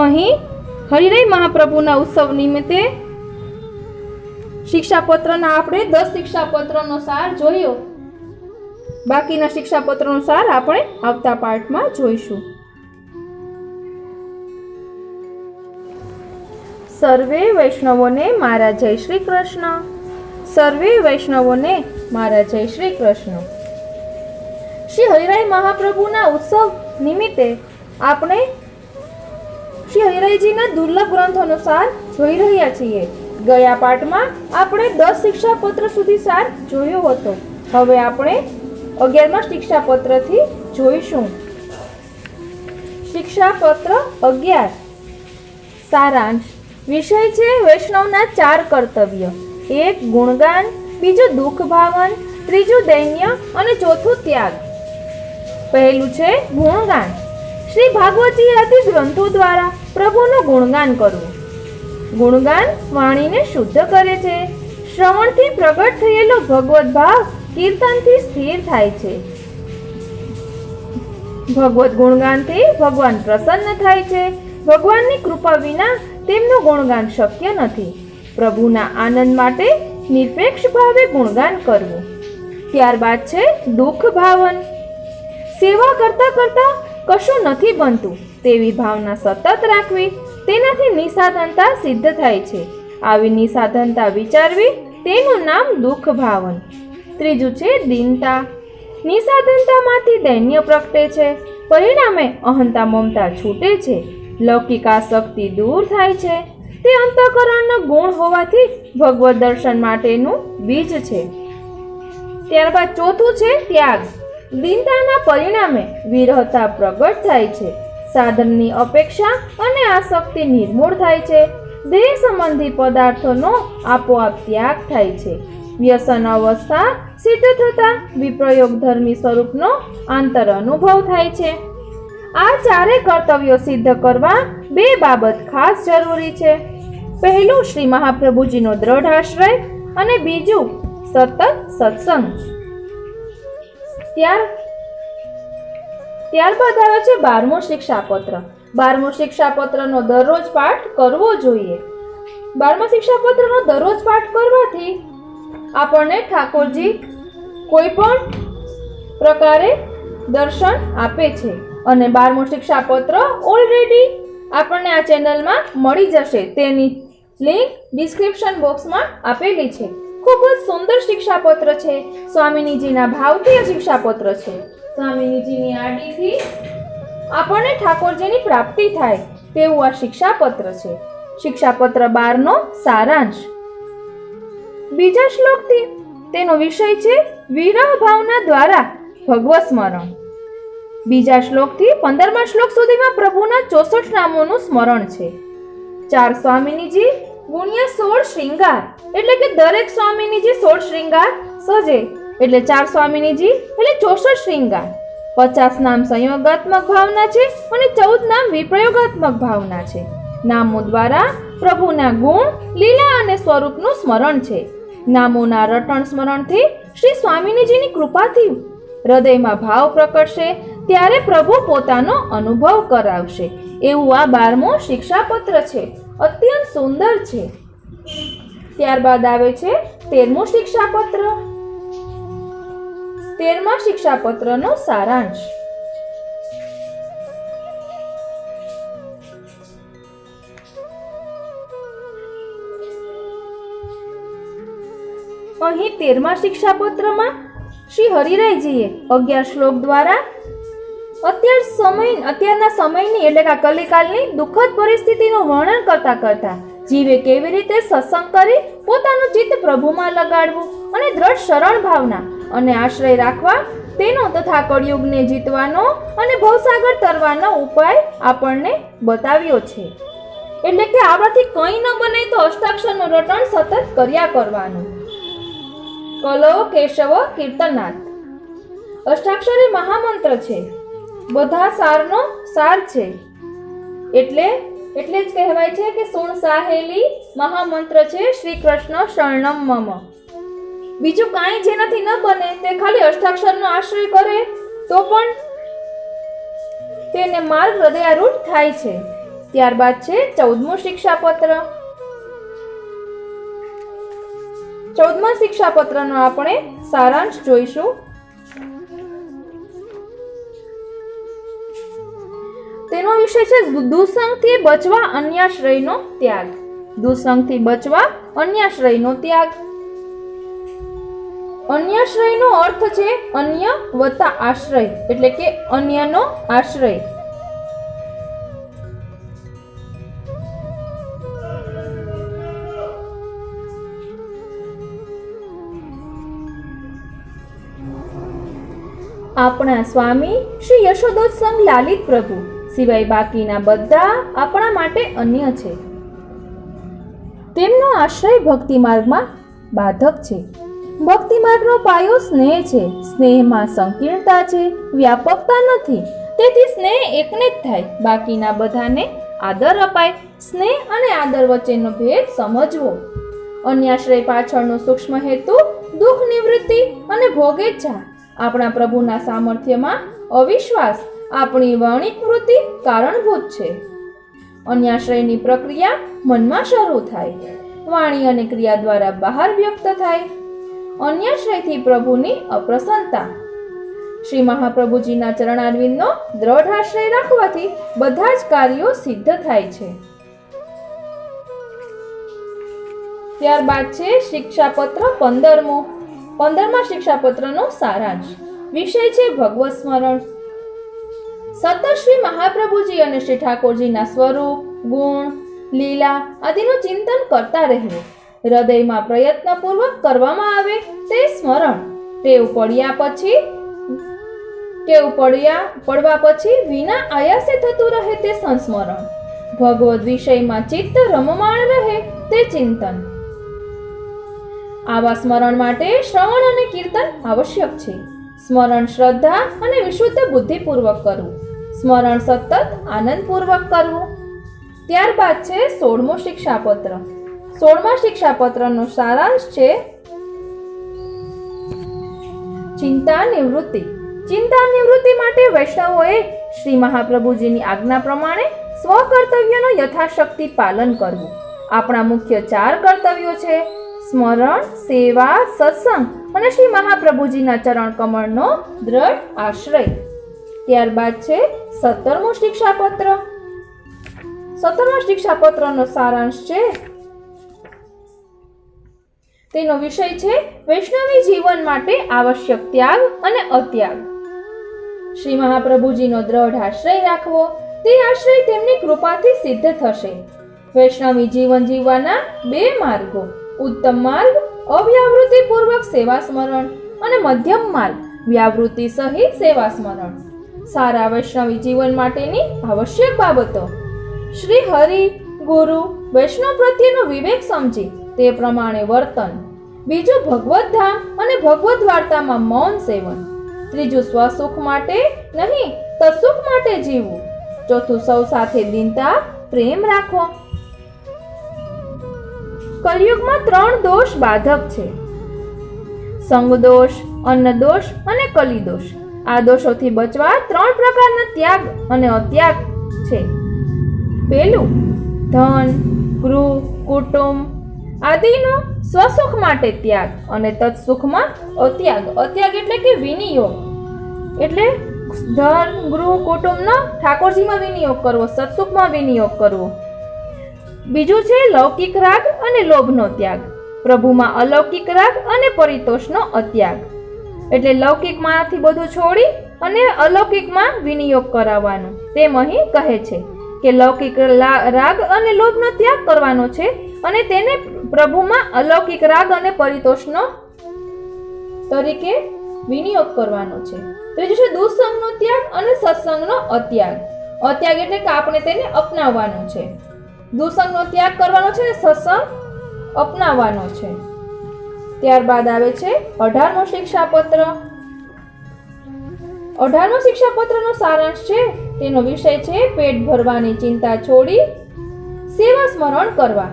અહીં હરિરાય મહાપ્રભુના ઉત્સવ નિમિત્તે શિક્ષાપત્રના આપણે 10 શિક્ષાપત્રનો સાર જોયો. બાકીના શિક્ષાપત્રનો સાર આપણે આવતા પાઠમાં જોઈશું. સર્વે વૈષ્ણવોને મારા જય શ્રી કૃષ્ણ. સર્વે વૈષ્ણવોને મારા જય શ્રી કૃષ્ણ. શ્રી હરિરાય મહાપ્રભુના ઉત્સવ નિમિત્તે આપણે શ્રી હરિરાયજીના દુર્લભ ગ્રંથોનો સાર જોઈ રહ્યા છીએ. ગયા પાઠમાં આપણે 10 શિક્ષાપત્ર સુધી સાર જોયો હતો. હવે આપણે 11મા શિક્ષાપત્રથી જોઈશું. શિક્ષાપત્ર 11 સારાંશ. વિષય છે વૈષ્ણવના 4 કર્તવ્ય. 1 ગુણગાન, બીજું દુઃખ ભાવન, ત્રીજું દૈન્ય અને ચોથું ત્યાગ. પહેલું છે ગુણગાન. શ્રી ભાગવતી આદિ ગ્રંથો દ્વારા પ્રભુનું ગુણગાન કરવું. ગુણગાન વાણીને શુદ્ધ કરે છે. શ્રવણથી પ્રગટ થયેલો ભગવત ભાવ કીર્તનથી સ્થિર થાય છે. ભગવત ગુણગાનથી ભગવાન પ્રસન્ન થાય છે. ભગવાનની કૃપા વિના તેમનું ગુણગાન શક્ય નથી. પ્રભુના આનંદ માટે નિરપેક્ષ ભાવે ગુણગાન કરવું. ત્યારબાદ છે દુઃખ ભાવન. સેવા કરતા કરતા કશું નથી બનતું તેવી ભાવના સતત રાખવી. તેનાથી નિસાધનતા સિદ્ધ થાય છે. આવી નિસાધનતા વિચારવી તેનું નામ દુઃખ ભાવન. ત્રીજું છે દીનતા. નિસાધનતામાંથી દૈન્ય પ્રગટે છે. પરિણામે અહંતા મમતા છૂટે છે. લૌકિક આસક્તિ દૂર થાય છે. તે અંતઃકરણનો ગુણ હોવાથી ભગવત દર્શન માટેનું બીજ છે. ત્યારબાદ ચોથું છે ત્યાગ. દીનતાના પરિણામે વિરહતા પ્રગટ થાય છે. સાધનની અપેક્ષા અને આસક્તિ નિર્મૂળ થાય છે. દેહ સંબંધી પદાર્થોનો આપોઆપ ત્યાગ થાય છે. વ્યસન અવસ્થા સિદ્ધ થતા વિપ્રયોગ ધર્મી સ્વરૂપનો આંતર અનુભવ થાય છે. આ 4 કર્તવ્યો સિદ્ધ કરવા 2 બાબત ખાસ જરૂરી છે. પહેલું શ્રી મહાપ્રભુજીનો દ્રઢ આશ્રય અને બીજું સતત સત્સંગ. ત્યારબાદ આવે છે 12મું શિક્ષાપત્ર. 12મું શિક્ષાપત્રનો દરરોજ પાઠ કરવો જોઈએ. 12મા શિક્ષાપત્રનો દરરોજ પાઠ કરવાથી આપણને ઠાકોરજી કોઈ પણ પ્રકારે દર્શન આપે છે. અને 12મું શિક્ષાપત્ર ઓલરેડી આપણને આ ચેનલમાં મળી જશે. તેની લિંક ડિસ્ક્રિપ્શન બોક્સમાં આપેલી છે. ખૂબ જ સુંદર શિક્ષાપત્ર છે. સ્વામિનીજીના ભાવથી આ શિક્ષાપત્ર છે. સ્વામિનીજીની આડીથી આપણને ઠાકોરજીની પ્રાપ્તિ થાય તેવું આ શિક્ષાપત્ર છે. શિક્ષાપત્ર 12નો સારાંશ. બીજા શ્લોકથી તેનો વિષય છે વિરહ ભાવના દ્વારા ભગવત સ્મરણ. બીજા શ્લોકથી 15મા શ્લોક સુધીમાં પ્રભુના 64 નામોનું સ્મરણ છે. 4 સ્વામિનીજી ગુણ્યા 16 શ્રૃંગાર, એટલે કે દરેક સ્વામિનીજી 16 શ્રૃંગાર સજે, એટલે 4 સ્વામિનીજી એટલે 64 શ્રૃંગાર. 50 નામ સંયોગાત્મક ભાવના છે અને 14 નામ વિપ્રયોગાત્મક ભાવના છે. નામો દ્વારા પ્રભુના ગુણ, લીલા અને સ્વરૂપનું સ્મરણ છે. નામોના રટણ સ્મરણથી શ્રી સ્વામિનીજીની કૃપાથી હૃદયમાં ભાવ પ્રકટશે. ત્યારે પ્રભુ પોતાનો અનુભવ કરાવશે. એવું આ 12મું શિક્ષાપત્ર છે. અત્યંત સુંદર છે. ત્યારબાદ આવે છે 13મું શિક્ષાપત્ર. 13મા શિક્ષાપત્રનો સારાંશ. અહીં 13મા શિક્ષાપત્રમાં શ્રી હરિરાયજીએ 11 શ્લોક દ્વારા અત્યારના સમયની એટલે કે કલિકાલની દુઃખદ પરિસ્થિતિનું વર્ણન કરતા કરતા જીવે કેવી રીતે સત્સંગ કરી પોતાનું ચિત્ત પ્રભુમાં લગાડવું અને દ્રઢ શરણ ભાવના અને આશ્રય રાખવા તેનો તથા કળિયુગને જીતવાનો અને ભવસાગર તરવાનો ઉપાય આપણને બતાવ્યો છે. એટલે કે આપણાથી કંઈ ન બને તો અષ્ટાક્ષરનું રટણ સતત કર્યા કરવાનું. કલો કેશવ કીર્તનાથ. અષ્ટાક્ષર એ મહામંત્ર છે. બધા સારનો સાર છે. એટલે જ કહેવાય છે કે સુણ સાહેલી મહામંત્ર છે શ્રી કૃષ્ણ શરણમ મમ. બીજું કાંઈ જેનાથી ન બને તે ખાલી અષ્ટાક્ષરનો આશ્રય કરે તો પણ તેને માર્ગ હૃદયારૂઢ થાય છે. ત્યારબાદ છે 14મું શિક્ષાપત્ર. 14મા શિક્ષાપત્રનો આપણે સારાંશ જોઈશું. તેનો વિષય છે દુસંગથી બચવા અન્યાશ્રયનો ત્યાગ. દુસંગથી બચવા અન્યાશ્રયનો ત્યાગ. અન્યાશ્રયનો અર્થ છે અન્ય વત્તા આશ્રય, એટલે કે અન્યનો આશ્રય. આપણા સ્વામી શ્રી યશોદોત્સંગ લાલિત પ્રભુ સિવાય બાકીના બધા આપણા માટે અન્ય છે. તેમનો આશ્રય ભક્તિ માર્ગમાં બાધક છે. ભક્તિ માર્ગનો પાયો સ્નેહ છે. સ્નેહમાં સંકીર્ણતા છે, વ્યાપકતા નથી. તેથી સ્નેહ એકને જ થાય, બાકીના બધાને આદર અપાય. સ્નેહ અને આદર વચ્ચેનો ભેદ સમજવો. અન્યાશ્રય પાછળનો સૂક્ષ્મ હેતુ દુઃખ નિવૃત્તિ અને ભોગેચ્છા. આપણા પ્રભુના સામર્થ્યમાં અવિશ્વાસ આપણી વણિક વૃત્તિ કારણભૂત છે. અન્યાશ્રયની પ્રક્રિયા મનમાં શરૂ થાય, વાણી અને ક્રિયા દ્વારા બહાર વ્યક્ત થાય. અન્યાશ્રયથી પ્રભુની અપ્રસન્નતા. શ્રી મહાપ્રભુજીના ચરણારવિંદનો દ્રઢ આશ્રય રાખવાથી બધા જ કાર્યો સિદ્ધ થાય છે. ત્યારબાદ છે શિક્ષાપત્ર 15મા શિક્ષાપત્રનો સારાંશ. વિષય છે ભગવત સ્મરણ. સતત શ્રી મહાપ્રભુજી અને શ્રી ઠાકોરજીના સ્વરૂપ, ગુણ, લીલા આદિનું ચિંતન કરતા રહેવું. હૃદયમાં પ્રયત્નપૂર્વક કરવામાં આવે તે સ્મરણ. ટેવ પડવા પછી વિના આયાસે થતું રહે તે સંસ્મરણ. ભગવદ વિષયમાં ચિત્ત રમમાણ રહે તે ચિંતન. આવા સ્મરણ માટે શ્રવણ અને કીર્તન આવશ્યક છે. સ્મરણ શ્રદ્ધા અને વિશુદ્ધ બુદ્ધિપૂર્વક કરવું. સ્મરણ સતત આનંદપૂર્વક કરવું. ત્યારબાદ છે 16મો શિક્ષાપત્ર. 16મા શિક્ષાપત્રનો સારાંશ છે ચિંતા નિવૃત્તિ. ચિંતા નિવૃત્તિ માટે વૈષ્ણવોએ શ્રી મહાપ્રભુજીની આજ્ઞા પ્રમાણે સ્વકર્તવ્યનો યથાશક્તિ પાલન કરવું. આપણા મુખ્ય 4 કર્તવ્યો છે: સ્મરણ, સેવા, સત્સંગ અને શ્રી મહાપ્રભુજીના ચરણ કમળનો દ્રઢ આશ્રય. ત્યારબાદ છે 17મો શિક્ષાપત્ર. 17મા શિક્ષાપત્રનો સારાંશ છે, તેનો વિષય છે વૈષ્ણવી જીવન માટે આવશ્યક ત્યાગ અને અત્યાગ. શ્રી મહાપ્રભુજીનો દ્રઢ આશ્રય રાખવો. તે આશ્રય તેમની કૃપાથી સિદ્ધ થશે. વૈષ્ણવી જીવન જીવવાના 2 માર્ગો: ઉત્તમ માર્ગ અવ્યાવૃત્તિ પૂર્વક સેવા સ્મરણ અને મધ્યમ માર્ગ વ્યાવૃત્તિ સહિત સેવા સ્મરણ. સારા વૈષ્ણવી જીવન માટેની આવશ્યક બાબતો: શ્રી હરિ, ગુરુ, વૈષ્ણવ પ્રત્યેનો વિવેક સમજી તે પ્રમાણે વર્તન. બીજું, ભગવત ધામ અને ભગવત વાર્તામાં મૌન સેવન. ત્રીજું, સ્વસુખ માટે નહીં તત્સુખ માટે જીવવું. ચોથું, સૌ સાથે દીનતા પ્રેમ રાખવો. કલયુગમાં 3 દોષ બાધક છે: સંગ દોષ, અન્ન દોષ અને કલી દોષ. આ દોષોથી બચવા 3 પ્રકારના ત્યાગ અને અત્યાગ છે. પહેલું, ધન, ગૃહ, કુટુંબ આદિનો સ્વસુખ માટે ત્યાગ અને તત્સુખમાં અત્યાગ. અત્યાગ એટલે કે વિનિયોગ, એટલે ધન, ગૃહ, કુટુંબનો ઠાકોરજીમાં વિનિયોગ કરવો, સત્સુખમાં વિનિયોગ કરવો. બીજું છે લૌકિક રાગ અને લોભનો ત્યાગ. પ્રભુમાં અલૌકિક રાગ અને પરિતોષનો અત્યાગ, એટલે લૌકિકમાંથી બધું છોડી અને અલૌકિકમાં વિનિયોગ કરાવવાનું. તેમ અહીં કહે છે કે લૌકિક રાગ અને લોભનો ત્યાગ કરવાનો છે અને તેને પ્રભુમાં અલૌકિક રાગ અને પરિતોષનો તરીકે વિનિયોગ કરવાનો છે. ત્રીજું છે દુઃસંગનો ત્યાગ અને સત્સંગનો અત્યાગ. અત્યાગ એટલે કે આપણે તેને અપનાવવાનો છે. દુઃસંગનો ત્યાગ કરવાનો છે અને સત્સંગ અપનાવવાનો છે. ત્યારબાદ આવે છે 18મો શિક્ષાપત્ર. 18મો શિક્ષાપત્રનો સારાંશ છે, તેનો વિષય છે પેટ ભરવાની ચિંતા છોડી સેવા સ્મરણ કરવા.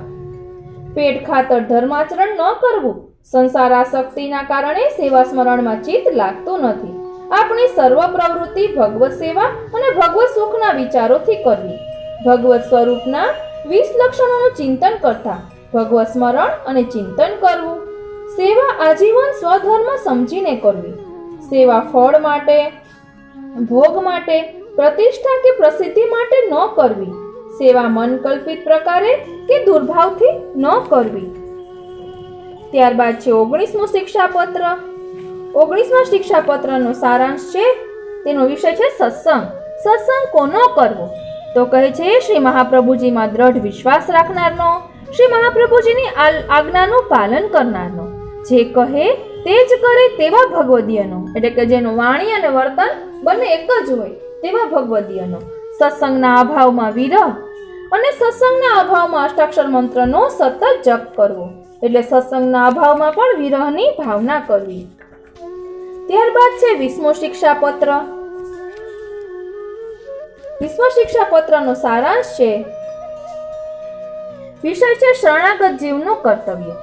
પેટ ખાતર ધર્માચરણ ન કરવું. સંસાર આસક્તિના કારણે સેવા સ્મરણમાં ચિત્ત લાગતું નથી. આપણી સર્વ પ્રવૃત્તિ ભગવત સેવા અને ભગવત સુખના વિચારોથી કરવી. ભગવત સ્વરૂપના 20 લક્ષણોનું ચિંતન કરતા ભગવત સ્મરણ અને ચિંતન કરવું. સેવા આજીવન સ્વધર્મ સમજીને કરવી. સેવા ફળ માટે, ભોગ માટે, પ્રતિષ્ઠા કે પ્રસિદ્ધિ માટે ન કરવી. સેવા મન કલ્પિત પ્રકારે કે દુર્ભાવથી ન કરવી. ત્યારબાદ છે 19મું શિક્ષાપત્ર. 19મા શિક્ષાપત્રનો સારાંશ છે, તેનો વિષય છે સત્સંગ. સત્સંગ કોનો કરવો? તો કહે છે શ્રી મહાપ્રભુજીમાં દ્રઢ વિશ્વાસ રાખનારનો, શ્રી મહાપ્રભુજીની આજ્ઞાનું પાલન કરનારનો, જે કહે તે જ કરે તેવા ભગવદીયનો, એટલે કે જેનું વાણી અને વર્તન બંને એક જ હોય તેવા ભગવદીયનો. સત્સંગના અભાવમાં વિરહ અને સત્સંગના અભાવમાં અષ્ટાક્ષર મંત્રનો સતત જપ કરવો, એટલે સત્સંગના અભાવમાં પણ વિરહની ભાવના કરવી. ત્યારબાદ છે 20મો શિક્ષાપત્ર. 20મા શિક્ષાપત્રનો સારાંશ છે, વિષય છે શરણાગત જીવનું કર્તવ્ય.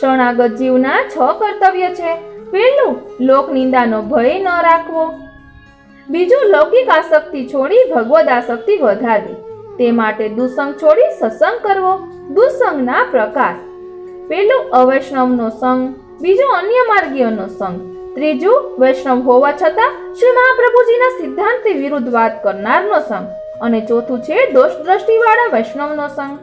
શરણાગત જીવના 6 કર્તવ્ય છે. પહેલું, લોક નિંદાનો ભય ન રાખવો. બીજું, લૌકિક આસક્તિ છોડી ભગવદ આસક્તિ વધારવી. તે માટે દુસંગ છોડી સત્સંગ કરવો. દુસંગના પ્રકાર: પહેલું, અવૈષ્ણવનો સંગ. બીજું, અન્ય માર્ગીયોનો સંગ. ત્રીજું, વૈષ્ણવ હોવા છતાં શ્રી મહાપ્રભુજીના સિદ્ધાંતથી વિરુદ્ધ વાત કરનારનો સંગ. અને ચોથું છે દોષ દ્રષ્ટિવાળા વૈષ્ણવનો સંગ.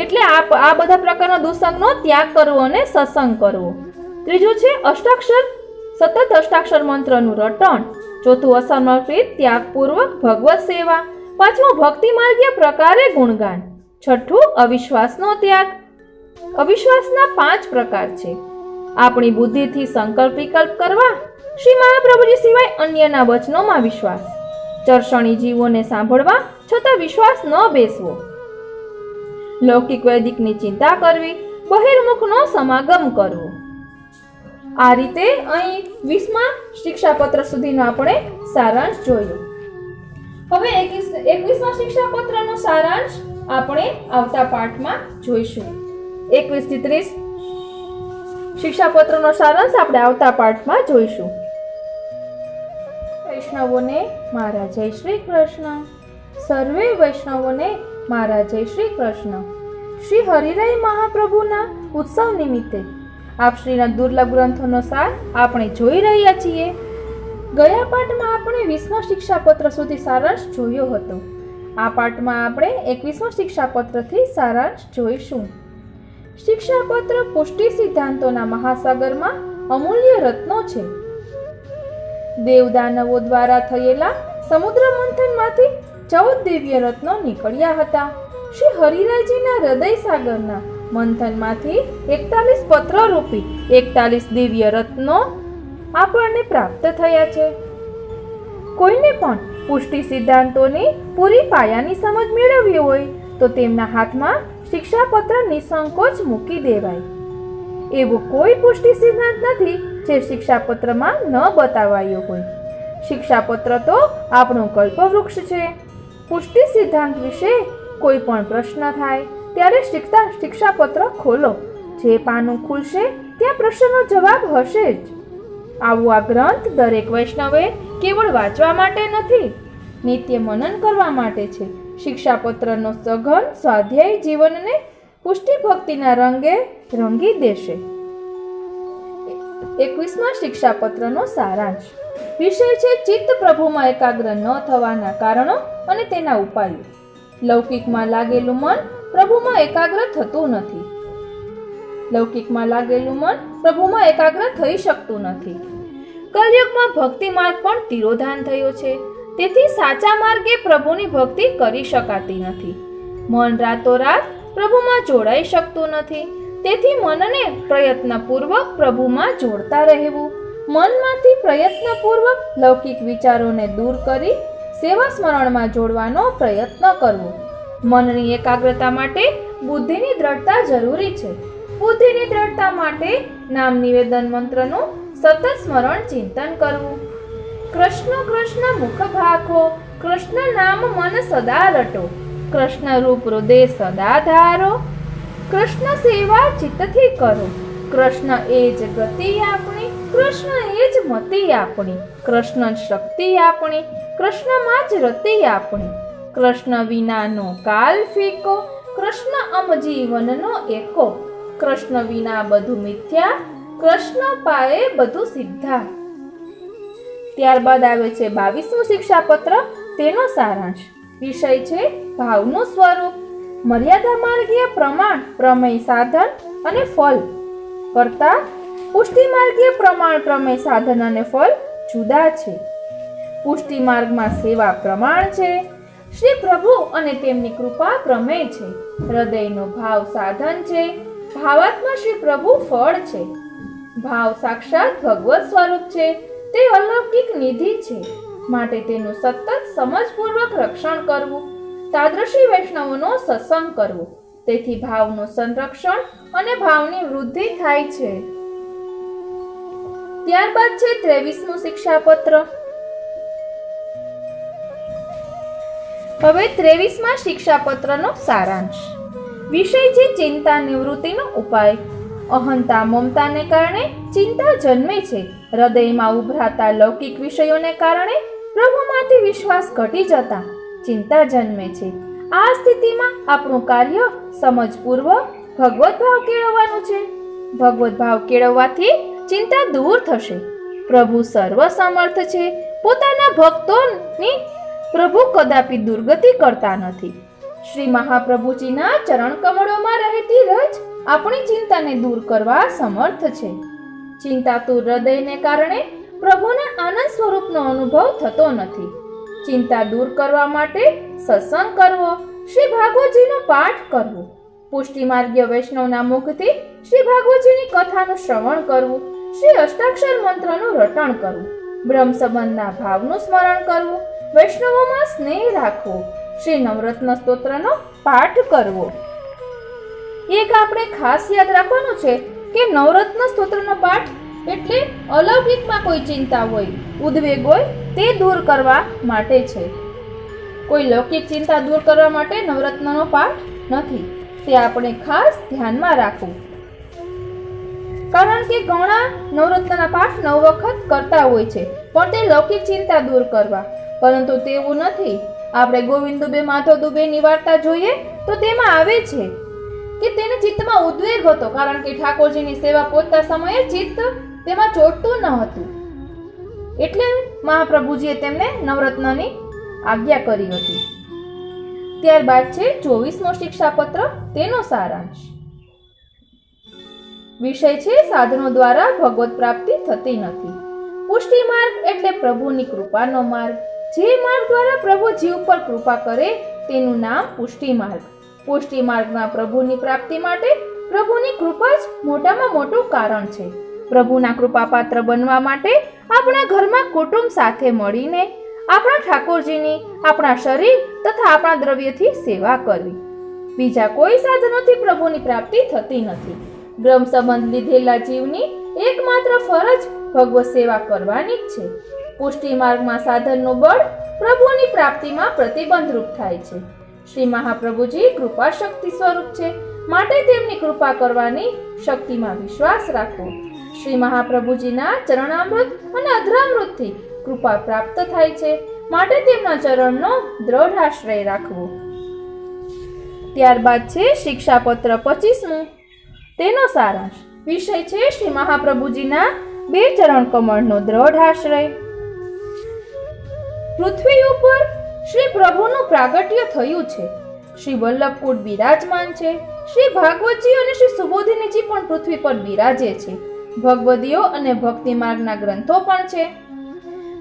એટલે આ બધા પ્રકારના દુસંગનો ત્યાગ કરવો અને સત્સંગ કરવો. ત્રીજું છે સતત અષ્ટાક્ષર મંત્રનું રટણ. ચોથું, અસમર્પિત ત્યાગપૂર્વક ભગવત સેવા. પાંચમું, ભક્તિ માર્ગીય પ્રકારે ગુણગાન. છઠ્ઠું, અવિશ્વાસનો ત્યાગ. અવિશ્વાસના 5 પ્રકાર છે. આપણી બુદ્ધિથી સંકલ્પ વિકલ્પ કરવા, શ્રી મહાપ્રભુજી સિવાય અન્યના વચનોમાં વિશ્વાસ, ચરસણી જીવોને સાંભળવા છતાં વિશ્વાસ ન બેસવો, લૌકિક વૈદિકની ચિંતા કરવી, બહિર્મુખનો સમાગમ કરવો. આ રીતે અહીં 20મા શિક્ષાપત્ર સુધીનો આપણે સારાંશ જોયો. હવે 21મા શિક્ષાપત્રનો સારાંશ આપણે આવતા પાઠમાં જોઈશું. 21 થી 30 શિક્ષાપત્રનો સારાંશ આપણે આવતા પાઠમાં જોઈશું. વૈષ્ણવોને મારા જય શ્રી કૃષ્ણ. સર્વે વૈષ્ણવોને મારા જય શ્રી કૃષ્ણ. શ્રી હરિરાય મહાપ્રભુના ઉત્સવ નિમિત્તે આપ શ્રીના દુર્લભ ગ્રંથોનો સાર આપણે જોઈ રહ્યા છીએ. ગયા પાઠમાં આપણે 20મા શિક્ષાપત્ર સુધી સારાંશ જોયો હતો. આ પાઠમાં આપણે 21મા શિક્ષાપત્રથી સારાંશ જોઈશું. શિક્ષાપત્ર પુષ્ટિ સિદ્ધાંતોના મહાસાગરમાં અમૂલ્ય રત્નો છે. દેવદાનવો દ્વારા થયેલા સમુદ્ર મંથનમાંથી 14 દિવ્ય રત્નો નીકળ્યા હતા. શ્રી હરિરાયજીના હૃદય સાગરના મંથનમાંથી 41 પત્રરૂપી 41 દિવ્ય રત્નો આપણને પ્રાપ્ત થયા છે. કોઈને પણ પુષ્ટિ સિદ્ધાંતોની પૂરી પાયાની સમજ મેળવવી હોય તો તેમના હાથમાં શિક્ષાપત્ર નિસંકોચ મૂકી દેવાય. એવો કોઈ પુષ્ટિ સિદ્ધાંત નથી જે શિક્ષાપત્રમાં ન બતાવાયો હોય. શિક્ષાપત્ર તો આપણું કલ્પવૃક્ષ છે. પુષ્ટિ સિદ્ધાંત વિશે કોઈ પણ પ્રશ્ન થાય ત્યારે શિક્ષાપત્ર ખોલો. જે પાનું ખુલશે ત્યાં પ્રશ્નનો જવાબ હશે જ. આવું આ ગ્રંથ દરેક વૈષ્ણવે કેવળ વાંચવા માટે નથી, નિત્ય મનન કરવા માટે છે. શિક્ષાપત્રનો સઘન સ્વાધ્યાય જીવનને પુષ્ટિ ભક્તિના રંગે રંગી દેશે. 21મા શિક્ષાપત્રનો સારાંશ. વિષય છે ચિત્ત પ્રભુમાં એકાગ્ર ન થવાના કારણો અને તેના ઉપાયો. લૌકિકમાં લાગેલું મન પ્રભુમાં એકાગ્ર થતું નથી. લૌકિકમાં લાગેલું મન પ્રભુમાં એકાગ્ર થઈ શકતું નથી. કલયુગમાં ભક્તિ માર્ગ પણ તિરોધાન થયો છે. તેથી સાચા માર્ગે પ્રભુની ભક્તિ કરી શકાતી નથી. મન રાતોરાત પ્રભુમાં જોડાઈ શકતું નથી. તેથી મનને પ્રયત્નપૂર્વક પ્રભુમાં જોડતા રહેવું. મનમાંથી પ્રયત્નપૂર્વક લૌકિક વિચારોને દૂર કરી સેવા સ્મરણમાં જોડવાનો પ્રયત્ન કરવો. મનની એકાગ્રતા માટે બુદ્ધિની દ્રઢતા જરૂરી છે. બુદ્ધિની દ્રઢતા માટે નામ નિવેદન મંત્રનું સતત સ્મરણ ચિંતન કરવું. કૃષ્ણ કૃષ્ણ મુખ ભાખો, કૃષ્ણ નામ મન સદા રટો, કૃષ્ણ રૂપ હૃદય સદા ધારો, કૃષ્ણ સેવા ચિત્તથી કરો, કૃષ્ણ એ જ ગતિ આપણી, કૃષ્ણ એ જ મતિ આપણી, કૃષ્ણ શક્તિ આપણી, કૃષ્ણમાં જ રતિ આપણી, કૃષ્ણ વિનાનો કાલ ફીકો, કૃષ્ણ અમ જીવનનો એકો, કૃષ્ણ વિના બધું મિથ્યા, કૃષ્ણ પાયે બધું સિદ્ધા. ત્યારબાદ આવે છે 22મું શિક્ષાપત્ર, તેનો સારાંશ. વિષય છે ભાવનું સ્વરૂપ. મર્યાદા માર્ગીય પ્રમાણ, પ્રમેય, સાધન અને ફલ કરતા પુષ્ટિ માર્ગીય પ્રમાણ, પ્રમેય, સાધન અને ફલ જુદા છે. પુષ્ટિ માર્ગમાં સેવા પ્રમાણ છે, શ્રી પ્રભુ અને તેમની કૃપા પ્રમેય છે. હૃદયનો ભાવ સાધન છે, ભાવાત્મા શ્રી પ્રભુ ફળ છે. ભાવ સાક્ષાત ભગવત સ્વરૂપ છે, તે અલૌકિક નિધિ છે, માટે તેનું સતત સમજપૂર્વક રક્ષણ કરવું. તાદ્રશી વૈષ્ણવોનો સત્સંગ કરવો, તેથી ભાવનું સંરક્ષણ અને ભાવની વૃદ્ધિ થાય છે. ત્યારબાદ છે 23મું શિક્ષાપત્ર. હવે 23મા શિક્ષાપત્રનો સારાંશ. વિષય છે ચિંતા નિવૃત્તિનો ઉપાય. અહંતા મમતાને કારણે ચિંતા જન્મે છે. હૃદયમાં ઉભરાતા લૌકિક વિષયોને કારણે પ્રભુમાંથી વિશ્વાસ ઘટી જતા ચિંતા જન્મે છે. આ સ્થિતિમાં આપણું કાર્ય સમજપૂર્વક ભગવત ભાવ કેળવવાનું છે. ભગવત ભાવ કેળવવાથી ચિંતા દૂર થશે. પ્રભુ સર્વ સમર્થ છે. પોતાના ભક્તોની પ્રભુ કદાપી દુર્ગતિ કરતા નથી. શ્રી મહાપ્રભુજીના ચરણ કમળોમાં રહેતી રજ આપણી ચિંતાને દૂર કરવા સમર્થ છે. ચિંતાતુર હૃદયને કારણે પ્રભુના આનંદ સ્વરૂપનો અનુભવ થતો નથી. ચિંતા દૂર કરવા માટે સત્સંગ કરવો, શ્રી ભાગવતજીનો પાઠ કરવો, પુષ્ટિ માર્ગીય વૈષ્ણવના મુખથી શ્રી ભાગવતજીની કથાનું શ્રવણ કરવું, શ્રી અષ્ટાક્ષર મંત્રનું રટણ કરવું, બ્રહ્મ સંબંધના ભાવનું સ્મરણ કરવું, વૈષ્ણવોમાં સ્નેહ રાખવો, શ્રી નવરત્ન સ્તોત્રનો પાઠ કરવો. એક આપણે ખાસ યાદ રાખવાનું છે કે નવરત્ન સ્તોત્રનો પાઠ એટલે અલૌકિકમાં કોઈ ચિંતા હોય, ઉદ્વેગ હોય તે દૂર કરવા માટે છે. કોઈ લૌકિક ચિંતા દૂર કરવા માટે નવરત્નનો પાઠ નથી. તે આપણે ખાસ ધ્યાનમાં રાખવું. કારણ કે ઘણા નવરત્નના પાઠ 9 વખત કરતા હોય છે, પણ તે લૌકિક ચિંતા દૂર કરવા. પરંતુ તેવું નથી. આપણે ગોવિંદ દુબે, માધવ દુબેની વાર્તા જોઈએ તો તેમાં આવે છે કે તેને ચિત્તમાં ઉદ્વેગ હતો, કારણ કે ઠાકોરજીની સેવા પહોંચતા સમયે ચિત્ત તેમાં ચોટતું ન હતું. એટલે મહાપ્રભુજીએ તેમને નવરત્નની આજ્ઞા કરી હતી. ત્યારબાદ છે 24મો શિક્ષાપત્ર, તેનો સારાંશ. વિષય છે સાધનો દ્વારા ભગવત પ્રાપ્તિ થતી નથી. પુષ્ટિ માર્ગ એટલે પ્રભુની કૃપાનો માર્ગ. જે માર્ગ દ્વારા પ્રભુ જીવ પર કૃપા કરે તેનું નામ પુષ્ટિ માર્ગ. પુષ્ટિ માર્ગમાં પ્રભુની પ્રાપ્તિ માટે પ્રભુની કૃપા જ મોટામાં મોટું કારણ છે. પ્રભુના કૃપાપાત્ર બનવા માટે આપણા ઘરમાં કુટુંબ સાથે મળીને આપણા ઠાકોરજીની આપણા શરીર તથા આપણા દ્રવ્યથી સેવા કરવી. બીજા કોઈ સાધનોથી પ્રભુની પ્રાપ્તિ થતી નથી. બ્રહ્મ સંબંધ લીધેલા જીવની એકમાત્ર ફરજ ભગવત સેવા કરવાની જ છે. પુષ્ટિ માર્ગમાં સાધનનું બળ પ્રભુની પ્રાપ્તિમાં પ્રતિબંધરૂપ થાય છે. શ્રી મહાપ્રભુજી કૃપા શક્તિ સ્વરૂપ છે, માટે તેમની કૃપા કરવાની શક્તિમાં વિશ્વાસ રાખવો. શ્રી મહાપ્રભુજીના ચરણામૃત અને અધરામૃતથી કૃપા પ્રાપ્ત થાય છે, માટે તેમના ચરણનો દ્રઢ આશ્રય રાખવો. ત્યારબાદ છે શિક્ષાપત્ર 25મું, તેનો સારાંશ. વિષય છે શ્રી મહાપ્રભુજીના 2 ચરણ કમળનો દ્રઢ આશ્રય. પૃથ્વી ઉપર શ્રી પ્રભુનું પ્રાગટ્ય થયું છે. શ્રી વલ્લભકુટ બિરાજમાન છે. શ્રી ભાગવતજી અને શ્રી સુબોધિનીજી પણ પૃથ્વી પર બિરાજે છે. ભગવદીઓ અને ભક્તિ માર્ગના ગ્રંથો પણ છે.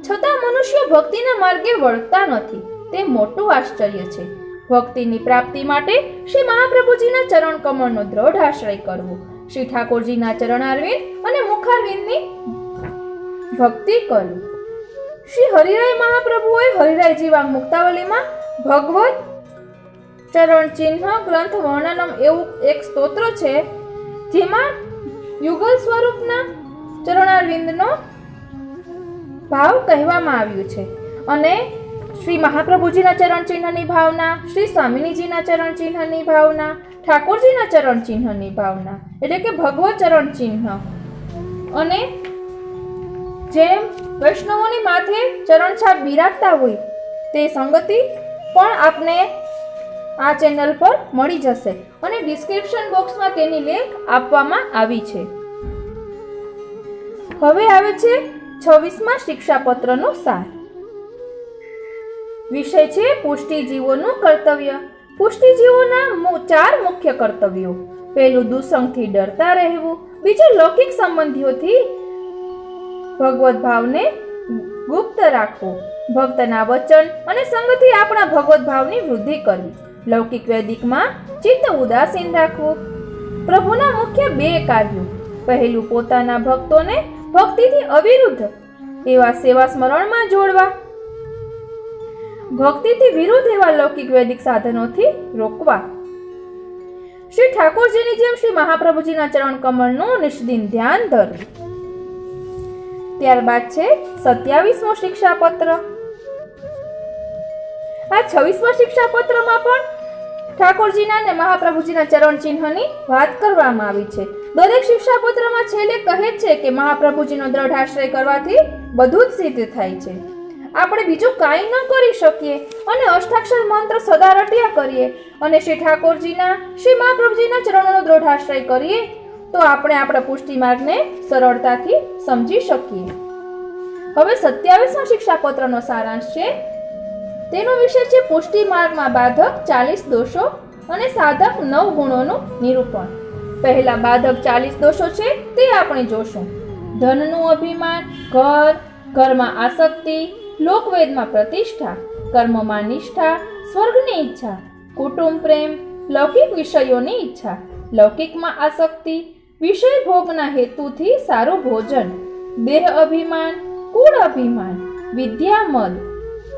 છતાં મનુષ્ય ભક્તિના માર્ગે વળતા નથી. તે મોટું આશ્ચર્ય છે. ભક્તિની પ્રાપ્તિ માટે શ્રી મહાપ્રભુજીના ચરણ કમળનો દ્રઢ આશ્રય કરવો. શ્રી ઠાકોરજીના ચરણારવિંદ અને મુખારવિંદની ભક્તિ કરવી. શ્રી હરિરાય મહાપ્રભુએ હરિરાય જીવાંગ મુક્તાવલીમાં ભગવત ચરણ ચિહ્ન ગ્રંથ વર્ણનમ એવું એક સ્તોત્ર છે, જેમાં યુગલ સ્વરૂપના ચરણારવિંદનો ભાવ કહેવામાં આવ્યું છે. અને શ્રી મહાપ્રભુજીના ચરણ ચિહ્નની ભાવના, શ્રી સ્વામિનીજીના ચરણ ચિહ્નની ભાવના, ઠાકોરજીના ચરણ ચિહ્નની ભાવના, એટલે કે ભગવત ચરણ ચિહ્ન. અને જેમ વૈષ્ણવોની માથે ચરણ છાપ બિરાજતા હોય તે સંગતિ પણ આપને આ ચેનલ પર મળી જશે અને ડિસ્ક્રિપ્શન બોક્સમાં તેની લિંક આપવામાં આવી છે. હવે આવે છે 26મા શિક્ષાપત્રનો સાર. વિષય છે પુષ્ટિ જીવોનું કર્તવ્ય. પુષ્ટિજીવોના 4 મુખ્ય કર્તવ્યો. પહેલું, દુસંગથી ડરતા રહેવું. બીજું, લૌકિક સંબંધીઓથી ભગવત ભાવને ગુપ્ત રાખવું. ભક્તના વચન અને સંગથી આપણા ભગવત ભાવની વૃદ્ધિ કરવી. લૌકિક વૈદિકમાં ચિત્ત ઉદાસીન રાખવું. પ્રભુના મુખ્ય 2 કાર્યો. પહેલું, પોતાના ભક્તોને ભક્તિથી અવિરુદ્ધ એવા સેવા સ્મરણમાં જોડવા. ભક્તિથી વિરુદ્ધ એવા લૌકિક વૈદિક સાધનોથી રોકવા. શ્રી ઠાકોરજીની જેમ શ્રી મહાપ્રભુજીના ચરણ કમળનું નિષ્દિન ધ્યાન ધરવું. ત્યારબાદ છે 27મો શિક્ષાપત્ર. આ 26મા શિક્ષાપત્રમાં પણ ઠાકોરજીના અને મહાપ્રભુજીના ચરણ ચિહ્નની વાત કરવામાં આવી છે. દરેક શિક્ષાપત્રમાં છેલ્લે કહે છે કે મહાપ્રભુજીનો દ્રઢ આશ્રય કરવાથી બધું જ સિદ્ધ થાય છે. આપણે બીજું કાંઈ ન કરી શકીએ અને અષ્ટાક્ષર મંત્ર સદા રટ્યા કરીએ અને શ્રી ઠાકોરજીના શ્રી મહાપ્રભુજીના ચરણોનો દ્રઢ આશ્રય કરીએ તો આપણે આપણા પુષ્ટિ માર્ગને સરળતાથી સમજી શકીએ. હવે 27મા શિક્ષાપત્રનો સારાંશ છે. તેનો વિષય છે પુષ્ટિ માર્ગમાં બાધક 40 દોષો અને સાધક 9 ગુણોનું નિરૂપણ. પહેલા બાધક 40 દોષો છે તે આપણે જોશું. ધનનું અભિમાન, ઘરમાં આસક્તિ, લોકવેદમાં પ્રતિષ્ઠા, કર્મમાં નિષ્ઠા, સ્વર્ગની ઈચ્છા, કુટુંબ પ્રેમ, લૌકિક વિષયોની ઈચ્છા, લૌકિકમાં આસક્તિ, વિષય ભોગના હેતુથી સારું ભોજન, દેહ અભિમાન, કુળ અભિમાન, વિદ્યામદ,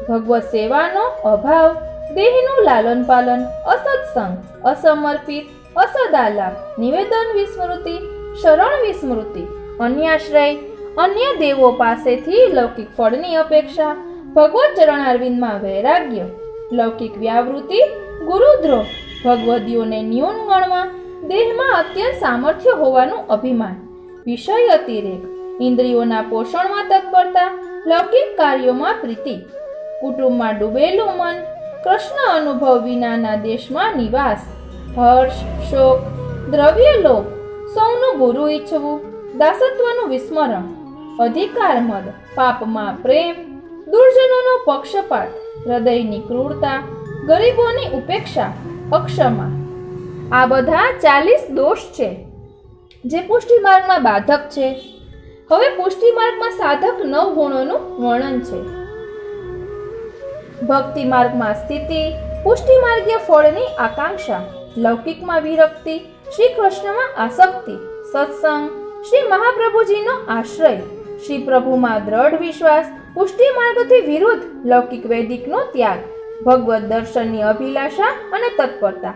ભગવત સેવાનો અભાવ, દેહનું લાલન પાલન, અસત્સંગ, અસમર્પિત, અસદાલાપ, નિવેદન વિસ્મૃતિ, શરણ વિસ્મૃતિ, અન્યાશ્રય, અન્ય દેવો પાસેથી લૌકિક ફળની અપેક્ષા, ભગવત ચરણારવિંદમાં વૈરાગ્ય, લૌકિક વ્યાવૃત્તિ, ગુરુદ્રોહ, ભગવદીઓને ન્યૂન ગણવા, દેહમાં અત્યંત સામર્થ્ય હોવાનું અભિમાન, વિષય અતિરેક, ઇન્દ્રિયોના પોષણમાં તત્પરતા, લૌકિક કાર્યોમાં પ્રીતિ, કુટુંબમાં ડૂબેલું મન, કૃષ્ણ અનુભવ વિનાના દેશમાં નિવાસ, હર્ષ, શોક, દ્રવ્ય લોભ, સૌનું બુરું ઈચ્છવું, દાસત્વનું વિસ્મરણ, અધિકાર મદ, પાપમાં પ્રેમ, દુર્જનોનો પક્ષપાત, હૃદયની ક્રૂરતા, ગરીબોની ઉપેક્ષા, અક્ષમા. આ બધા 40 દોષ છે જે પુષ્ટિ માર્ગમાં બાધક છે. હવે પુષ્ટિ માર્ગમાં સાધક 9 ગુણોનું વર્ણન છે. ભક્તિ માર્ગમાં સ્થિતિ, પુષ્ટિ માર્ગીય ફળની આકાંક્ષા, લૌકિકમાં વિરક્તિ, શ્રી કૃષ્ણમાં આસક્તિ, સત્સંગ, શ્રી મહાપ્રભુજીનો આશ્રય, શ્રી પ્રભુમાં દ્રઢ વિશ્વાસ, પુષ્ટિ માર્ગથી વિરુદ્ધ લૌકિક વૈદિકનો ત્યાગ, ભગવત દર્શનની અભિલાષા અને તત્પરતા,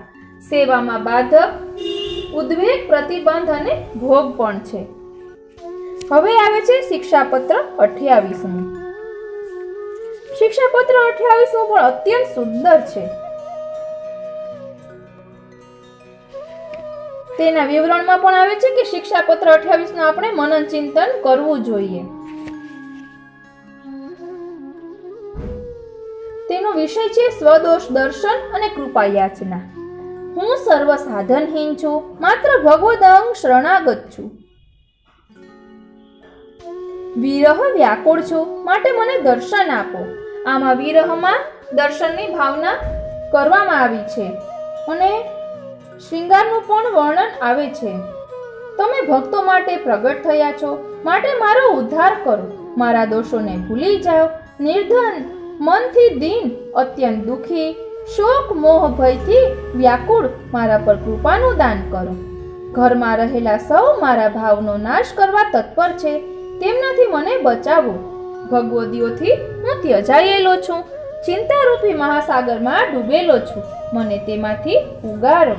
સેવામાં બાધક, ઉદ્વેગ, પ્રતિબંધ અને ભોગ પણ છે. હવે આવે છે શિક્ષાપત્ર 28. શિક્ષાપત્ર 28 પણ અત્યંત સુંદર છે. તેના વિવરણમાં પણ આવે છે કે શિક્ષાપત્ર 28 નું આપણે મનન ચિંતન કરવું જોઈએ. તેનો વિષય છે સ્વદોષ દર્શન અને કૃપા યાચના. હું સર્વ સાધનહીન છું, માત્ર ભગવદંગ શરણાગત છું. વિરહ વ્યાકુળ છું, માટે મને દર્શન આપો. આમાં વિરહમાં દર્શનની ભાવના કરવામાં આવી છે અને શૃંગારનું પણ વર્ણન આવે છે. તમે ભક્તો માટે પ્રગટ થયા છો, માટે મારો ઉદ્ધાર કરો. મારા દોષોને ભૂલી જાઓ. નિર્ધન, મનથી દીન, અત્યંત દુઃખી, શોક મોહ ભયથી વ્યાકુળ મારા પર કૃપાનું દાન કરો. ઘરમાં રહેલા સૌ મારા ભાવનો નાશ કરવા તત્પર છે, તેમનાથી મને બચાવો. ભગવદીઓથી હું ત્યજાયેલો છું, ચિંતારૂપી મહાસાગરમાં ડૂબેલો છું, મને તેમાંથી ઉગારો.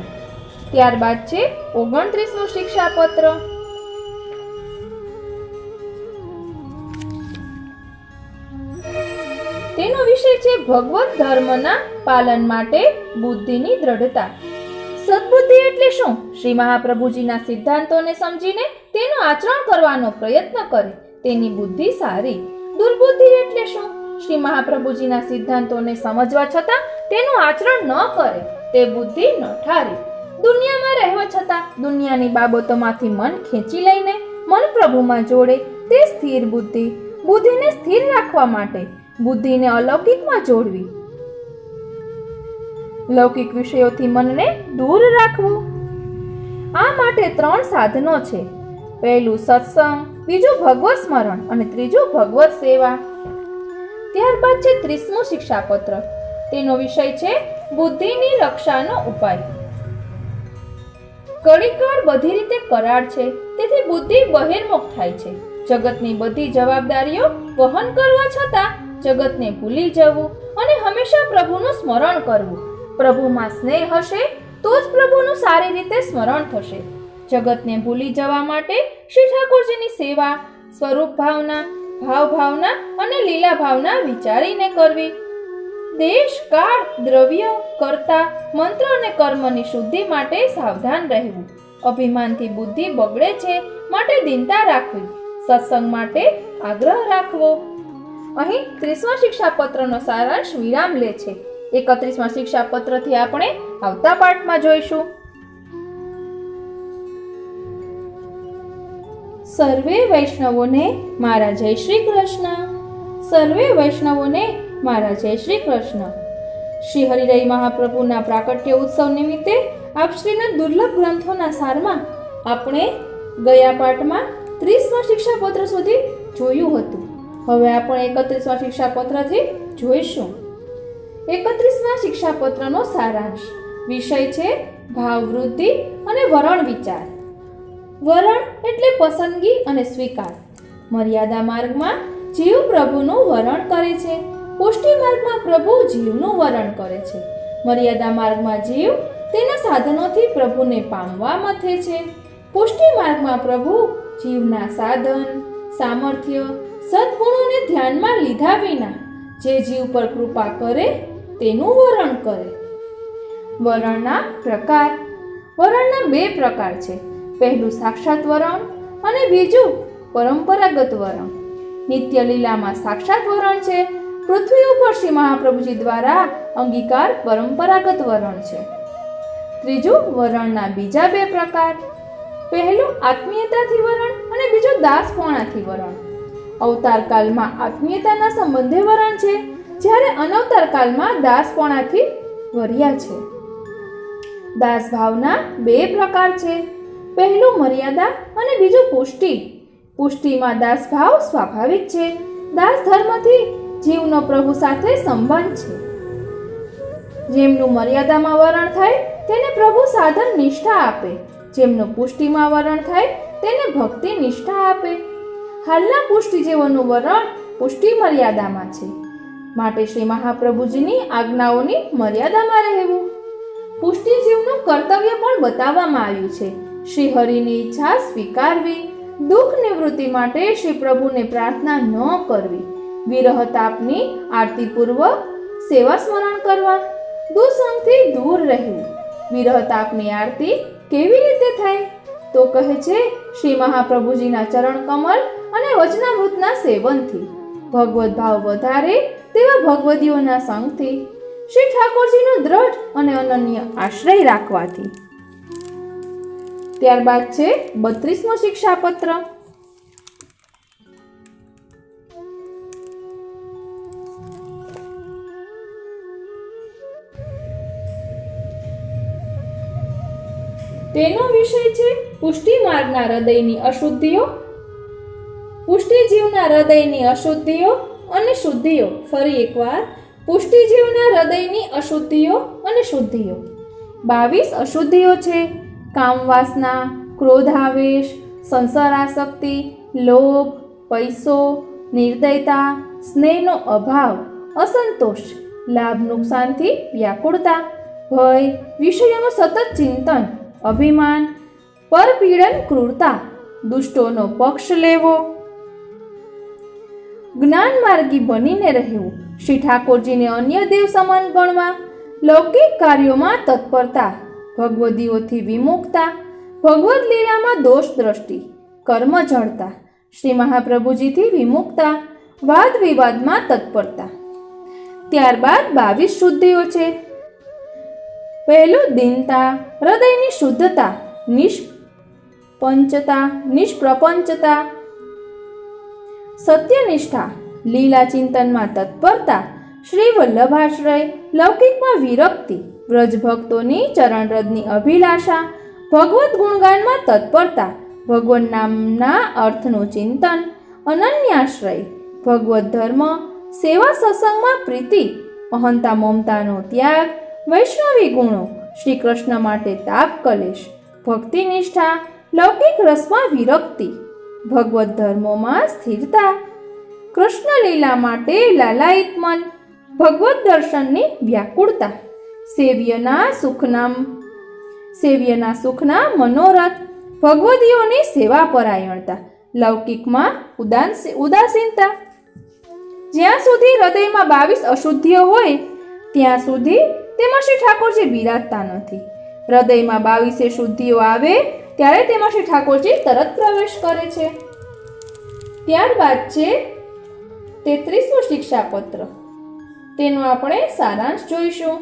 ત્યારબાદ છે 29મું શિક્ષાપત્ર. તેનો વિષય છે ભગવત ધર્મના પાલન માટે બુદ્ધિની દ્રઢતા. સદબુદ્ધિ એટલે શું? શ્રી મહાપ્રભુજીના સિદ્ધાંતોને સમજીને તેનું આચરણ કરવાનો પ્રયત્ન કરે તેની બુદ્ધિ સારી. દુર્બુદ્ધિ એટલે શું? શ્રી મહાપ્રભુજીના સિદ્ધાંતોને સમજવા છતાં તેનું આચરણ ન કરે તે બુદ્ધિ નઠારી. દુનિયામાં રહેવા છતાં દુનિયાની બાબતોમાંથી મન ખેંચી લઈને મન પ્રભુમાં જોડે તે સ્થિર બુદ્ધિ. બુદ્ધિને સ્થિર રાખવા માટે બુદ્ધિને અલૌકિકમાં જોડવી. લૌકિક વિષયોથી મનને દૂર રાખવું. આ માટે 3 સાધનો છે. પહેલું સત્સંગ, બીજું ભગવત સ્મરણ અને ત્રીજું ભગવત સેવા. ત્યારબાદ છે 30મું શિક્ષાપત્ર. તેનો વિષય છે બુદ્ધિની રક્ષાનો ઉપાય. કળીકાળ બધી રીતે કરાળ છે, તેથી બુદ્ધિ બહિર્મુખ થાય છે. જગતની બધી જવાબદારીઓ વહન કરવા છતાં જગતને ભૂલી જવું અને હંમેશા પ્રભુનું સ્મરણ કરવું. પ્રભુમાં સ્નેહ હશે તો જ પ્રભુનું સારી રીતે સ્મરણ થશે. જગતને ભૂલી જવા માટે શ્રી ઠાકોરજીની સેવા સ્વરૂપ ભાવના, ભાવ ભાવના અને લીલા ભાવના વિચારીને કરવી. દેશ, કાળ, દ્રવ્ય, કર્તા, મંત્ર અને કર્મની શુદ્ધિ માટે સાવધાન રહેવું. અભિમાનથી બુદ્ધિ બગડે છે, માટે દીનતા રાખવી. સત્સંગ માટે આગ્રહ રાખવો. અહીં 30મા શિક્ષાપત્રનો સારાંશ વિરામ લે છે. 31મા શિક્ષાપત્રથી આપણે આવતા પાઠમાં જોઈશું. સર્વે વૈષ્ણવોને મારા જય શ્રી કૃષ્ણ. સર્વે વૈષ્ણવોને મારા જય શ્રી કૃષ્ણ. શ્રી હરિરાય મહાપ્રભુના પ્રાકટ્ય ઉત્સવ નિમિત્તે આપશ્રીના દુર્લભ ગ્રંથોના સારમાં આપણે ગયા પાઠમાં 30મા શિક્ષાપત્ર સુધી જોયું હતું. હવે આપણે 31મા શિક્ષાપત્રથી જોઈશું. 31મા શિક્ષાપત્રનો સારાંશ. વિષય છે ભાવવૃદ્ધિ અને વરણ વિચાર. વરણ એટલે પસંદગી અને સ્વીકાર. મર્યાદા માર્ગમાં જીવ પ્રભુનું વરણ કરે છે. પુષ્ટિ માર્ગમાં પ્રભુ જીવનું વરણ કરે છે. મર્યાદા માર્ગમાં જીવ તેના સાધનોથી પ્રભુને પામવા મથે છે. પુષ્ટિ માર્ગમાં પ્રભુ જીવના સાધન, સામર્થ્ય, સદ્ગુણોને ધ્યાનમાં લીધા વિના જે જીવ પર કૃપા કરે તેનું વરણ કરે. વરણના પ્રકાર. વરણના 2 પ્રકાર છે. પહેલું સાક્ષાત વરણ અને બીજું પરંપરાગત વરણ. નિત્ય લીલામાં સાક્ષાત વરણ છે. પૃથ્વી ઉપર શ્રી મહાપ્રભુજી દ્વારા અંગીકાર પરંપરાગત વરણ છે. ત્રીજું વરણના બીજા 2 પ્રકાર. પહેલું આત્મીયતાથી વરણ અને બીજું દાસપણાથી વરણ. અવતાર કાળમાં આત્મીયતાના સંબંધે વરણ છે, જ્યારે અનવતાર કાળમાં દાસપણાથી વર્યા છે. દાસ ભાવના 2 પ્રકાર છે. પહેલું મર્યાદા અને બીજું પુષ્ટિ. પુષ્ટિમાં દાસ ભાવ સ્વાભાવિક છે. દાસ ધર્મથી જીવનો પ્રભુ સાથે સંબંધ છે. જેમનું મર્યાદામાં વરણ થાય તેને પ્રભુ સાધન નિષ્ઠા આપે. જેમનું પુષ્ટિમાં વરણ થાય તેને ભક્તિ નિષ્ઠા આપે. હાલના પુષ્ટિ જીવોનું વરણ પુષ્ટિ મર્યાદામાં છે, માટે શ્રી મહાપ્રભુજીની આજ્ઞાઓની મર્યાદામાં રહેવું. પુષ્ટિ જીવનું કર્તવ્ય પણ બતાવવામાં આવ્યું છે. શ્રી હરિની ઈચ્છા સ્વીકારવી. દુઃખ નિવૃત્તિ માટે શ્રી પ્રભુને પ્રાર્થના ન કરવી. વિરહ તાપની આરતીપૂર્વક સેવા સ્મરણ કરવા. દુઃસંગથી દૂર રહેવું. વિરહ તાપની આરતી કેવી રીતે થાય? તો કહે છે શ્રી મહાપ્રભુજીના ચરણ કમલ અને વચનામૃતના સેવનથી. ભગવત ભાવ વધારે તેવા ભગવદીઓના સંગથી. શ્રી ઠાકોરજીનો દ્રઢ અને અનન્ય આશ્રય રાખવાથી. ત્યારબાદ છે 32મો શિક્ષાપત્ર. તેનો વિષય છે પુષ્ટિ માર્ગના હૃદયની અશુદ્ધિઓ. પુષ્ટિ જીવના હૃદયની અશુદ્ધિઓ અને શુદ્ધિઓ. ફરી એકવાર, પુષ્ટિ જીવના હૃદયની અશુદ્ધિઓ અને શુદ્ધિઓ. 22 અશુદ્ધિઓ છે. કામવાસના, ક્રોધાવેશ, સંસારાસક્તિ, લોભ, પૈસો, નિર્દયતા, સ્નેહનો અભાવ, અસંતોષ, લાભ નુકસાનથી વ્યાકુળતા, ભય, વિષયોનું સતત ચિંતન, અભિમાન, પરપીડન, ક્રૂરતા, દુષ્ટોનો પક્ષ લેવો. જ્ઞાન માર્ગી બનીને રહેવું. શ્રી ઠાકોરજીને અન્ય દેવ સમાન ગણવા. લૌકિક કાર્યોમાં તત્પરતા. ભગવદીઓથી વિમુખતા. ભગવદ લીલામાં દોષ દ્રષ્ટિ, કર્મ જળતા. શ્રી મહાપ્રભુજીથી વિમુખતા. વાદ વિવાદમાં તત્પરતા. ત્યારબાદ 22 શુદ્ધિઓ છે. પહેલું દીનતા, હૃદયની શુદ્ધતા, નિષ્પંચતા, નિષ્પ્રપંચતા, સત્યનિષ્ઠા, લીલા ચિંતનમાં તત્પરતા, શ્રી વલ્લભાશ્રય, લૌકિકમાં વિરક્તિ, વ્રજ ભક્તોની ચરણરજની અભિલાષા, ભગવત ગુણગાનમાં તત્પરતા, ભગવાન નામના અર્થનું ચિંતન, અનન્યાશ્રય, ભગવત ધર્મ, સેવા સત્સંગમાં પ્રીતિ, અહંતા મમતાનો ત્યાગ, વૈષ્ણવી ગુણો, શ્રી કૃષ્ણ માટે તાપ કલેશ, ભક્તિ નિષ્ઠા, લૌકિક રસમાં વિરક્તિ, ભગવત ધર્મોમાં સ્થિરતા, કૃષ્ણ લીલા માટે લાલાયિત મન, ભગવત દર્શનની વ્યાકુળતા, સેવ્યના સુખના મનોરથ, ભગવદીઓની સેવા પરાયણતા, લૌકિકમાં ઉદાસીનતા. જ્યાં સુધી હૃદયમાં 22 અશુદ્ધિઓ હોય ત્યાં સુધી તેમાં શ્રી ઠાકોરજી બિરાજતા નથી. હૃદયમાં 22 શુદ્ધિઓ આવે ત્યારે તેમાં શ્રી ઠાકોરજી તરત પ્રવેશ કરે છે. ત્યારબાદ છે 33મું શિક્ષાપત્ર. તેનો આપણે સારાંશ જોઈશું.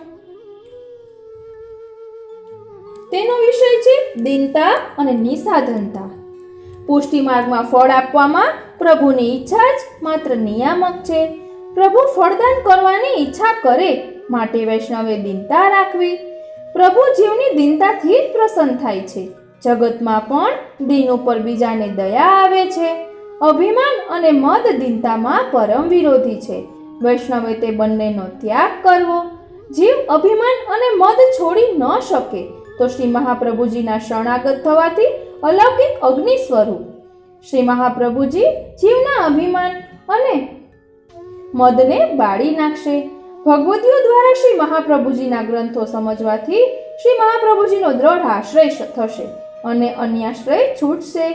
તેનો વિષય છે દીનતા અને નિસાધનતા. પુષ્ટિ માર્ગમાં ફળ આપવામાં પ્રભુની ઈચ્છા જ માત્ર નિયામક છે. પ્રભુ ફળદાન કરવાની ઈચ્છા કરે માટે વૈષ્ણવે દીનતા રાખવી. પ્રભુ જીવની દીનતાથી જ પ્રસન્ન થાય છે. જગતમાં પણ દીન ઉપર બીજાને દયા આવે છે. અભિમાન અને મદ દીનતામાં પરમ વિરોધી છે. વૈષ્ણવે તે બંનેનો ત્યાગ કરવો. જીવ અભિમાન અને મદ છોડી ન શકે તો શ્રી મહાપ્રભુજીના શરણાગત થવાથી અલૌકિક અગ્નિ સ્વરૂપ શ્રી મહાપ્રભુજી જીવના અભિમાન અને મદને બાળી નાખશે. ભગવતીઓ દ્વારા શ્રી મહાપ્રભુજીના ગ્રંથો સમજવાથી શ્રી મહાપ્રભુજીનો દ્રઢ આશ્રય થશે અને અન્યાશ્રય છૂટશે.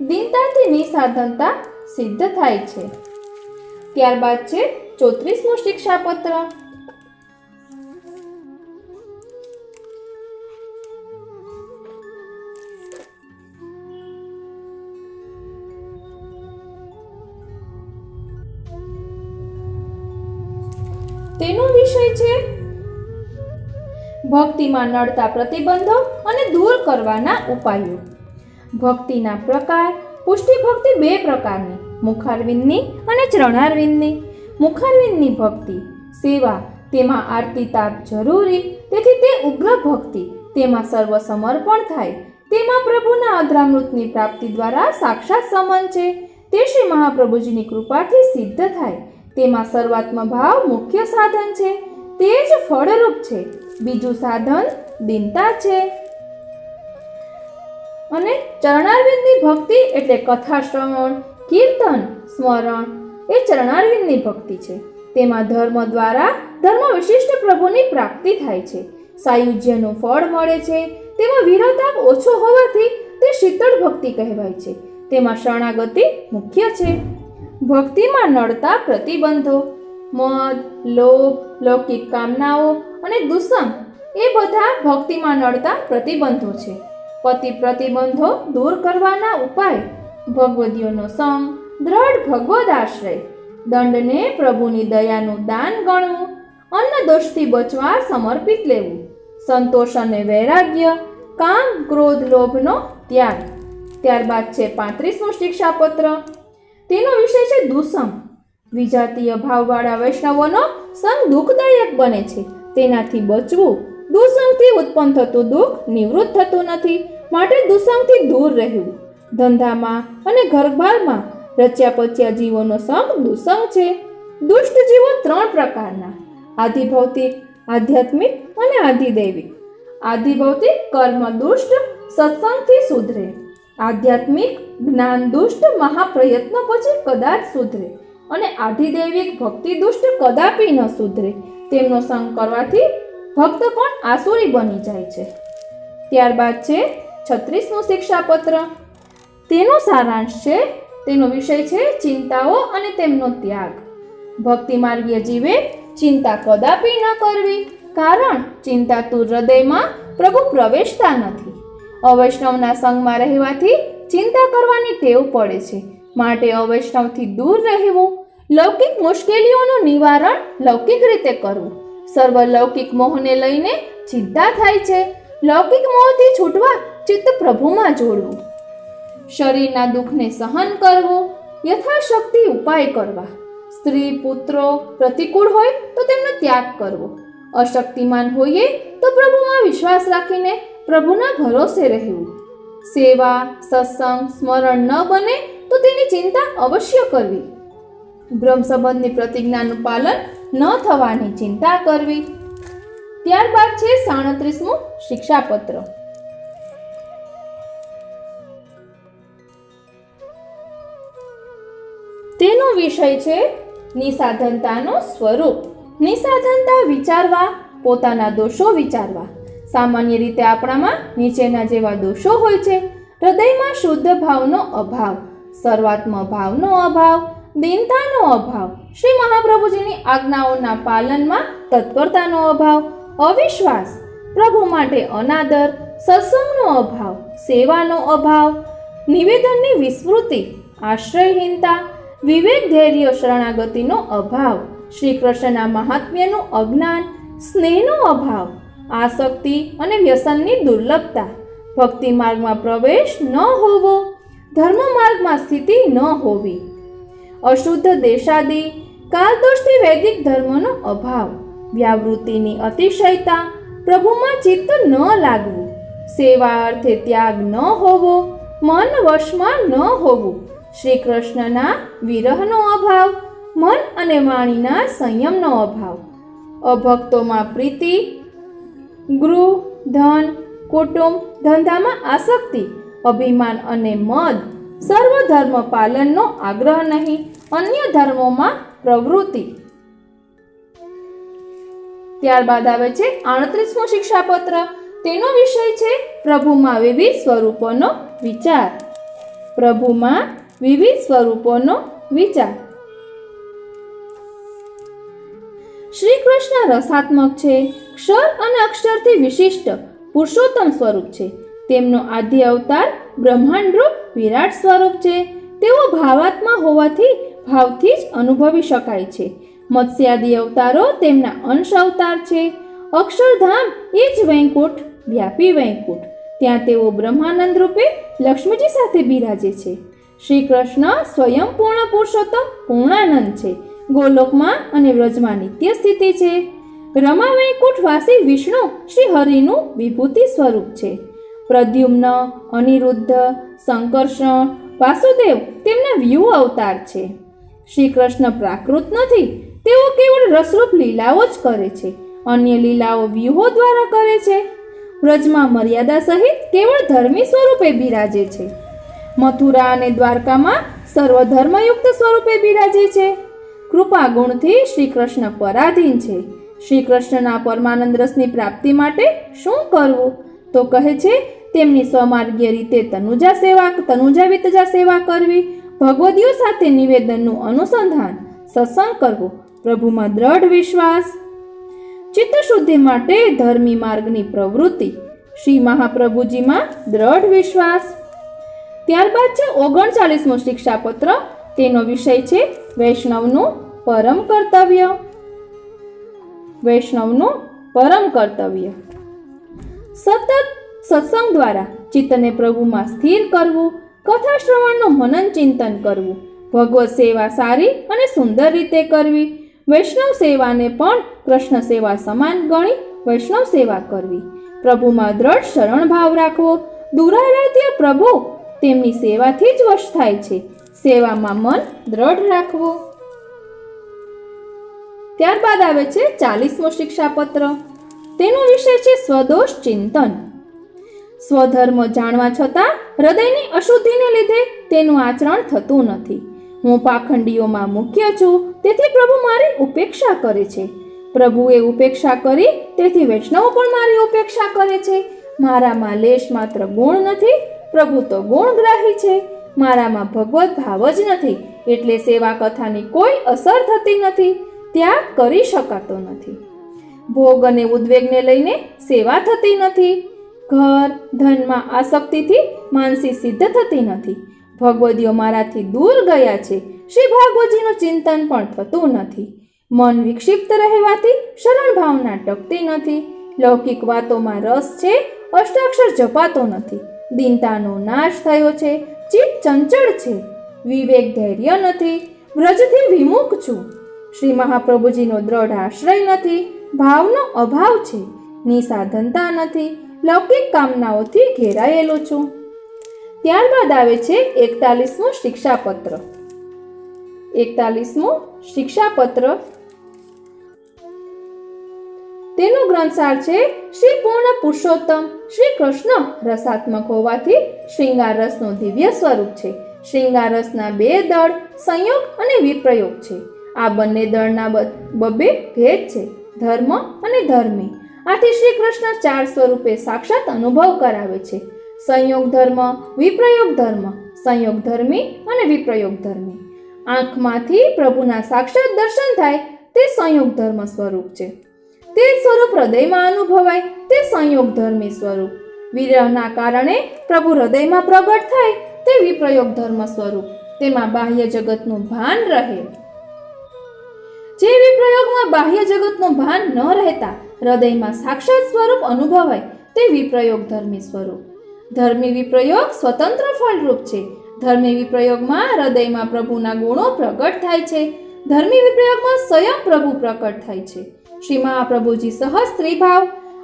દીનતાથી નિસાધનતા સિદ્ધ થાય છે. ત્યારબાદ છે 34મું શિક્ષાપત્ર. તેનો વિષય છે ભક્તિમાં નડતા પ્રતિબંધો અને દૂર કરવાના ઉપાયો. ભક્તિના પ્રકાર. પુષ્ટિ ભક્તિ 2 પ્રકારની, મુખારવિંદની અને ચરણારવિંદની. મુખારવિંદની ભક્તિ સેવા, તેમાં આરતી તાપ જરૂરી, તેથી તે ઉગ્ર ભક્તિ. તેમાં સર્વ સમર્પણ થાય. તેમાં પ્રભુના અધરામૃતની પ્રાપ્તિ દ્વારા સાક્ષાત સંબંધ છે. તે શ્રી મહાપ્રભુજીની કૃપાથી સિદ્ધ થાય. તેમાં સર્વાત્મ ભાવ મુખ્ય સાધન છે. તે જ ફળરૂપ છે. બીજું સાધન દીનતા છે. અને ચરણારવિંદની ભક્તિ એટલે કથા શ્રવણ, કીર્તન, સ્મરણ એ ચરણારવિંદની ભક્તિ છે. તેમાં ધર્મ દ્વારા ધર્મ વિશિષ્ટ પ્રભુની પ્રાપ્તિ થાય છે. સાયુજ્યનું ફળ મળે છે. તેમાં વિરહતાપ ઓછો હોવાથી તે શીતળ ભક્તિ કહેવાય છે. તેમાં શરણાગતિ મુખ્ય છે. ભક્તિમાં નડતા પ્રતિબંધો. મદ, લોભ, લૌકિક કામનાઓ અને દુષ્સંગ એ બધા ભક્તિમાં નડતા પ્રતિબંધો છે. પ્રતિબંધો દૂર કરવાના ઉપાય. ભગવદીઓનો સંગ, દ્રઢ ભગવદ આશ્રય, દંડને પ્રભુની દયાનું દાન ગણવું, અન્ન દોષથી બચવા સમર્પિત લેવું, સંતોષ અને વૈરાગ્ય, કામ, ક્રોધ, લોભનો ત્યાગ. ત્યારબાદ છે 35મું શિક્ષાપત્ર. તેનો વિષય છે દુસંગ. વિજાતીય ભાવવાળા વૈષ્ણવોનો સંગ દુઃખદાયક બને છે. તેનાથી બચવું. દુસંગથી ઉત્પન્ન થતું દુઃખ નિવૃત્ત થતું નથી, માટે દુસંગથી દૂર રહેવું. ધંધામાં અને ઘરબારમાં રચ્યા પચ્યા જીવોનો સંગ દુસંગ છે. દુષ્ટ જીવો 3 પ્રકારના: આધિભૌતિક, આધ્યાત્મિક અને આધિદૈવિક. આધિભૌતિક કર્મ દુષ્ટ સત્સંગથી સુધરે. આધ્યાત્મિક જ્ઞાન દુષ્ટ મહાપ્રયત્નો પછી કદાચ સુધરે. અને આધિદૈવિક ભક્તિ દુષ્ટ કદાપી ન સુધરે. તેમનો સંગ કરવાથી ભક્ત પણ આસુરી બની જાય છે. ત્યારબાદ છે 36મું શિક્ષાપત્ર. તેનો સારાંશ છે. તેનો વિષય છે ચિંતાઓ અને તેમનો ત્યાગ. ભક્તિ માર્ગીય જીવે ચિંતા કદાપી ન કરવી, કારણ ચિંતાતુર હૃદયમાં પ્રભુ પ્રવેશતા નથી. અવૈષ્ણવના સંગમાં રહેવાથી ચિંતા કરવાની ટેવ પડે છે, માટે અવૈષ્ણવથી દૂર રહેવું. લૌકિક મુશ્કેલીઓનું નિવારણ લૌકિક રીતે કરવું. સર્વ લૌકિક મોહને લઈને ચિંતા થાય છે. લૌકિક મોહથી છૂટવા ચિત્ત પ્રભુમાં જોડવું. શરીરના દુઃખને સહન કરવું. યથાશક્તિ ઉપાય કરવા. સ્ત્રી પુત્રો પ્રતિકૂળ હોય તો તેમનો ત્યાગ કરવો. અશક્તિમાન હોઈએ તો પ્રભુમાં વિશ્વાસ રાખીને પ્રભુના ભરોસે રહેવું. સેવા, સત્સંગ, સ્મરણ ન બને તો તેની ચિંતા અવશ્ય કરવી. બ્રહ્મ સંબંધની પ્રતિજ્ઞાનું પાલન ન થવાની ચિંતા કરવી. ત્યારબાદ છે 37મું શિક્ષાપત્ર. તેનો વિષય છે નિસાધનતાનું સ્વરૂપ. નિસાધનતા વિચારવા, પોતાના દોષો વિચારવા. સામાન્ય રીતે આપણામાં નીચેના જેવા દોષો હોય છે: હૃદયમાં શુદ્ધ ભાવનો અભાવ, સર્વાત્મ ભાવનો અભાવ, દીનતાનો અભાવ, શ્રી મહાપ્રભુજીની આજ્ઞાઓના પાલનમાં તત્પરતાનો અભાવ, અવિશ્વાસ, પ્રભુ માટે અનાદર, સત્સંગનો અભાવ, સેવાનો અભાવ, નિવેદનની વિસ્મૃતિ, આશ્રયહીનતા, વિવેક, ધૈર્ય, શરણાગતિનો અભાવ, શ્રી કૃષ્ણના મહાત્મ્યનું અજ્ઞાન, સ્નેહનો અભાવ, આસક્તિ અને વ્યસનની દુર્લભતા, ભક્તિ માર્ગમાં પ્રવેશ ન હોવો, ધર્મ માર્ગમાં સ્થિતિ ન હોવી, અશુદ્ધ દેશાદી, કાલદોષથી વૈદિક ધર્મનો અભાવ, વ્યાવૃત્તિની અતિશયતા, પ્રભુમાં ચિત્ત ન લાગવું, સેવા અર્થે ત્યાગ ન હોવો, મન વશમાં ન હોવું, શ્રી કૃષ્ણના વિરહનો અભાવ, મન અને વાણીના સંયમનો અભાવ, અભક્તોમાં પ્રીતિ, ગૃહ, ધન, કુટુંબ, ધંધામાં આસક્તિ, અભિમાન અને મદ, સર્વધર્મ પાલનનો આગ્રહ નહીં, અન્ય ધર્મોમાં પ્રવૃત્તિ. ત્યારબાદ આવે છે 38મું શિક્ષાપત્ર. તેનો વિષય છે પ્રભુમાં વિવિધ સ્વરૂપોનો વિચાર. પ્રભુમાં વિવિધ સ્વરૂપોનો વિચાર. શ્રી કૃષ્ણ રસાત્મક છે, ક્ષર અને અક્ષરથી વિશિષ્ટ પુરુષોત્તમ સ્વરૂપ છે. તેમનો આદ્ય અવતાર બ્રહ્માંડ રૂપ વિરાટ સ્વરૂપ છે. તેઓ ભાવાત્મા હોવાથી ભાવથી જ અનુભવી શકાય છે. મત્સ્યાદિ અવતારો તેમના અંશ અવતાર છે. અક્ષરધામ એ જ વૈકુંઠ, વ્યાપી વૈકુંઠ. ત્યાં તેઓ બ્રહ્માનંદ રૂપે લક્ષ્મીજી સાથે બિરાજે છે. શ્રી કૃષ્ણ સ્વયં પૂર્ણ પુરુષોત્તમ પૂર્ણાનંદ છે. ગોલોકમાં અને વ્રજમાં નિત્ય સ્થિતિ છે. રમા વૈકુંઠ વાસી વિષ્ણુ શ્રી હરિનું વિભૂતિ સ્વરૂપ છે. પ્રદ્યુમ્ન, અનિરુદ્ધ, સંકર્ષણ, વાસુદેવ તેમના વ્યૂહ અવતાર છે. શ્રી કૃષ્ણ પ્રાકૃત નથી, તેઓ કેવળ રસરૂપ લીલાઓ જ કરે છે. અન્ય લીલાઓ વ્યૂહો દ્વારા કરે છે. વ્રજમાં મર્યાદા સહિત કેવળ ધર્મી સ્વરૂપે બિરાજે છે. મથુરા અને દ્વારકામાં સર્વધર્મયુક્ત સ્વરૂપે બિરાજે છે. કૃપા ગુણથી શ્રી કૃષ્ણ પરાધીન છે. શ્રી કૃષ્ણના પરમાનંદ રસની પ્રાપ્તિ માટે શું કરવું? તો કહે છે તેમની સ્વમાર્ગીય રીતે તનુજા વિતજા સેવા કરવી, ભગવદીઓ સાથે નિવેદનનું અનુસંધાન, સત્સંગ કરવો, પ્રભુમાં દ્રઢ વિશ્વાસ, ચિત્તશુદ્ધિ માટે ધર્મી માર્ગની પ્રવૃત્તિ, શ્રી મહાપ્રભુજીમાં દ્રઢ વિશ્વાસ. ત્યારબાદ છે 39મું શિક્ષાપત્ર. તેનો વિષય છે વૈષ્ણવનું પરમ કર્તવ્ય. વૈષ્ણવનું પરમ કર્તવ્ય. સતત સત્સંગ દ્વારા ચિત્તને પ્રભુમાં સ્થિર કરવું, કથા શ્રવણનું મનન ચિંતન કરવું, ભગવત સેવા સારી અને સુંદર રીતે કરવી, વૈષ્ણવ સેવાને પણ કૃષ્ણ સેવા સમાન ગણી વૈષ્ણવ સેવા કરવી, પ્રભુમાં દ્રઢ શરણ ભાવ રાખવો. દુરારાધ્ય પ્રભુ તેમની સેવાથી જ વશ થાય છે. સેવામાં મન દ્રઢ રાખવું. ત્યારબાદ આવે છે 40મું શિક્ષાપત્ર. તેનો વિષય છે સ્વદોષ ચિંતન. સ્વધર્મ જાણવા છતાં હૃદયની અશુદ્ધિને લીધે તેનું આચરણ થતું નથી. હું પાખંડીઓમાં મુખ્ય છું, તેથી પ્રભુ મારી ઉપેક્ષા કરે છે. પ્રભુએ ઉપેક્ષા કરી, તેથી વૈષ્ણવો પણ મારી ઉપેક્ષા કરે છે. મારામાં લેશ માત્ર ગુણ નથી, પ્રભુ તો ગુણગ્રાહી છે. મારામાં ભગવત ભાવ જ નથી, એટલે સેવા કથાની કોઈ અસર થતી નથી, ત્યાગ કરી શકાતો નથી. ભોગ અને ઉદ્વેગને લઈને સેવા થતી નથી. ઘર ધનમાં આસક્તિથી માનસી સિદ્ધ થતી નથી. ભગવદીઓ મારાથી દૂર ગયા છે. શ્રી ભાગવતજીનું ચિંતન પણ થતું નથી. મન વિક્ષિપ્ત રહેવાથી શરણ ભાવના ટકતી નથી. લૌકિક વાતોમાં રસ છે, અષ્ટાક્ષર જપાતો નથી. દીનતાનો નાશ થયો છે, ચિત્ત ચંચળ છે, વિવેક ધૈર્ય નથી, વ્રજથી વિમુખ છું. શ્રી મહાપ્રભુજીનો દ્રઢ આશ્રય નથી, ભાવનો અભાવ છે. નિસાધનતા નથી, લૌકિક કામનાઓથી ઘેરાયેલો છું. ત્યારબાદ આવે છે 41મું શિક્ષાપત્ર. 41મું શિક્ષાપત્ર તેનો ગ્રંથસાર છે શ્રી પૂર્ણ પુરુષોત્તમ શ્રી કૃષ્ણ રસાત્મક હોવાથી શ્રૃંગાર રસનું દિવ્ય સ્વરૂપ છે. શ્રૃંગાર રસના 2 દળ સંયોગ અને વિપ્રયોગ છે. આ બંને દળના બબે ભેદ છે, ધર્મ અને ધર્મી. આથી શ્રી કૃષ્ણ 4 સ્વરૂપે સાક્ષાત અનુભવ કરાવે છે: સંયોગ ધર્મ, વિપ્રયોગ ધર્મ, સંયોગ ધર્મી અને વિપ્રયોગ ધર્મી. આંખમાંથી પ્રભુના સાક્ષાત દર્શન થાય તે સંયોગ ધર્મ સ્વરૂપ છે. તે સ્વરૂપ હૃદયમાં અનુભવાય તે સંયોગ ધર્મી સ્વરૂપ. વિરહના કારણે પ્રભુ હૃદયમાં પ્રગટ થાય તે વિપ્રયોગ ધર્મ સ્વરૂપ. તેમાં બાહ્ય જગતનું ભાન રહે. જે વિપ્રયોગમાં બાહ્ય જગતનું ભાન ન રહેતા હૃદયમાં સાક્ષાત સ્વરૂપ અનુભવાય તે વિપ્રયોગ ધર્મી સ્વરૂપ. ધર્મી વિપ્રયોગ સ્વતંત્ર ફળરૂપ છે. ધર્મી વિપ્રયોગમાં હૃદયમાં પ્રભુના ગુણો પ્રગટ થાય છે. ધર્મી વિપ્રયોગમાં સ્વયં પ્રભુ પ્રકટ થાય છે. શ્રી મહાપ્રભુજી સહજ સ્ત્રી ભાવ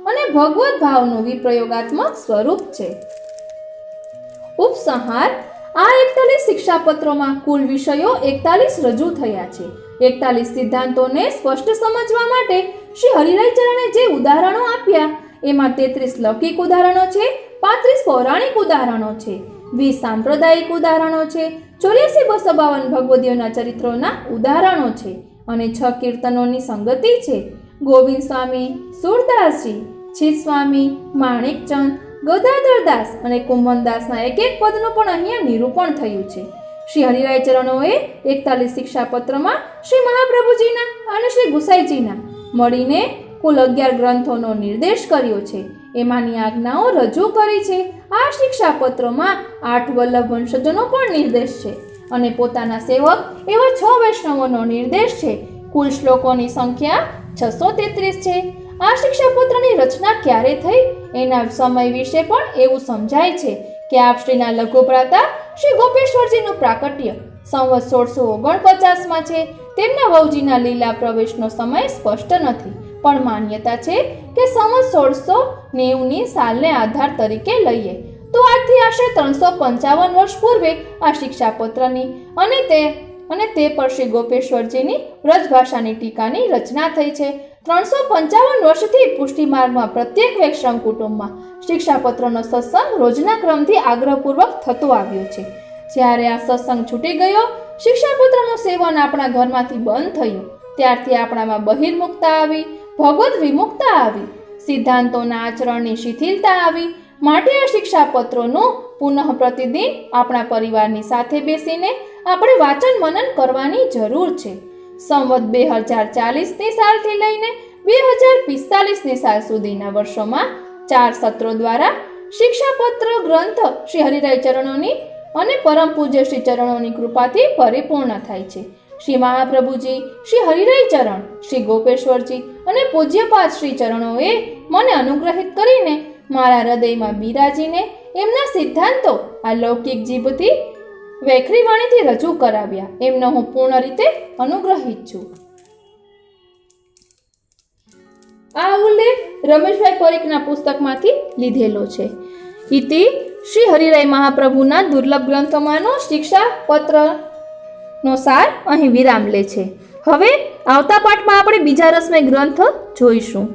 અને ભગવત ભાવનું વિપ્રયોગાત્મક સ્વરૂપ છે. ઉપસંહાર: આ 41 શિક્ષાપત્રોમાં કુલ વિષયો 41 રજૂ થયા છે. 41 સિદ્ધાંતોને સ્પષ્ટ સમજવા માટે શ્રી હરિરાય ચરણે જે ઉદાહરણો આપ્યા એમાં 33 લૌકિક ઉદાહરણો છે, 35 પૌરાણિક ઉદાહરણો છે, 20 સાંપ્રદાયિક ઉદાહરણો છે, 8452 ભગવદીઓના ચરિત્રોના ઉદાહરણો છે અને 6 કીર્તનોની સંગતિ છે. ગોવિંદ સ્વામી, સુરદાસજી, છીત સ્વામી, માણેકચંદ, ગદાધરદાસ અને કુંભનદાસના એક પદનું પણ અહીંયા નિરૂપણ થયું છે. શ્રી હરિરાય ચરણોએ 41 શિક્ષાપત્રમાં શ્રી મહાપ્રભુજીના અને શ્રી ગુસાઈજીના મળીને કુલ 11 ગ્રંથોનો નિર્દેશ કર્યો છે. એમાંની આજ્ઞાઓ રજૂ કરી છે. આ શિક્ષાપત્રોમાં 8 વલ્લભ વંશજોનો પણ નિર્દેશ છે અને પોતાના સેવક એવા 6 વૈષ્ણવોનો નિર્દેશ છે. કુલ શ્લોકોની સંખ્યા 633 છે. આ શિક્ષાપત્રની રચના ક્યારે થઈ એના સમય વિશે પણ એવું સમજાય છે કે આપશ્રીના લઘુભ્રાતા શ્રી ગોપેશ્વરજીનું પ્રાકટ્ય સંવત 1649માં છે. તેમના વહુજીના લીલા પ્રવેશનો સમય સ્પષ્ટ નથી, પણ માન્યતા છે કે સંવત 1690ની સાલને આધાર તરીકે લઈએ તો આજથી આશરે 355 વર્ષ પૂર્વે આ શિક્ષાપત્રની અને તે પર શ્રી ગોપેશ્વરજીની વ્રજભાષાની ટીકાની રચના થઈ છે. 355 વર્ષથી પુષ્ટિમાર્ગમાં પ્રત્યેક વૈષ્ણવ કુટુંબમાં શિક્ષાપત્રનો સત્સંગ રોજના ક્રમથી આગ્રહપૂર્વક થતો આવ્યો છે. જ્યારે આ સત્સંગ છૂટી ગયો, શિક્ષાપત્રનું સેવન આપણા ઘરમાંથી બંધ થયું, ત્યારથી આપણામાં બહિર્મુખતા આવી, ભગવત વિમુખતા આવી, સિદ્ધાંતોના આચરણની શિથિલતા આવી. માટે આ શિક્ષાપત્રોનું પુનઃ પ્રતિદિન આપણા પરિવારની સાથે બેસીને આપણે વાંચન મનન કરવાની જરૂર છે. સંવત 2040ની સાલથી લઈને 2045ની સાલ સુધીના વર્ષોમાં 4 સત્રો દ્વારા શિક્ષાપત્ર ગ્રંથ શ્રી હરિરાય ચરણોની અને પરમ પૂજ્ય શ્રી ચરણોની કૃપાથી પરિપૂર્ણ થાય છે. શ્રી મહાપ્રભુજી, શ્રી હરિરાય ચરણ, શ્રી ગોપેશ્વરજી અને પૂજ્યપાદ શ્રી ચરણોએ મને અનુગ્રહિત કરીને મારા હૃદયમાં બિરાજીને એમના સિદ્ધાંતો આ લૌકિક જીભથી વૈખરી વાણીથી રજૂ કરાવ્યા. એમનો હું પૂર્ણ રીતે અનુગ્રહિત છું. આ ઉલ્લેખ રમેશભાઈ પરીખના પુસ્તકમાંથી લીધેલો છે. ઇતિ શ્રી હરિરાય મહાપ્રભુના દુર્લભ ગ્રંથોમાંનો શિક્ષાપત્રનો સાર અહીં વિરામ લે છે. હવે આવતા પાઠમાં આપણે બીજા રસમય ગ્રંથ જોઈશું.